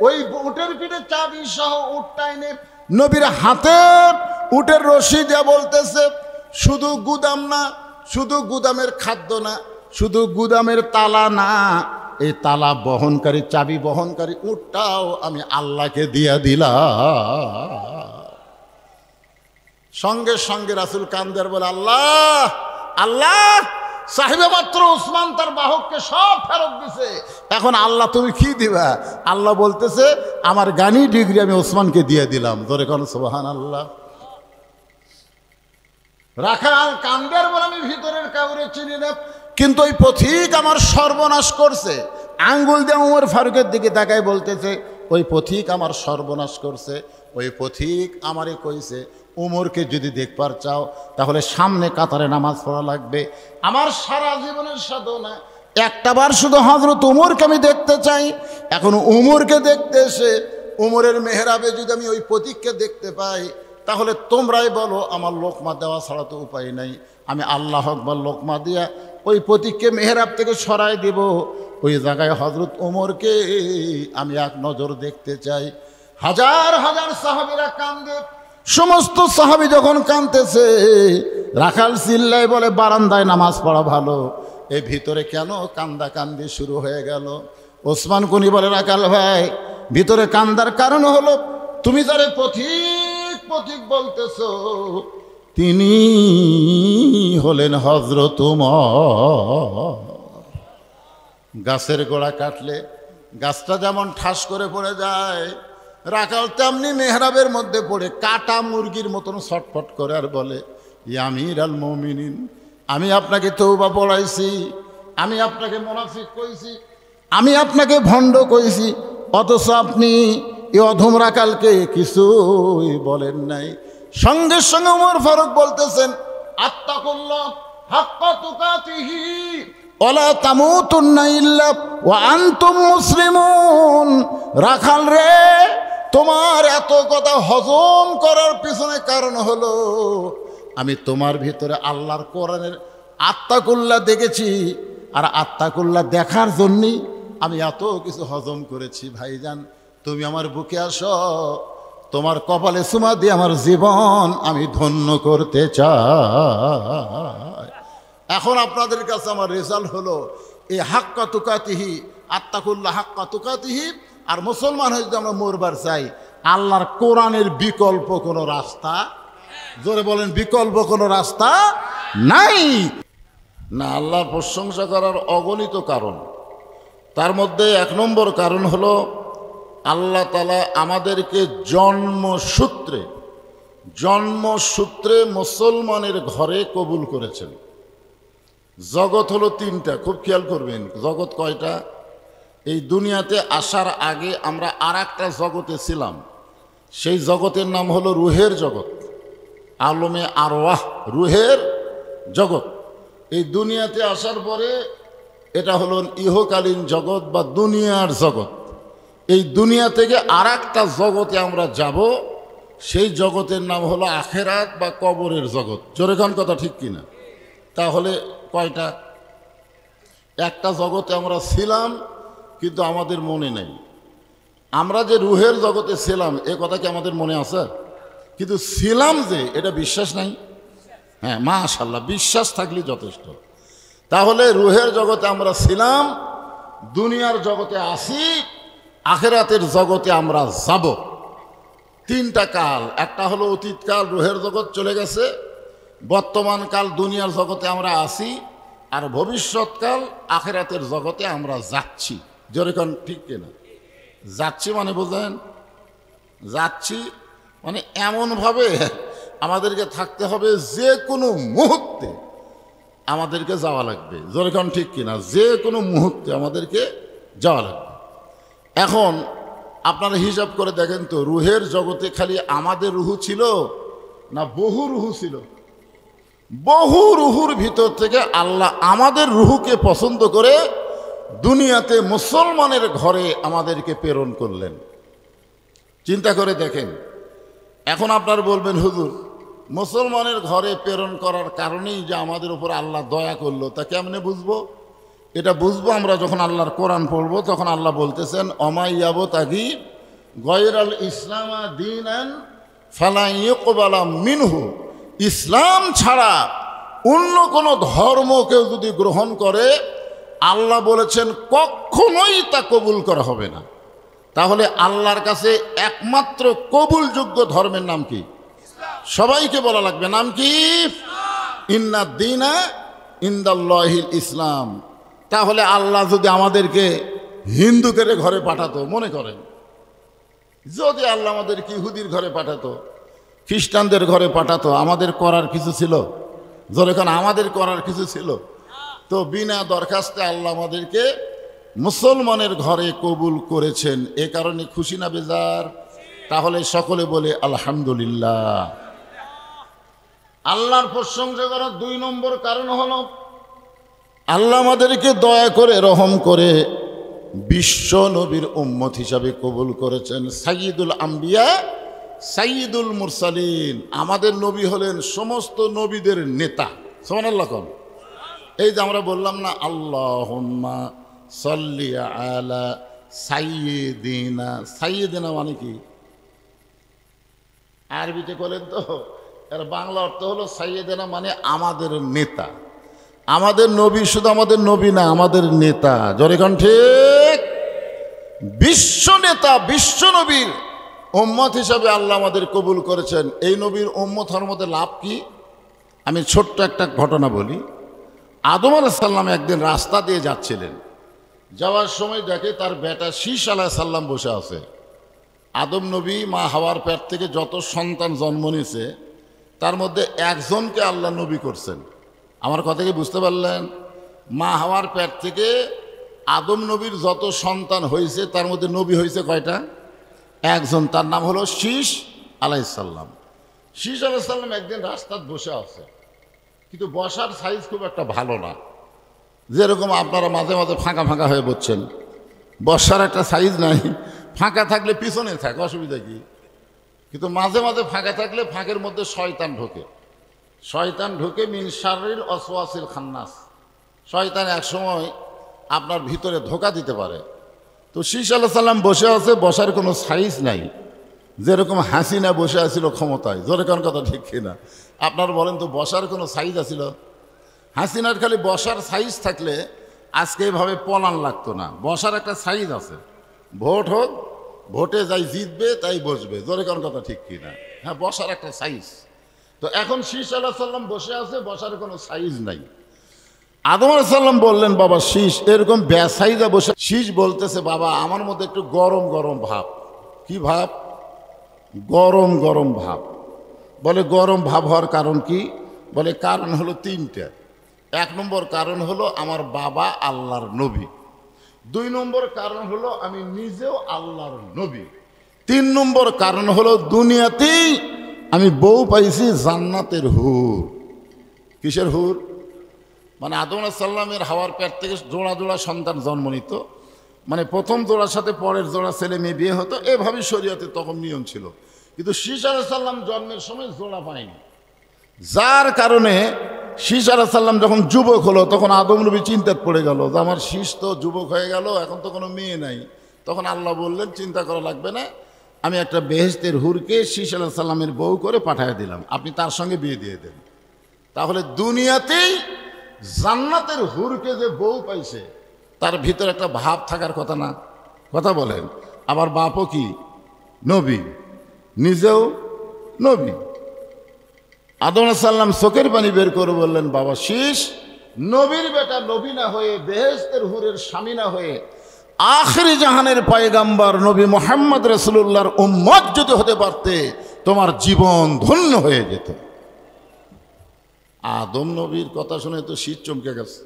ওই উটের পিঠে চাবি সহ উটটা এনে নবীর হাতে উটের রশি দিয়ে বলতেছে, শুধু গুদাম না, শুধু গুদামের খাদ্য না, শুধু গুদামের তালা না, এই তালা বহনকারী চাবি বহনকারী উটটাও আমি আল্লাহকে দিয়া দিলাম। সঙ্গে সঙ্গে রাসূল কান্দের বলে, আল্লাহ আল্লাহ, সাহেবে মাত্র ওসমান তার বাহককে সব ফেরত দিছে, এখন আল্লাহ তুমি কি দিবা? আল্লাহ বলতেছে আমার গানি ডিগ্রি আমি ওসমানকে দিয়ে দিলাম। ধরে কোন সুবহানাল্লাহ। রাখাল কান্দের বলে আমি ভিতরের কাউরে চিনি না, কিন্তু ওই পথিক আমার সর্বনাশ করছে। আঙ্গুল দিয়ে ওমর ফারুকের দিকে তাকায় বলতেছে ওই পথিক আমার সর্বনাশ করছে, ওই পথিক আমারে কইছে উমরকে যদি দেখবার চাও তাহলে সামনে কাতারে নামাজ পড়া লাগবে। আমার সারা জীবনের সাধনা একটাবার শুধু হযরত উমরকে আমি দেখতে চাই। এখন উমরকে দেখতে এসে উমরের মেহরাবে যদি আমি ওই পথিককে দেখতে পাই তাহলে তোমরাই বলো আমার লোকমা দেওয়া ছাড়া তো উপায় নাই। আমি আল্লাহু আকবার লোকমা দিয়া ওই পথিককে মেহরাব থেকে সরাই দেব। ওই জায়গায় হযরত উমরকে আমি এক নজর দেখতে চাই। হাজার হাজার সাহাবীরা কান্দে। সমস্ত সাহাবী যখন কাঁদতেছে রাখাল চিল্লায় বলে বারান্দায় নামাজ পড়া ভালো, এই ভিতরে কেন কান্দা কান্দি শুরু হয়ে গেল? ওসমান গনি বলে রাখাল ভাই ভিতরে কান্দার কারণ হলো তুমি যারে পথিক পথিক বলতেছো তিনি হলেন হযরত ওমর। গাছের গোড়া কাটলে গাছটা যেমন ঠাস করে পড়ে যায়, রাখাল তেমনি মেহরাবের মধ্যে পড়ে কাটা মুরগির মতন ছটফট করে আর বলে, ইয়া আমির আল মুমিনিন, আমি আপনাকে তওবা পড়াইছি, আমি আপনাকে মুনাফিক কইছি, আমি আপনাকে ভণ্ড কইছি, অথচ আপনি এই অধম রাখালকে কিছুই বলেন নাই। সঙ্গে সঙ্গে ওমর ফারুক বলতেছেন, আত্তাকুল্লাহ হাক্কা তুকাতিহি ওয়ালা তামুতুন্না ইল্লা ওয়া আনতুম মুসলিমুন। রাখাল রে, তোমার এত কথা হজম করার পিছনে কারণ হলো আমি তোমার ভিতরে আল্লাহর কোরআনের আত্তাকুল্লাহ দেখেছি, আর আত্তাকুল্লাহ দেখার জন্যই আমি এত কিছু হজম করেছি। ভাইজান, তুমি আমার বুকে আসো, তোমার কপালে চুমা দিয়ে আমার জীবন আমি ধন্য করতে চাই। এখন আপনাদের কাছে আমার রেজাল্ট হলো এই হাক্কা তুকাতিহি, আত্তাকুল্লাহ হাক্কা তুকাতিহি, আর মুসলমান হয়ে যদি আমরা মরবার চাই, আল্লাহর কোরআনের বিকল্প কোনো রাস্তা, জোরে বলেন, বিকল্প কোনো রাস্তা নাই না। আল্লাহর প্রশংসা করার অগণিত কারণ, তার মধ্যে 1 নম্বর কারণ হলো আল্লাহ তাআলা আমাদেরকে জন্মসূত্রে মুসলমানের ঘরে কবুল করেছেন। জগৎ হলো 3টা, খুব খেয়াল করবেন। জগৎ কয়টা? এই দুনিয়াতে আসার আগে আমরা আর একটা জগতে ছিলাম, সেই জগতের নাম হলো রুহের জগৎ, আলমে আরওয়াহ, রুহের জগৎ। এই দুনিয়াতে আসার পরে এটা হলো ইহকালীন জগৎ বা দুনিয়ার জগৎ। এই দুনিয়া থেকে আর একটা জগতে আমরা যাব, সেই জগতের নাম হলো আখেরাত বা কবরের জগৎ। জোরে কোন কথা, ঠিক কিনা? তাহলে কয়টা? একটা জগতে আমরা ছিলাম কিন্তু আমাদের মনে নেই। আমরা যে রুহের জগতে ছিলাম এ কথা কি আমাদের মনে আছে? কিন্তু ছিলাম যে, এটা বিশ্বাস নাই। হ্যাঁ, মাশাআল্লাহ, বিশ্বাস থাকলে যথেষ্ট। তাহলে রুহের জগতে আমরা ছিলাম, দুনিয়ার জগতে আসি, আখেরাতের জগতে আমরা যাব। 3টা কাল, একটা হলো অতীতকাল, রুহের জগৎ চলে গেছে, বর্তমান কাল দুনিয়ার জগতে আমরা আসি, আর ভবিষ্যৎকাল আখেরাতের জগতে আমরা যাচ্ছি। যেরকম, ঠিক কিনা? যাচ্ছি মানে বুঝলেন? যাচ্ছি মানে এমনভাবে আমাদেরকে থাকতে হবে যে কোনো মুহূর্তে আমাদেরকে যাওয়া লাগবে। যেরকম, ঠিক কিনা? যে কোনো মুহূর্তে আমাদেরকে যাওয়া লাগবে। এখন আপনারা হিসাব করে দেখেন তো, রুহের জগতে খালি আমাদের রুহু ছিল না বহু রুহু ছিল? বহু রুহুর ভিতর থেকে আল্লাহ আমাদের রুহুকে পছন্দ করে দুনিয়াতে মুসলমানের ঘরে আমাদেরকে প্রেরণ করলেন। চিন্তা করে দেখেন। এখন আপনারা বলবেন, হুজুর, মুসলমানের ঘরে প্রেরণ করার কারণেই যে আমাদের উপর আল্লাহ দয়া করলো, তা কেমনে বুঝবো? এটা বুঝবো আমরা যখন আল্লাহর কোরআন পড়বো। তখন আল্লাহ বলতেছেন, অমাইয়াবতাগি গয়রাল ইসলামা দীনান ফালা ইউকবালা মিনহু। ইসলাম ছাড়া অন্য কোনো ধর্ম কেউ যদি গ্রহণ করে, আল্লাহ বলেছেন কখনোই তা কবুল করা হবে না। তাহলে আল্লাহর কাছে একমাত্র কবুলযোগ্য ধর্মের নাম কি? সবাইকে বলা লাগবে, নাম কি? ইন্নাদ দীনা ইনদাল্লাহিল ইসলাম। তাহলে আল্লাহ যদি আমাদেরকে হিন্দুদের ঘরে পাঠাতো, মনে করেন যদি আল্লাহ আমাদেরকে ইহুদির ঘরে পাঠাতো, খ্রিস্টানদের ঘরে পাঠাতো, আমাদের করার কিছু ছিল? যখন আমাদের করার কিছু ছিল? তো বিনা দরখাস্তে আল্লাহ আমাদেরকে মুসলমানের ঘরে কবুল করেছেন। এ কারণে খুশি না বেজার? তাহলে সকলে বলে আলহামদুলিল্লাহ। আল্লাহর প্রশংসা করার 2 নম্বর কারণ হলো আল্লাহ আমাদেরকে দয়া করে, রহম করে বিশ্ব নবীর উম্মত হিসাবে কবুল করেছেন। সাইয়্যিদুল আম্বিয়া, সাইয়্যিদুল মুরসালিন। আমাদের নবী হলেন সমস্ত নবীদের নেতা। সুবহানাল্লাহ। এই যে আমরা বললাম না, আল্লাহুম্মা সাল্লি আলা সাইয়্যিদিনা। সাইয়্যিদিনা মানে কি? আরবিতে বলেন তো, এর বাংলা অর্থ হলো সাইয়্যিদিনা মানে আমাদের নেতা। আমাদের নবী শুধু আমাদের নবী না, আমাদের নেতা। জোরে কোন ঠিক? বিশ্ব নেতা, বিশ্ব নবীর উম্মত হিসাবে আল্লাহ আমাদের কবুল করেছেন। এই নবীর উম্মত হওয়ার মধ্যে লাভ কি? আমি ছোট্ট একটা ঘটনা বলি। আদম আলাইহিস সালাম একদিন রাস্তা দিয়ে যাচ্ছিলেন, যাওয়ার সময় দেখে তার বেটা শীষ আলাইহিস সালাম বসে আছে। আদম নবী মা হাওয়ার পেট থেকে যত সন্তান জন্ম নিয়েছে তার মধ্যে একজনকে আল্লাহ নবী করছেন। আমার কথা কি বুঝতে পারলেন? মা হাওয়ার পেট থেকে আদম নবীর যত সন্তান হয়েছে তার মধ্যে নবী হয়েছে কয়টা? একজন, তার নাম হলো শীষ আলাইহিস সালাম। শীষ আলাইহিস সালাম একদিন রাস্তায় বসে আছে, কিন্তু বসার সাইজ খুব একটা ভালো না। যেরকম আপনারা মাঝে মাঝে ফাঁকা ফাঁকা হয়ে বসছেন, বসার একটা সাইজ নাই। ফাঁকা থাকলে পিছনে থাকে, অসুবিধা কি? কিন্তু মাঝে মাঝে ফাঁকা থাকলে ফাঁকের মধ্যে শয়তান ঢোকে। শয়তান ঢোকে মিন শাররিল ওয়াসওয়াসিল খান্নাস। শয়তান একসময় আপনার ভিতরে ধোঁকা দিতে পারে। তো শীষ আলাইহিস সালাম বসে আছে, বসার কোনো সাইজ নাই। যেরকম হাসিনা বসে আছিল ক্ষমতায়, জোরে কোন কথা ঠিক কিনা? আপনার বলেন তো বসার কোনো সাইজ আছিল? হাসিনার খালি বসার সাইজ থাকলে আজকে এভাবে পলান লাগতো না। বসার একটা সাইজ আছে, ভোট হোক, ভোটে যাই জিতবে তাই বসবে, জোরে কোন কথা ঠিক কিনা? হ্যাঁ, বসার একটা সাইজ। তো এখন শীষ আলাইহিস সালাম বসে আছে, বসার কোনো সাইজ নাই। আদম আলাইহিস সালাম বললেন, বাবা শীষ এরকম বেসাইজা বসে। শীষ বলতেছে, বাবা আমার মধ্যে একটু গরম গরম ভাব। কি ভাব? গরম গরম ভাব। বলে গরম ভাব হওয়ার কারণ কি? বলে কারণ হলো তিনটা। এক নম্বর কারণ হলো আমার বাবা আল্লাহর নবী, দুই নম্বর কারণ হলো আমি নিজেও আল্লাহর নবী, তিন নম্বর কারণ হলো দুনিয়াতেই আমি বউ পাইছি জান্নাতের হুর। কিসের হুর? মানে আদম আলাইহিস সালামের হাওয়ার পেট থেকে জোড়া জোড়া সন্তান জন্ম নিত, মানে প্রথম জোড়ার সাথে পরের জোড়া ছেলে মেয়ে বিয়ে হতো, এভাবে শরীয়তে তখন নিয়ম ছিল। কিন্তু শীষ আলাইহিস সালাম জন্মের সময় জোড়া পায়নি, যার কারণে শীষ আলাইহিস সালাম যখন যুবক হলো তখন আদম নবী চিন্তায় পড়ে গেল যে আমার শীষ তো যুবক হয়ে গেল, এখন তো কোনো মেয়ে নাই। তখন আল্লাহ বললেন, চিন্তা করা লাগবে না, আমি একটা বেহেশতের হুরকে শীষ আলাইহিস সালামের বউ করে পাঠিয়ে দিলাম, আপনি তার সঙ্গে বিয়ে দিয়ে দেন। তাহলে দুনিয়াতেই জান্নাতের হুরকে যে বউ পাইছে তার ভিতরে একটা ভাব থাকার কথা না? কথা বলেন। আবার বাপও কি নবী, নিজেও নবী। আদম আলাইহিস সালাম চোখের পানি বের করে বললেন, বাবা শীষ নবীর বেটা নবী না হয়ে, বেহেশতের হুরের স্বামী না হয়ে, আখিরি জাহানের পয়গাম্বর নবী মুহাম্মদ রাসূলুল্লাহর উম্মত যদি হতে পারতে তোমার জীবন ধন্য হয়ে যেত। আদম নবীর কথা শুনে তো শীষ চমকে গেছে,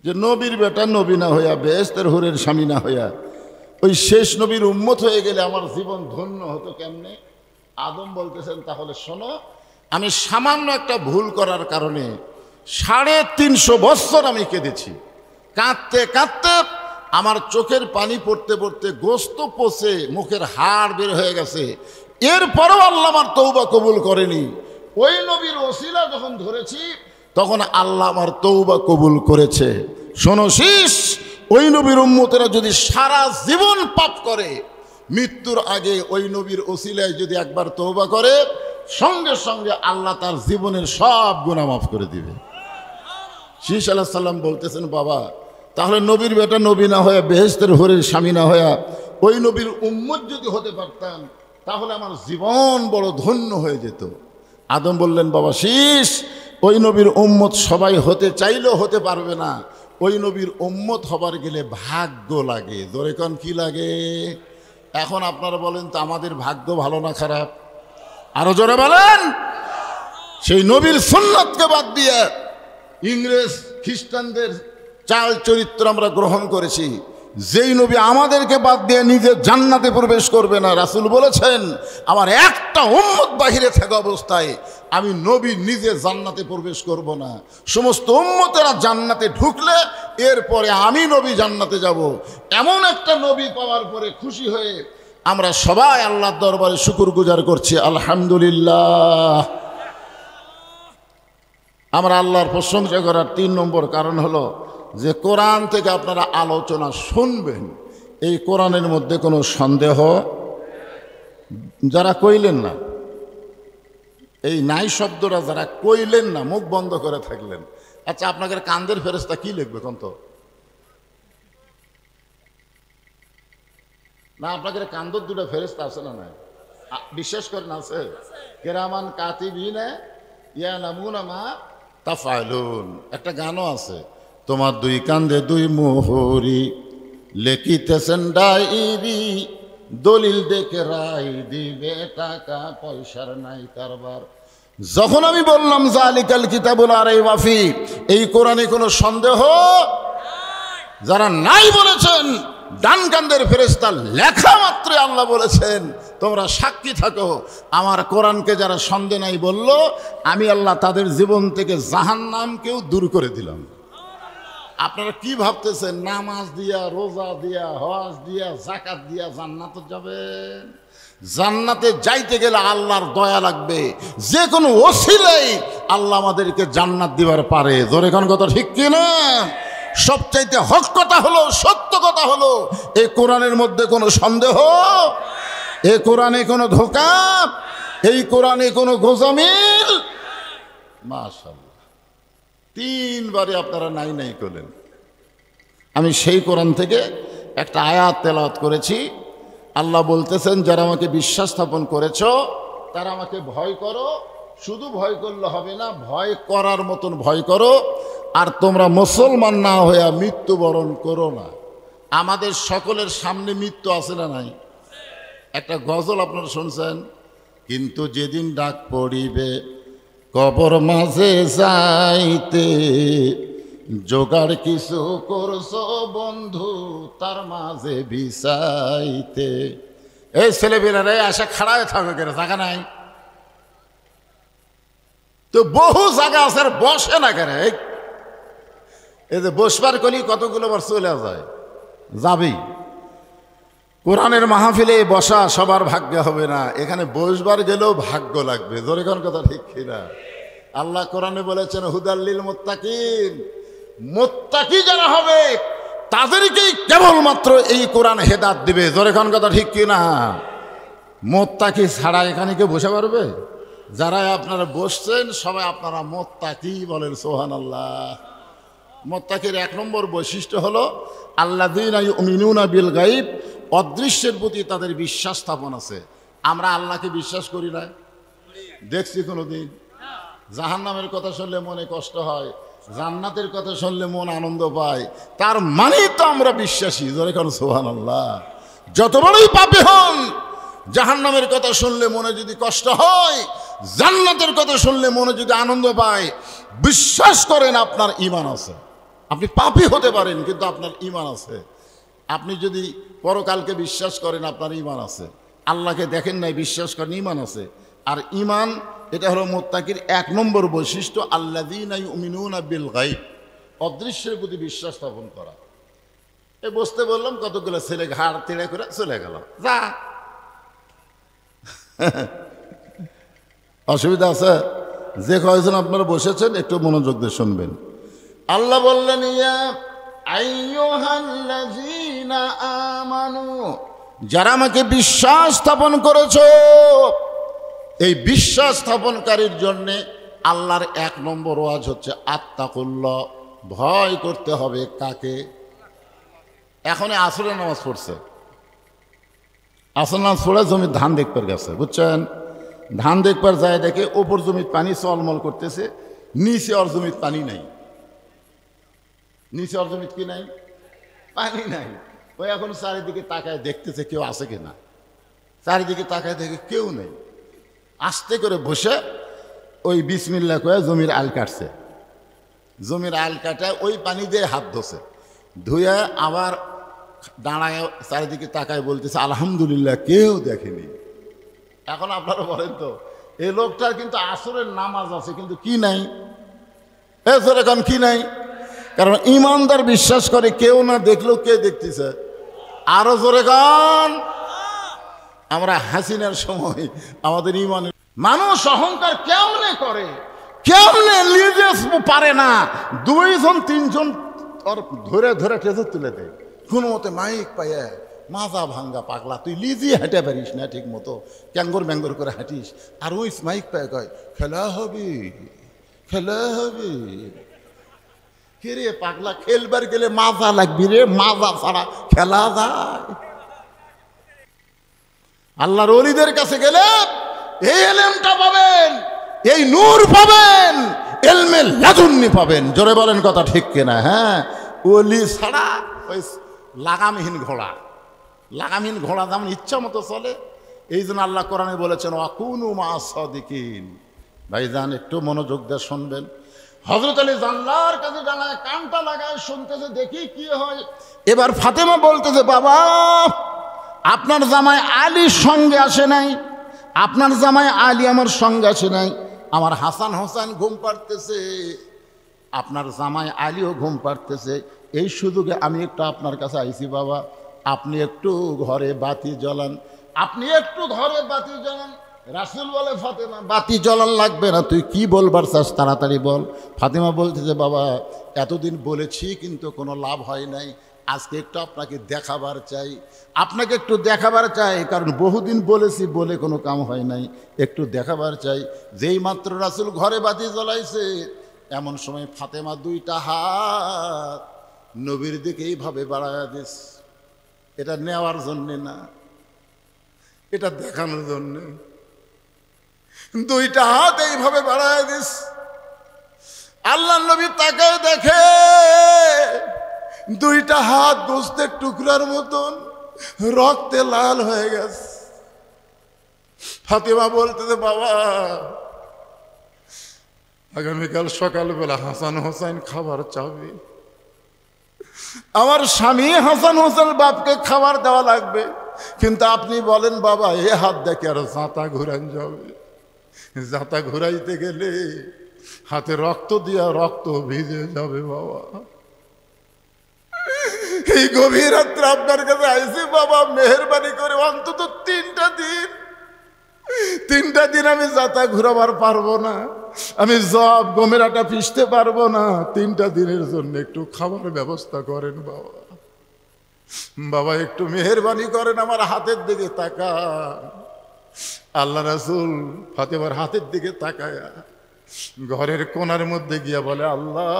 যে নবীর বেটা নবী না হইয়া, বেহেশতের হুরের স্বামী না হইয়া, ওই শেষ নবীর উম্মত হয়ে গেলে আমার জীবন ধন্য হতো কেমনে? আদম বলতেছেন, তাহলে শোনো, আমি সামান্য একটা ভুল করার কারণে 350 বছর আমি কেঁদেছি। কাঁদতে কাঁদতে আমার চোখের পানি পড়তে পড়তে গোস্ত পচে মুখের হাড় বের হয়ে গেছে। এরপরও আল্লাহ আমার তৌবা কবুল করেনি। ওই নবীর ওসিলা যখন ধরেছি তখন আল্লাহ আমার তৌবা কবুল করেছে। শোনো শীষ, ওই নবীর উম্মতেরা যদি সারা জীবন পাপ করে, মৃত্যুর আগে ওই নবীর ওসিলায় যদি একবার তৌবা করে, সঙ্গে সঙ্গে আল্লাহ তার জীবনের সব গুনাহ মাফ করে দিবে। শীষ আলাইহিস সালাম বলতেছেন, বাবা তাহলে নবীর বেটা নবী না হয়ে, বেহেশতের হুরের স্বামী না হয়ে, ওই নবীর উম্মত যদি হতে পারতাম তাহলে আমার জীবন বড় ধন্য হয়ে যেত। আদম বললেন, বাবা শীষ ওই নবীর উম্মত সবাই হতে চাইলেও হতে পারবে না। ওই নবীর উম্মত হবার গেলে ভাগ্য লাগে। জোরে কোন কি লাগে? এখন আপনারা বলেন তো আমাদের ভাগ্য ভালো না খারাপ? আরো জোরে বলেন। সেই নবীর সুন্নাতকে বাদ দিয়ে ইংরেজ খ্রিস্টানদের চাল চরিত্র আমরা গ্রহণ করেছি। যেই নবী আমাদেরকে বাদ দিয়ে নিজে জান্নাতে প্রবেশ করবে না, রাসূল বলেছেন আমার একটা উম্মত বাহিরে থাকা অবস্থায় আমি নবী নিজে জান্নাতে প্রবেশ করব না। সমস্ত উম্মতেরা জান্নাতে ঢুকলে এরপরে আমি নবী জান্নাতে যাব। এমন একটা নবী পাওয়ার পরে খুশি হয়ে আমরা সবাই আল্লাহর দরবারে শুকরগুজার করছি, আলহামদুলিল্লাহ। আমরা আল্লাহর প্রশংসা করার 3 নম্বর কারণ হলো যে কোরআন থেকে আপনারা আলোচনা শুনবেন, এই কোরআনের মধ্যে কোনো সন্দেহ যারা কইলেন না, এই নাই শব্দটা যারা কইলেন না, মুখ বন্ধ করে থাকলেন। আচ্ছা, আপনাদের কান্দের ফেরেশতা কি লিখবে কোন তো? না, আপনাদের কান্দর 2টা ফেরেশতা আছে না? নাই বিশ্বাস করেন আছে? কিরামান কাতিবিন ইয়ালামুনা মা তাফআলুন। একটা গানও আছে, তোমার দুই কান্দে দুই মোহরি, লেখিতেছেন ডায়েরি, দলিল দেখে রায় দিবে, টাকা পয়সার নাই কারবার। যখন আমি বললাম যালিকাল কিতাবুল লা রাইবা ফি, এই কোরআনে কোনো সন্দেহ যারা নাই বলেছেন, ডান কান্দের ফেরেশতা লেখা মাত্র আল্লাহ বলেছেন তোমরা সাক্ষী থাকো, আমার কোরআনকে যারা সন্দেহ নাই বলল, আমি আল্লাহ তাদের জীবন থেকে জাহান্নামকেও দূর করে দিলাম। আপনারা কি ভাবতেছেন নামাজ দিয়া, রোজা দিয়া, হজ দিয়া, যাকাত দিয়া জান্নাতে যাবেন? জান্নাতে যাইতে গেলে আল্লাহর দয়া লাগবে, যে কোনো ওসিলাই আল্লাহ আমাদেরকে জান্নাত দিবার পারে। জোরে কোন কথা ঠিক কিনা? সবচাইতে হক কথা হলো, সত্য কথা হলো, এই কোরআনের মধ্যে কোনো সন্দেহ, এই কোরআনে কোনো ধোঁকা, এই কোরআনে কোনো গোজামিল। মাশাআল্লাহ, তিনবারে আপনারা নাই নাই করলেন। আমি সেই কোরআন থেকে একটা আয়াত তেলাওয়াত করেছি। আল্লাহ বলতেছেন, যারা আমাকে বিশ্বাস স্থাপন করেছ তারা আমাকে ভয় করো, শুধু ভয় করলে হবে না, ভয় করার মতন ভয় করো, আর তোমরা মুসলমান না হইয়া মৃত্যুবরণ করো না। আমাদের সকলের সামনে মৃত্যু আছে না নাই? একটা গজল আপনারা শুনছেন, কিন্তু যেদিন ডাক পড়িবে কবর মাঝে যাইতে, জোগাড় কিছু করছো বন্ধু তার মাঝে বিছাইতে। এই ছেলেবেলারে আসা খাড়ায় থাকো, কেন জায়গা নাই? তো বহু জায়গা আছে, বসে না কেন? এই যে বসবার কলি কতগুলো বার চলে যায়, যাবি। কোরআনের মাহফিলে বসা সবার ভাগ্য হবে না, এখানে বসবার গেলেও ভাগ্য লাগবে। জোরে কোন কথা ঠিক কিনা? আল্লাহ কোরআনে বলেছেন হুদাল্লিল মুত্তাকিন, মুত্তাকি যারা হবে তাদেরকেই কেবলমাত্র এই কোরআন হেদায়েত দিবে। জোরে কোন কথা ঠিক কিনা? মুত্তাকি ছাড়া এখানে কেউ বসে পারবে? যারা আপনারা বসছেন সবাই আপনারা মুত্তাকি বলেন সুবহানাল্লাহ। মুত্তাকির এক নম্বর বৈশিষ্ট্য হলো আল্লাযীনা ইউমিনুনা বিল গায়ব, অদৃশ্যের প্রতি তাদের বিশ্বাস স্থাপন আছে। আমরা আল্লাহকে বিশ্বাস করি না, দেখছি কোনোদিন? জাহান্নামের কথা শুনলে মনে কষ্ট হয়, জান্নাতের কথা শুনলে মন আনন্দ পায়, তার মানেই তো আমরা বিশ্বাসী। জোরে কোন সুবহানাল্লাহ। যত বড়ই পাপী হন, জাহান্নামের কথা শুনলে মনে যদি কষ্ট হয়, জান্নাতের কথা শুনলে মনে যদি আনন্দ পায়, বিশ্বাস করেন আপনার ঈমান আছে। আপনি পাপী হতে পারেন কিন্তু আপনার ঈমান আছে। আপনি যদি পরকালকে বিশ্বাস করেন আপনার ঈমান আছে, আল্লাহকে দেখেন নাই বিশ্বাস করেন, ঈমান আছে। আর ঈমান এটা হলো মুত্তাকির এক নম্বর বৈশিষ্ট্য, আল্লাযীনা ইউমিনুনা বিল গায়ব, অদৃশ্যের প্রতি বিশ্বাস স্থাপন করা। এই বসতে বললাম, কতগুলো ছেলে ঘাড় তেড়ে করে চলে গেল, যা। অসুবিধা আছে? যে কয়েকজন আপনারা বসেছেন একটু মনোযোগ দিয়ে শুনবেন। আল্লাহ বললেন, ইয়া আইয়ুহাল্লাযীনা আমানু, যারা আমাকে বিশ্বাস স্থাপন করেছো, এই বিশ্বাস স্থাপনকারীর জন্যে আল্লাহর এক নম্বর ওয়াজ হচ্ছে আত্তাকুল্লাহ, ভয় করতে হবে। কাকে? এখন আসরের নামাজ পড়ছে, আসর নামাজ পড়ে জমির ধান দেখবার গেছে, বুঝছেন? ধান দেখবার যায়, দেখে ওপর জমির পানি চলমল করতেছে, নিচে ওর জমির পানি নাই। নিচে ওর জমির কি নাই? পানি নাই। ওই এখন চারিদিকে তাকায় দেখতেছে কেউ আছে কিনা, চারিদিকে তাকায় দেখে কেউ নেই। আস্তে করে বসে ওই বিসমিল্লাহ কয়ে জমির আল কাটছে। জমির আল কাটায় ওই পানি দিয়ে হাত ধোছে, ধুয়ে আবার দাঁড়ায় চারিদিকে তাকায় বলতেছে আলহামদুলিল্লাহ, কেউ দেখেনি। এখন আপনারা বলেন তো, এই লোকটার কিন্তু আসরের নামাজ আছে কিন্তু কি নাই? এখন কি নাই? কারণ ইমানদার বিশ্বাস করে কেউ না দেখলেও কে দেখতেছে। আরো জোরে গান। আমরা হাসিনার সময় আমাদের ইমানের মানুষ অহংকার কেমনে করে, কেমনে নিজে পারে না, দুইজন তিনজন ধরে ধরে টেজে তুলে দেয়, কোনো মতে মাইক পাইয়া। মাজা ভাঙ্গা পাগলা, তুই লিজি হাঁটে পারিস না ঠিক মতো, ক্যাঙ্গর ম্যাঙ্গর করে হাঁটিস, আর ওই মাইক পায় কয় খেলা হবে, খেলা হবে। কে রে পাগলা, খেলবার গেলে মাজা লাগবি রে, মাজা ছাড়া খেলা যায়? আল্লাহর ওলিদের কাছে গেলে এই এলেমটা পাবেন, এই নূর পাবেন, ইলমে লাদুন্নি পাবেন। জোরে বলেন কথা ঠিক কিনা? হ্যাঁ, ওলি ছাড়া ওই লাগামহীন ঘোড়া, লাগামহীন ঘোড়া যেমন ইচ্ছা মতো চলে, এই জন্য আল্লাহ কোরআনে বলেছেন ওয়াকুনু মা'আস সাদিকিন। ভাইজান একটু মনোযোগ দিয়ে শুনবেন। হযরত আলী জানলার কাছে দাঁড়ায় কানটা লাগায় শুনতেছে, দেখি কি হয়। এবার ফাতেমা বলতেছে, বাবা আপনার জামাই আলীর সঙ্গে আসে নাই, আপনার জামাই আলী আমার সঙ্গে আসে নাই, আমার হাসান হোসেন ঘুম পাড়তেছে, আপনার জামাই আলীও ঘুম পাড়তেছে, এই সুযোগে আমি একটু আপনার কাছে আইছি বাবা, আপনি একটু ঘরে বাতি জ্বালান, আপনি একটু ঘরে বাতি জ্বালান। রাসূল বলে, ফাতেমা বাতি জ্বালান লাগবে না, তুই কি বলবার চাস তাড়াতাড়ি বল। ফাতেমা বলতেছে, বাবা এতদিন বলেছি কিন্তু কোনো লাভ হয় নাই, আজকে একটু আপনাকে দেখাবার চাই, আপনাকে একটু দেখাবার চাই, কারণ বহুদিন বলেছি বলে কোনো কাম হয় নাই, একটু দেখাবার চাই। যেই মাত্র রাসূল ঘরে বাতি জ্বলাইছে, এমন সময় ফাতেমা দুইটা হাত নবীর দিকে এইভাবে বাড়ায়া দিস। এটা নেওয়ার জন্যে না, এটা দেখানোর জন্যে। দুইটা হাত এইভাবে বাড়ায়া দিস। আল্লাহ নবী তাকায় দেখে দুইটা হাত গোস্তের টুকরার মতন রক্তে লাল হয়ে গেছে। ফাতেমা বলতেছে, বাবা আগামীকাল সকালবেলা হাসান হোসেন খাবার চাবে, আমার স্বামী হাসান হোসেন বাপকে খাবার দেওয়া লাগবে, কিন্তু আপনি বলেন বাবা এ হাত দেখে আর জাঁতা ঘুরান যাবে, জাঁতা ঘুরাইতে গেলে হাতে রক্ত দিয়া রক্ত ভিজে যাবে বাবা। এই গভীর রাত্রে আপনার কাছে আইসি বাবা, মেহেরবানি করে অন্তত 3টা দিন আমি জাতা ঘুরাবার পারবো না, আমি জব গমের আটা পিষতে পারবো না, 3টা দিনের জন্য একটু খাবার ব্যবস্থা করেন বাবা। বাবা একটু মেহেরবানি করেন, আমার হাতের দিকে তাকান। আল্লাহ রাসূল ফাতেমার হাতের দিকে তাকায়া ঘরের কোণার মধ্যে গিয়া বলে, আল্লাহ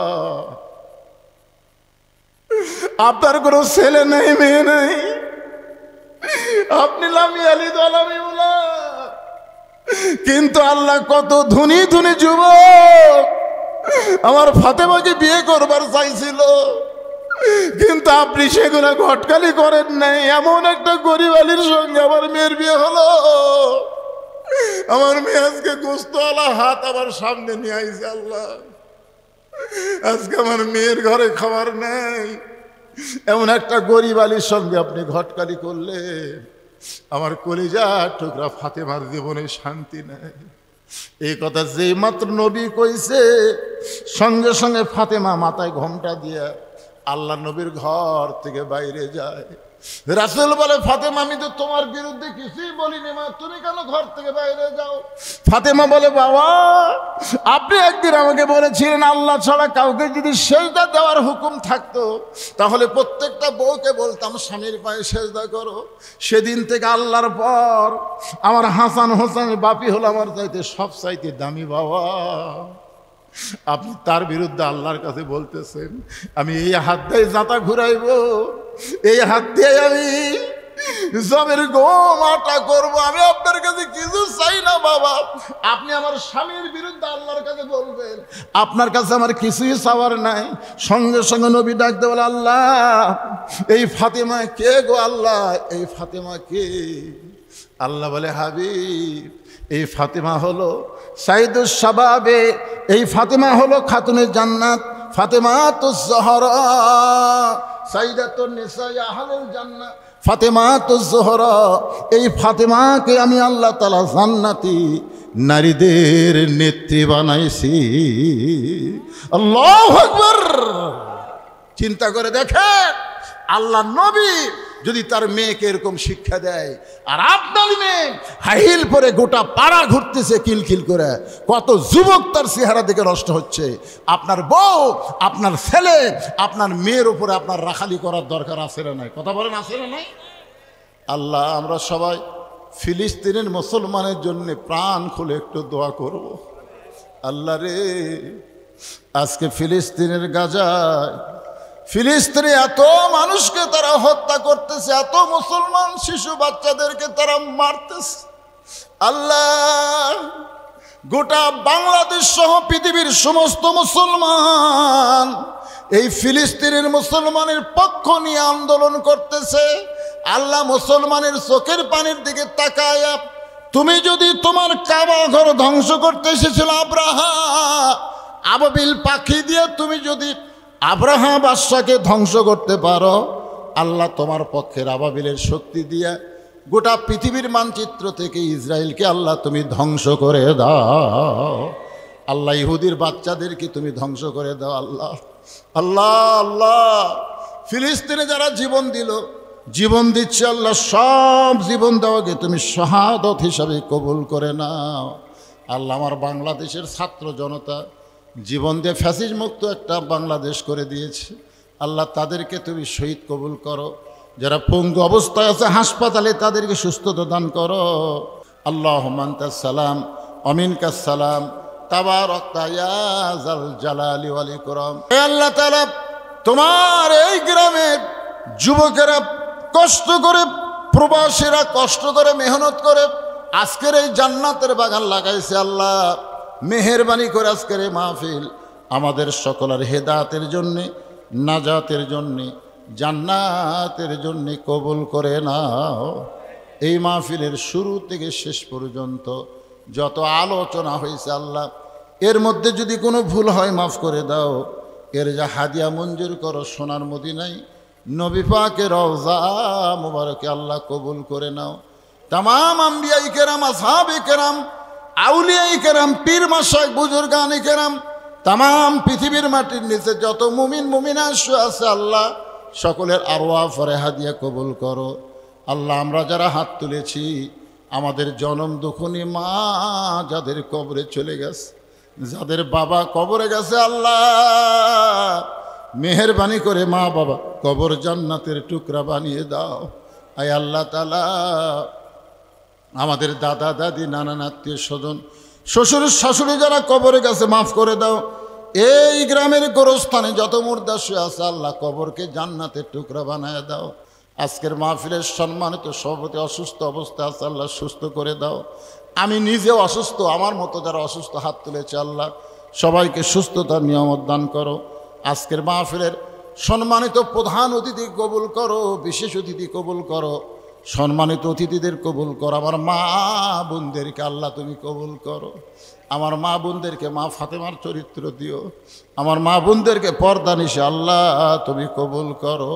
আপনার কোনো ছেলে নেই, মেয়ে নেই, আপনি লামি আলী দলামি বলা, কিন্তু আল্লাহ কত ধনী ধনী যুবক আমার ফাতেমাকে বিয়ে করবার চাইছিল, কিন্তু আপনি সেগুলো ঘটকালি করেন নাই। এমন একটা গরিব আলীর সঙ্গে আমার মেয়ের বিয়ে হলো, আমার মেয়ে আজকে গোস্তওয়ালা হাত আমার সামনে নিয়ে আইছে। আল্লাহ আজকে আমার মেয়ের ঘরে খাবার নেই, এমন একটা গরিব আলীর সঙ্গে আপনি ঘটকালি করলে আমার কলিজা টুকরা ফাতেমার জীবনে শান্তি নেই। এই কথা যেই মাত্র নবী কইছে, সঙ্গে সঙ্গে ফাতেমা মাথায় ঘোমটা দিয়ে আল্লাহ নবীর ঘর থেকে বাইরে যায়। রাসূল বলে, ফাতেমা আমি তো তোমার বিরুদ্ধে কিছুই বলিনি মা, তুমি কেন ঘর থেকে বাইরে যাও? ফাতেমা বলে, বাবা আপনি একদিন আমাকে বলেছিলেন আল্লাহ ছাড়া কাউকে যদি সেজদা দেওয়ার হুকুম থাকতো তাহলে প্রত্যেকটা বউকে বলতাম স্বামীর পায়ে সেজদা করো। সেদিন থেকে আল্লাহর পর আমার হাসান হোসেনের বাপি হলো আমার চাইতে সব চাইতে দামি বাবা। আপনি তার বিরুদ্ধে আল্লাহর কাছে বলতেছেন আমি এই হাত দিয়ে জাঁতা ঘুরাইব, এই হাত দিয়ে আমি জমির গম আটা করবো, আমি আপনার কাছে কিছু চাই না বাবা। আপনি আমার স্বামীর বিরুদ্ধে আল্লাহর কাছে বলবেন, আপনার কাছে আমার কিছুই চাওয়ার নাই। সঙ্গে সঙ্গে নবী ডাকতে বলে, আল্লাহ এই ফাতেমা কে গো? আল্লাহ এই ফাতেমা কে? আল্লাহ বলে, হাবিব এই ফাতেমা হলো সাইদুস শাবাবে, এই ফাতেমা হলো খাতুনে জান্নাত, ফাতেমাতুজ জহরা সাইদাতুন নিসা আহলুল জান্নাহ, ফাতেমাতুজ জহরা। এই ফাতেমাকে আমি আল্লাহ তাআলা জান্নাতি নারীদের নেত্রী বানাইছি। আল্লাহু আকবার। চিন্তা করে দেখেন, আল্লাহ নবী যদি তার মেয়েকে এরকম শিক্ষা দেয়, আর আপনার মেয়ে হাইল পরে গোটা পাড়া ঘুরতেছে কিলকিল করে, কত যুবক তার চেহারা দেখে নষ্ট হচ্ছে। আপনার বউ, আপনার ছেলে, আপনার মেয়ের উপরে আপনার রাখালি করার দরকার আছে না নাই? কথা বলেন, আছে না নাই? আল্লাহ আমরা সবাই ফিলিস্তিনের মুসলমানের জন্য প্রাণ খুলে একটু দোয়া করব। আল্লাহ রে, আজকে ফিলিস্তিনের গাজায় ফিলিস্তিনে এত মানুষকে তারা হত্যা করতেছে, এত মুসলমান শিশু বাচ্চাদেরকে তারা মারতেছে। আল্লাহ গোটা বাংলাদেশ সহ পৃথিবীর সমস্ত মুসলমান এই ফিলিস্তিনের মুসলমানের পক্ষ নিয়ে আন্দোলন করতেছে। আল্লাহ মুসলমানের চোখের পানির দিকে তাকায়া, তুমি যদি তোমার কাবা ঘর ধ্বংস করতে এসেছিল আব্রাহা, আবাবিল পাখি দিয়ে তুমি যদি আব্রাহা বাদশাকে ধ্বংস করতে পারো, আল্লাহ তোমার পক্ষের আবাবিলের শক্তি দিয়ে গোটা পৃথিবীর মানচিত্র থেকে ইসরায়েলকে আল্লাহ তুমি ধ্বংস করে দাও। আল্লাহ ইহুদির বাচ্চাদেরকে তুমি ধ্বংস করে দাও। আল্লাহ আল্লাহ আল্লাহ ফিলিস্তিনে যারা জীবন দিল, জীবন দিচ্ছে আল্লাহ, সব জীবন দেওয়াকে তুমি শাহাদত হিসাবে কবুল করে নাও। আল্লাহ আমার বাংলাদেশের ছাত্র জনতা জীবন দিয়ে ফ্যাসিস মুক্ত একটা বাংলাদেশ করে দিয়েছে। আল্লাহ তাদেরকে তুমি শহীদ কবুল করো। যারা পঙ্গু অবস্থায় আছে হাসপাতালে তাদেরকে সুস্থতা দান করো। আল্লাহুম্মা আনতাস সালাম আমিনকাস সালাম তাবারাকতা ইয়া যাল জালালি ওয়াল ইকরাম। হে আল্লাহ তাআলা, তোমার এই গ্রামের যুবকেরা কষ্ট করে, প্রবাসীরা কষ্ট করে, মেহনত করে আজকের এই জান্নাতের বাগান লাগাইছে। আল্লাহ মেহেরবানি করে আজকের এই মাহফিল আমাদের সকলের হেদায়েতের জন্যে, নাজাতের জন্যে, জান্নাতের জন্যে কবুল করে নাও। এই মাহফিলের শুরু থেকে শেষ পর্যন্ত যত আলোচনা হয়েছে আল্লাহ, এর মধ্যে যদি কোনো ভুল হয় মাফ করে দাও। এর যা হাদিয়া মঞ্জুর করো সোনার মদিনায় নবী পাকের রওজা মুবারকে আল্লাহ কবুল করে নাও। তামাম আম্বিয়াই কেরাম, আসহাবে কেরাম, আউলিয়াই কেরাম, পীর মাশায়েখ, বুজুর্গানে কেরাম, তামাম পৃথিবীর মাটির নিচে যত মুমিন মুমিনা আছে আল্লাহ সকলের আরওয়াহ ফরেহা দিয়ে কবুল করো। আল্লাহ আমরা যারা হাত তুলেছি, আমাদের জনম দুঃখনী মা যাদের কবরে চলে গেছে, যাদের বাবা কবরে গেছে, আল্লাহ মেহেরবানি করে মা বাবা কবর জান্নাতের টুকরা বানিয়ে দাও। আয় আল্লাহ তাআলা, আমাদের দাদা দাদি, নানান আত্মীয় স্বজন, শ্বশুর শাশুড়ি যারা কবরে গেছে মাফ করে দাও। এই গ্রামের গোরস্থানে যত মুর্দা শুয়ে আছে আল্লাহ কবরকে জান্নাতের টুকরা বানায় দাও। আজকের মাহফিলের সম্মানিত সভাপতি অসুস্থ অবস্থা আছে, আল্লাহ সুস্থ করে দাও। আমি নিজেও অসুস্থ, আমার মতো যারা অসুস্থ হাত তুলেছে আল্লাহ সবাইকে সুস্থতার নিয়ামত দান করো। আজকের মাহফিলের সম্মানিত প্রধান অতিথি কবুল করো, বিশেষ অতিথি কবুল করো, সম্মানিত অতিথিদের কবুল করো। আমার মা বোনদেরকে আল্লাহ তুমি কবুল করো। আমার মা বোনদেরকে মা ফাতেমার চরিত্র দিও। আমার মা বোনদেরকে পর্দা নিশে আল্লাহ তুমি কবুল করো।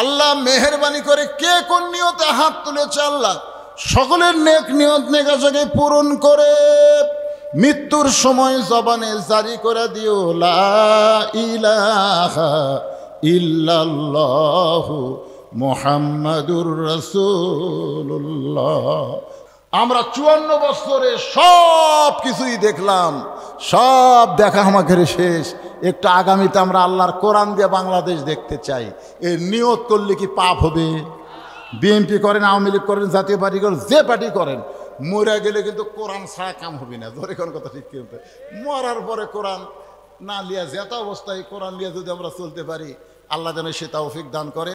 আল্লাহ মেহেরবানি করে কে কোন নিয়তে হাত তুলেছে আল্লাহ সকলের নেক নিয়ত নেকাশাকে পূরণ করে মৃত্যুর সময় জবানে জারি করে দিও লা ইলাহা ইল্লাল্লাহু মুহাম্মাদুর রাসূলুল্লাহ। আমরা 54 বছরে সব কিছুই দেখলাম, সব দেখা আমাদের শেষ। একটু আগামীতে আমরা আল্লাহর কোরআন দিয়ে বাংলাদেশ দেখতে চাই। এই নিয়ত করলে কি পাপ হবে? বিএনপি করেন, আওয়ামী লীগ করেন, জাতীয় পার্টি করেন, যে পার্টি করেন, মরে গেলে কিন্তু কোরআন ছাড়া কাম হবে না। ধরে কোন কথা ঠিক কিন্তু মরার পরে কোরআন না লিয়া যেত অবস্থায় কোরআন লিয়া যদি আমরা চলতে পারি, আল্লাহ যেন সে তৌফিক দান করে।